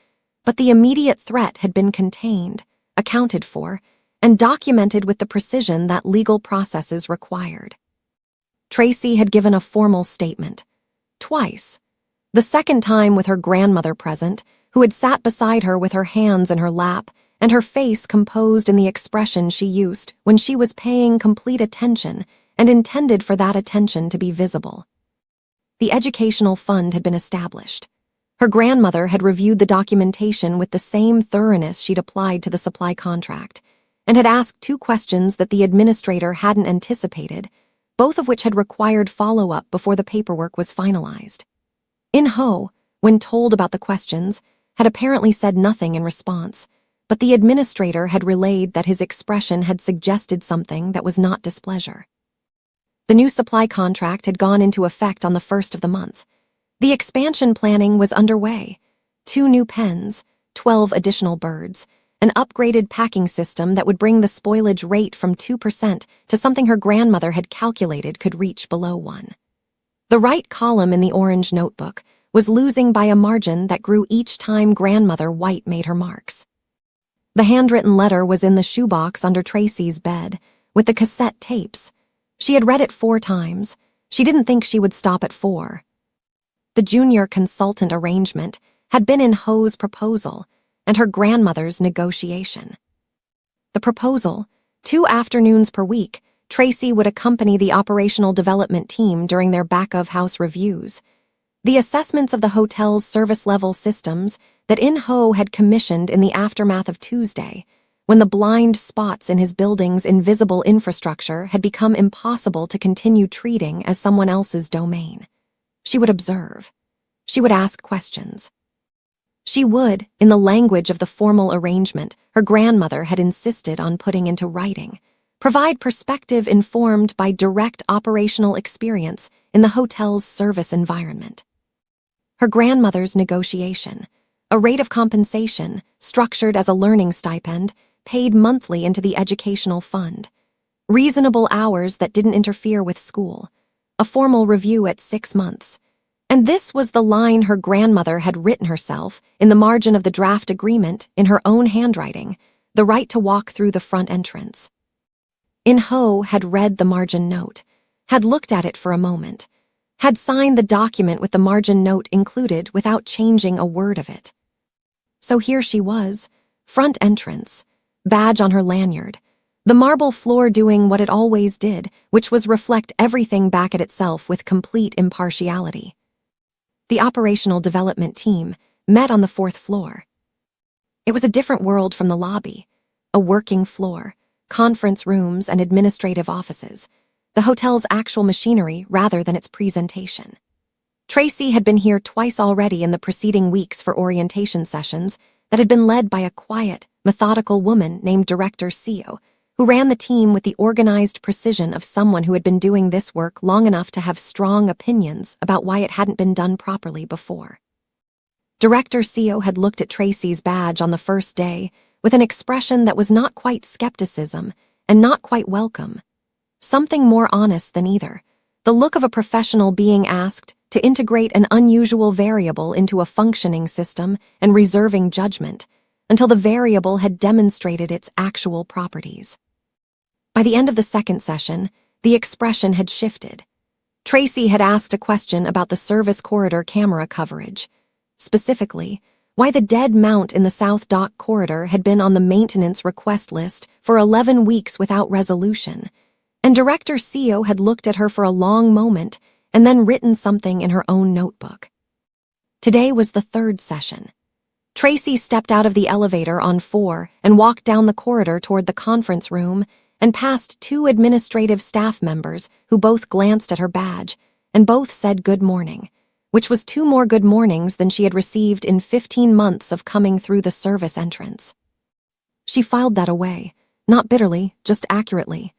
But the immediate threat had been contained, accounted for, and documented with the precision that legal processes required. Tracy had given a formal statement. Twice. The second time with her grandmother present, who had sat beside her with her hands in her lap and her face composed in the expression she used when she was paying complete attention and intended for that attention to be visible. The educational fund had been established. Her grandmother had reviewed the documentation with the same thoroughness she'd applied to the supply contract, and had asked 2 questions that the administrator hadn't anticipated, both of which had required follow-up before the paperwork was finalized. Ho, when told about the questions, had apparently said nothing in response, but the administrator had relayed that his expression had suggested something that was not displeasure. The new supply contract had gone into effect on the 1st of the month. The expansion planning was underway. 2 new pens, 12 additional birds, an upgraded packing system that would bring the spoilage rate from 2% to something her grandmother had calculated could reach below 1. The right column in the orange notebook was losing by a margin that grew each time Grandmother White made her marks. The handwritten letter was in the shoebox under Tracy's bed, with the cassette tapes. She had read it 4 times. She didn't think she would stop at 4. The junior consultant arrangement had been in Ho's proposal and her grandmother's negotiation. The proposal, 2 afternoons per week, Tracy would accompany the operational development team during their back-of-house reviews. The assessments of the hotel's service-level systems that Ho had commissioned in the aftermath of Tuesday, when the blind spots in his building's invisible infrastructure had become impossible to continue treating as someone else's domain. She would observe. She would ask questions. She would, in the language of the formal arrangement her grandmother had insisted on putting into writing, provide perspective informed by direct operational experience in the hotel's service environment. Her grandmother's negotiation, a rate of compensation structured as a learning stipend, paid monthly into the educational fund, reasonable hours that didn't interfere with school, a formal review at 6 months. And this was the line her grandmother had written herself in the margin of the draft agreement in her own handwriting, the right to walk through the front entrance. Ho had read the margin note, had looked at it for a moment, had signed the document with the margin note included without changing a word of it. So here she was, front entrance, badge on her lanyard, the marble floor doing what it always did, which was reflect everything back at itself with complete impartiality. The operational development team met on the 4th floor. It was a different world from the lobby, a working floor, conference rooms and administrative offices, the hotel's actual machinery rather than its presentation. Tracy had been here twice already in the preceding weeks for orientation sessions that had been led by a quiet, methodical woman named Director Seoul, who ran the team with the organized precision of someone who had been doing this work long enough to have strong opinions about why it hadn't been done properly before. Director Seoul had looked at Tracy's badge on the first day with an expression that was not quite skepticism and not quite welcome. Something more honest than either, the look of a professional being asked to integrate an unusual variable into a functioning system and reserving judgment until the variable had demonstrated its actual properties. By the end of the second session, the expression had shifted. Tracy had asked a question about the service corridor camera coverage, specifically, why the dead mount in the South Dock corridor had been on the maintenance request list for 11 weeks without resolution, and Director Seoul had looked at her for a long moment and then written something in her own notebook. Today was the 3rd session. Tracy stepped out of the elevator on 4 and walked down the corridor toward the conference room and past 2 administrative staff members who both glanced at her badge and both said good morning, which was 2 more good mornings than she had received in 15 months of coming through the service entrance. She filed that away, not bitterly, just accurately.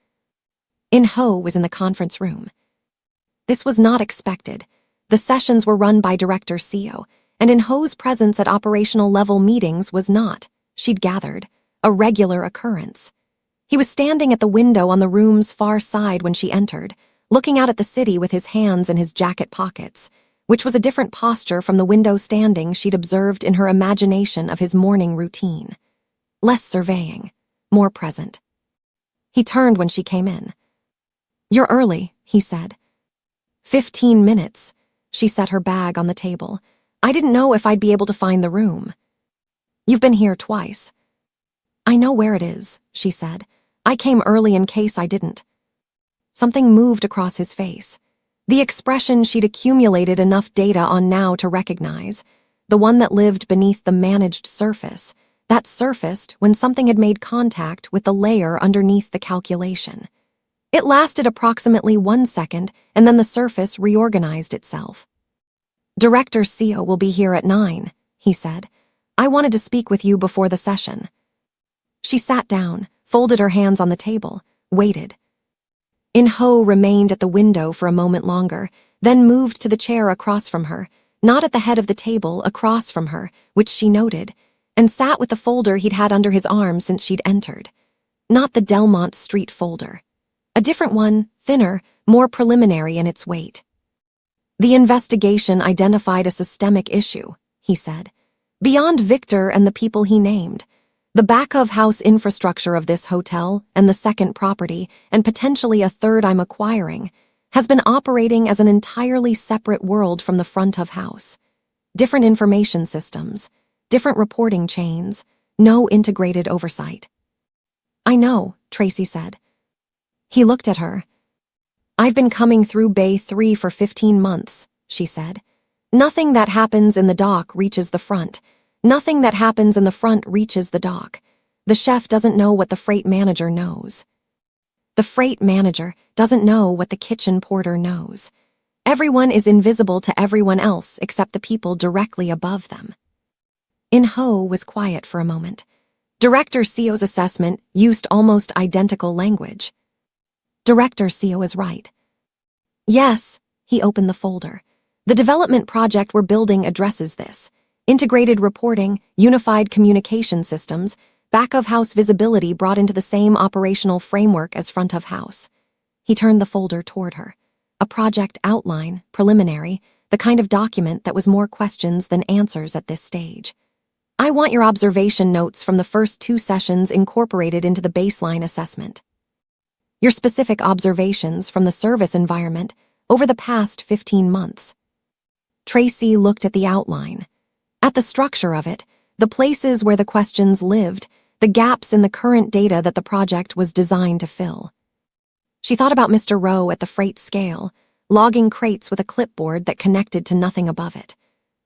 In-ho was in the conference room. This was not expected. The sessions were run by Director Seo, and In-ho's presence at operational-level meetings was not, she'd gathered, a regular occurrence. He was standing at the window on the room's far side when she entered, looking out at the city with his hands in his jacket pockets, which was a different posture from the window standing she'd observed in her imagination of his morning routine. Less surveying, more present. He turned when she came in. "You're early," he said. 15 minutes. She set her bag on the table. "I didn't know if I'd be able to find the room." "You've been here twice." "I know where it is," she said. "I came early in case I didn't." Something moved across his face. The expression she'd accumulated enough data on now to recognize, the one that lived beneath the managed surface, that surfaced when something had made contact with the layer underneath the calculation. It lasted approximately 1 second, and then the surface reorganized itself. "Director Seo will be here at 9, he said. "I wanted to speak with you before the session." She sat down, folded her hands on the table, waited. In-ho remained at the window for a moment longer, then moved to the chair across from her, not at the head of the table, across from her, which she noted, and sat with the folder he'd had under his arm since she'd entered. Not the Delmont Street folder. A different one, thinner, more preliminary in its weight. "The investigation identified a systemic issue," he said. "Beyond Victor and the people he named. The back-of-house infrastructure of this hotel and the second property, and potentially a third I'm acquiring, has been operating as an entirely separate world from the front-of-house. Different information systems, different reporting chains, no integrated oversight." "I know," Tracy said. He looked at her. "I've been coming through Bay 3 for 15 months, she said. "Nothing that happens in the dock reaches the front. Nothing that happens in the front reaches the dock. The chef doesn't know what the freight manager knows. The freight manager doesn't know what the kitchen porter knows. Everyone is invisible to everyone else except the people directly above them." In-ho was quiet for a moment. Director Seo's assessment used almost identical language. "Director Seo is right." "Yes," he opened the folder. "The development project we're building addresses this. Integrated reporting, unified communication systems, back-of-house visibility brought into the same operational framework as front-of-house." He turned the folder toward her. A project outline, preliminary, the kind of document that was more questions than answers at this stage. "I want your observation notes from the first 2 sessions incorporated into the baseline assessment. Your specific observations from the service environment over the past 15 months. Tracy looked at the outline. At the structure of it, the places where the questions lived, the gaps in the current data that the project was designed to fill. She thought about Mr. Rowe at the freight scale, logging crates with a clipboard that connected to nothing above it.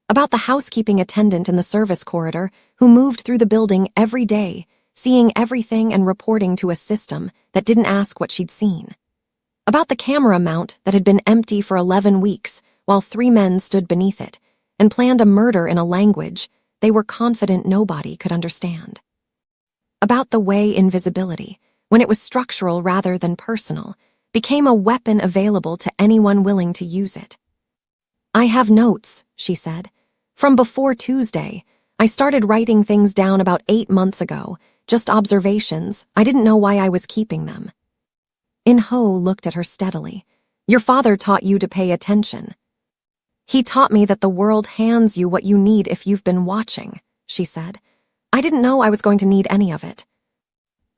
About the housekeeping attendant in the service corridor who moved through the building every day, seeing everything and reporting to a system that didn't ask what she'd seen. About the camera mount that had been empty for 11 weeks while 3 men stood beneath it and planned a murder in a language they were confident nobody could understand. About the way invisibility, when it was structural rather than personal, became a weapon available to anyone willing to use it. "I have notes," she said. "From before Tuesday. I started writing things down about 8 months ago, just observations. I didn't know why I was keeping them." In-ho looked at her steadily. "Your father taught you to pay attention." "He taught me that the world hands you what you need if you've been watching," she said. "I didn't know I was going to need any of it."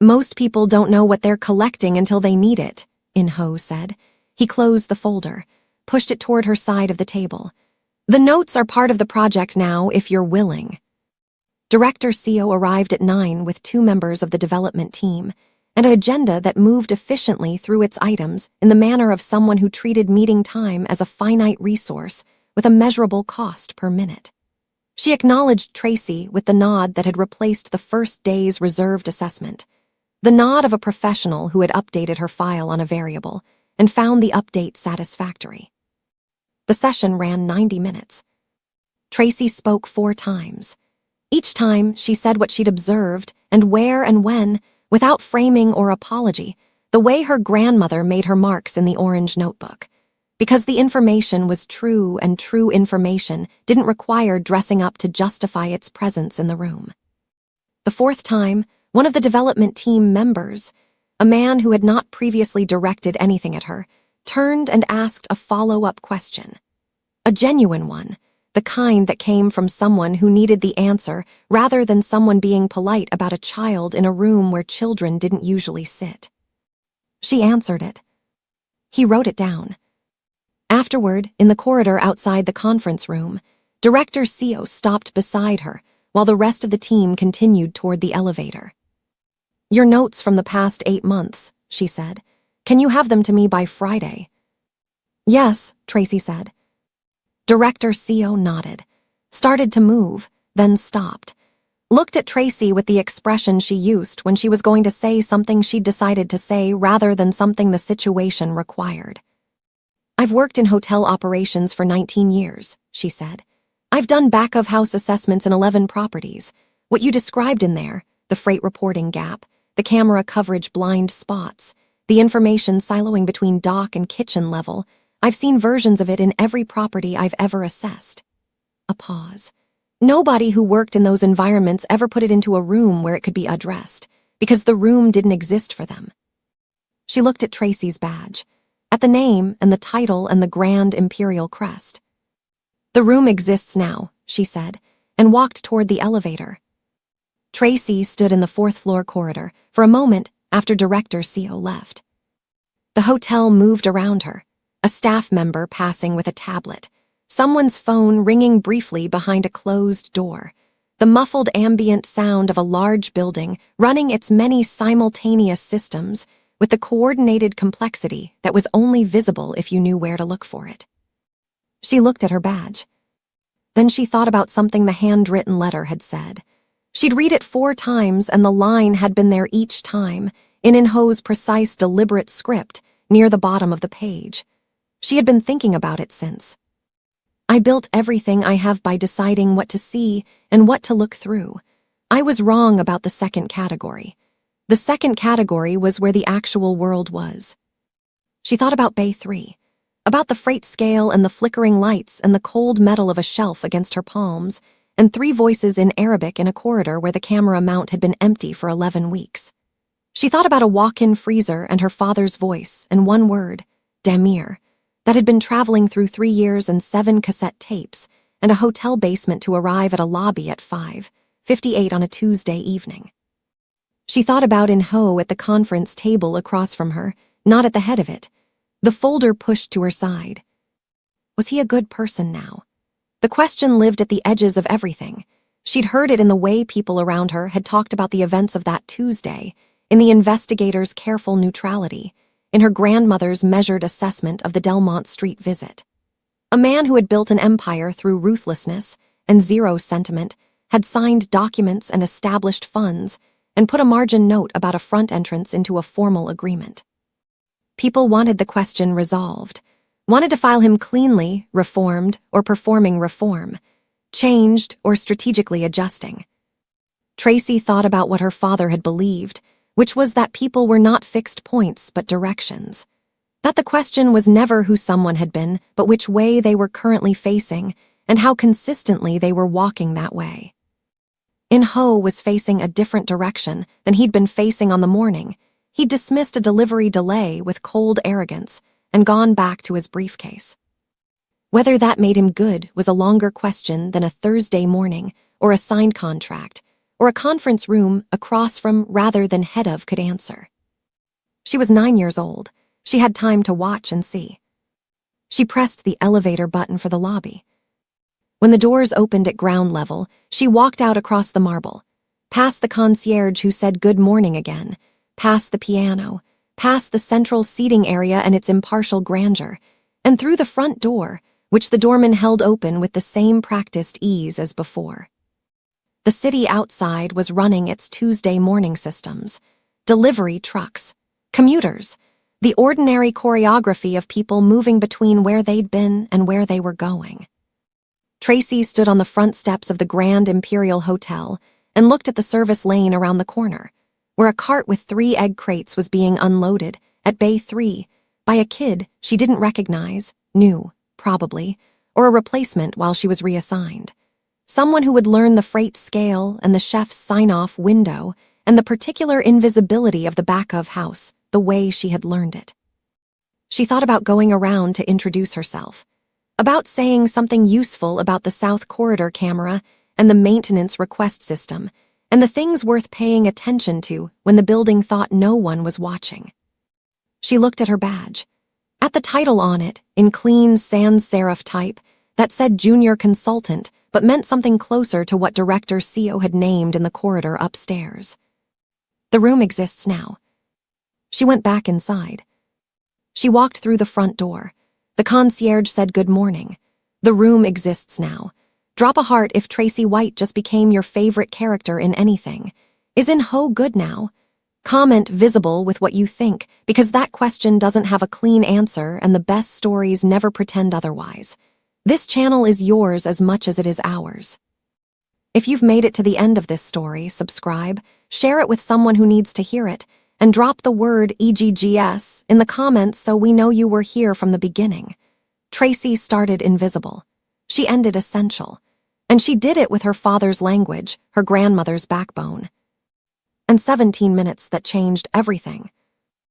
"Most people don't know what they're collecting until they need it," In-ho said. He closed the folder, pushed it toward her side of the table. "The notes are part of the project now if you're willing." Director Seo arrived at 9 with 2 members of the development team, and an agenda that moved efficiently through its items in the manner of someone who treated meeting time as a finite resource with a measurable cost per minute. She acknowledged Tracy with the nod that had replaced the first day's reserved assessment, the nod of a professional who had updated her file on a variable and found the update satisfactory. The session ran 90 minutes. Tracy spoke 4 times. Each time, she said what she'd observed and where and when, without framing or apology, the way her grandmother made her marks in the orange notebook. Because the information was true, and true information didn't require dressing up to justify its presence in the room. The 4th time, one of the development team members, a man who had not previously directed anything at her, turned and asked a follow-up question. A genuine one, the kind that came from someone who needed the answer rather than someone being polite about a child in a room where children didn't usually sit. She answered it. He wrote it down. Afterward, in the corridor outside the conference room, Director Seoul stopped beside her while the rest of the team continued toward the elevator. "Your notes from the past 8 months," she said. "Can you have them to me by Friday?" "Yes," Tracy said. Director Seoul nodded, started to move, then stopped, looked at Tracy with the expression she used when she was going to say something she'd decided to say rather than something the situation required. "I've worked in hotel operations for 19 years, she said. "I've done back-of-house assessments in 11 properties. What you described in there, the freight reporting gap, the camera coverage blind spots, the information siloing between dock and kitchen level, I've seen versions of it in every property I've ever assessed." A pause. Nobody who worked in those environments ever put it into a room where it could be addressed, because the room didn't exist for them. She looked at Tracy's badge, at the name and the title and the grand imperial crest. "The room exists now," she said, and walked toward the elevator. Tracy stood in the 4th-floor corridor for a moment after Director Seoul left. The hotel moved around her, a staff member passing with a tablet, someone's phone ringing briefly behind a closed door, the muffled ambient sound of a large building running its many simultaneous systems with the coordinated complexity that was only visible if you knew where to look for it. She looked at her badge. Then she thought about something the handwritten letter had said. She'd read it 4 times, and the line had been there each time, in In-ho's precise, deliberate script, near the bottom of the page. She had been thinking about it since. "I built everything I have by deciding what to see and what to look through. I was wrong about the second category. The second category was where the actual world was." She thought about Bay 3, about the freight scale and the flickering lights and the cold metal of a shelf against her palms, and 3 voices in Arabic in a corridor where the camera mount had been empty for 11 weeks. She thought about a walk-in freezer and her father's voice and one word, Damir, that had been traveling through 3 years and 7 cassette tapes and a hotel basement to arrive at a lobby at 5:58 on a Tuesday evening. She thought about In-ho at the conference table across from her, not at the head of it, the folder pushed to her side. Was he a good person now? The question lived at the edges of everything. She'd heard it in the way people around her had talked about the events of that Tuesday, in the investigator's careful neutrality, in her grandmother's measured assessment of the Delmont Street visit. A man who had built an empire through ruthlessness and zero sentiment had signed documents and established funds and put a margin note about a front entrance into a formal agreement. People wanted the question resolved, wanted to file him cleanly, reformed, or performing reform, changed or strategically adjusting. Tracy thought about what her father had believed, which was that people were not fixed points but directions. That the question was never who someone had been, but which way they were currently facing and how consistently they were walking that way. In-ho was facing a different direction than he'd been facing on the morning. He'd dismissed a delivery delay with cold arrogance and gone back to his briefcase. Whether that made him good was a longer question than a Thursday morning or a signed contract or a conference room across from rather than head of could answer. She was 9 years old. She had time to watch and see. She pressed the elevator button for the lobby. When the doors opened at ground level, she walked out across the marble, past the concierge who said good morning again, past the piano, past the central seating area and its impartial grandeur, and through the front door, which the doorman held open with the same practiced ease as before. The city outside was running its Tuesday morning systems, delivery trucks, commuters, the ordinary choreography of people moving between where they'd been and where they were going. Tracy stood on the front steps of the Grand Imperial Hotel and looked at the service lane around the corner, where a cart with 3 egg crates was being unloaded at Bay 3 by a kid she didn't recognize, new, probably, or a replacement while she was reassigned. Someone who would learn the freight scale and the chef's sign-off window and the particular invisibility of the back-of house the way she had learned it. She thought about going around to introduce herself, about saying something useful about the South Corridor camera and the maintenance request system, and the things worth paying attention to when the building thought no one was watching. She looked at her badge. At the title on it, in clean sans serif type, that said junior consultant, but meant something closer to what Director Seo had named in the corridor upstairs. The room exists now. She went back inside. She walked through the front door. The concierge said good morning. The room exists now. Drop a heart if Tracy White just became your favorite character in anything. Is In Ho good now? Comment visible with what you think, because that question doesn't have a clean answer and the best stories never pretend otherwise. This channel is yours as much as it is ours. If you've made it to the end of this story, subscribe, share it with someone who needs to hear it, and drop the word EGGS in the comments so we know you were here from the beginning. Tracy started invisible. She ended essential. And she did it with her father's language, her grandmother's backbone. And 17 minutes that changed everything.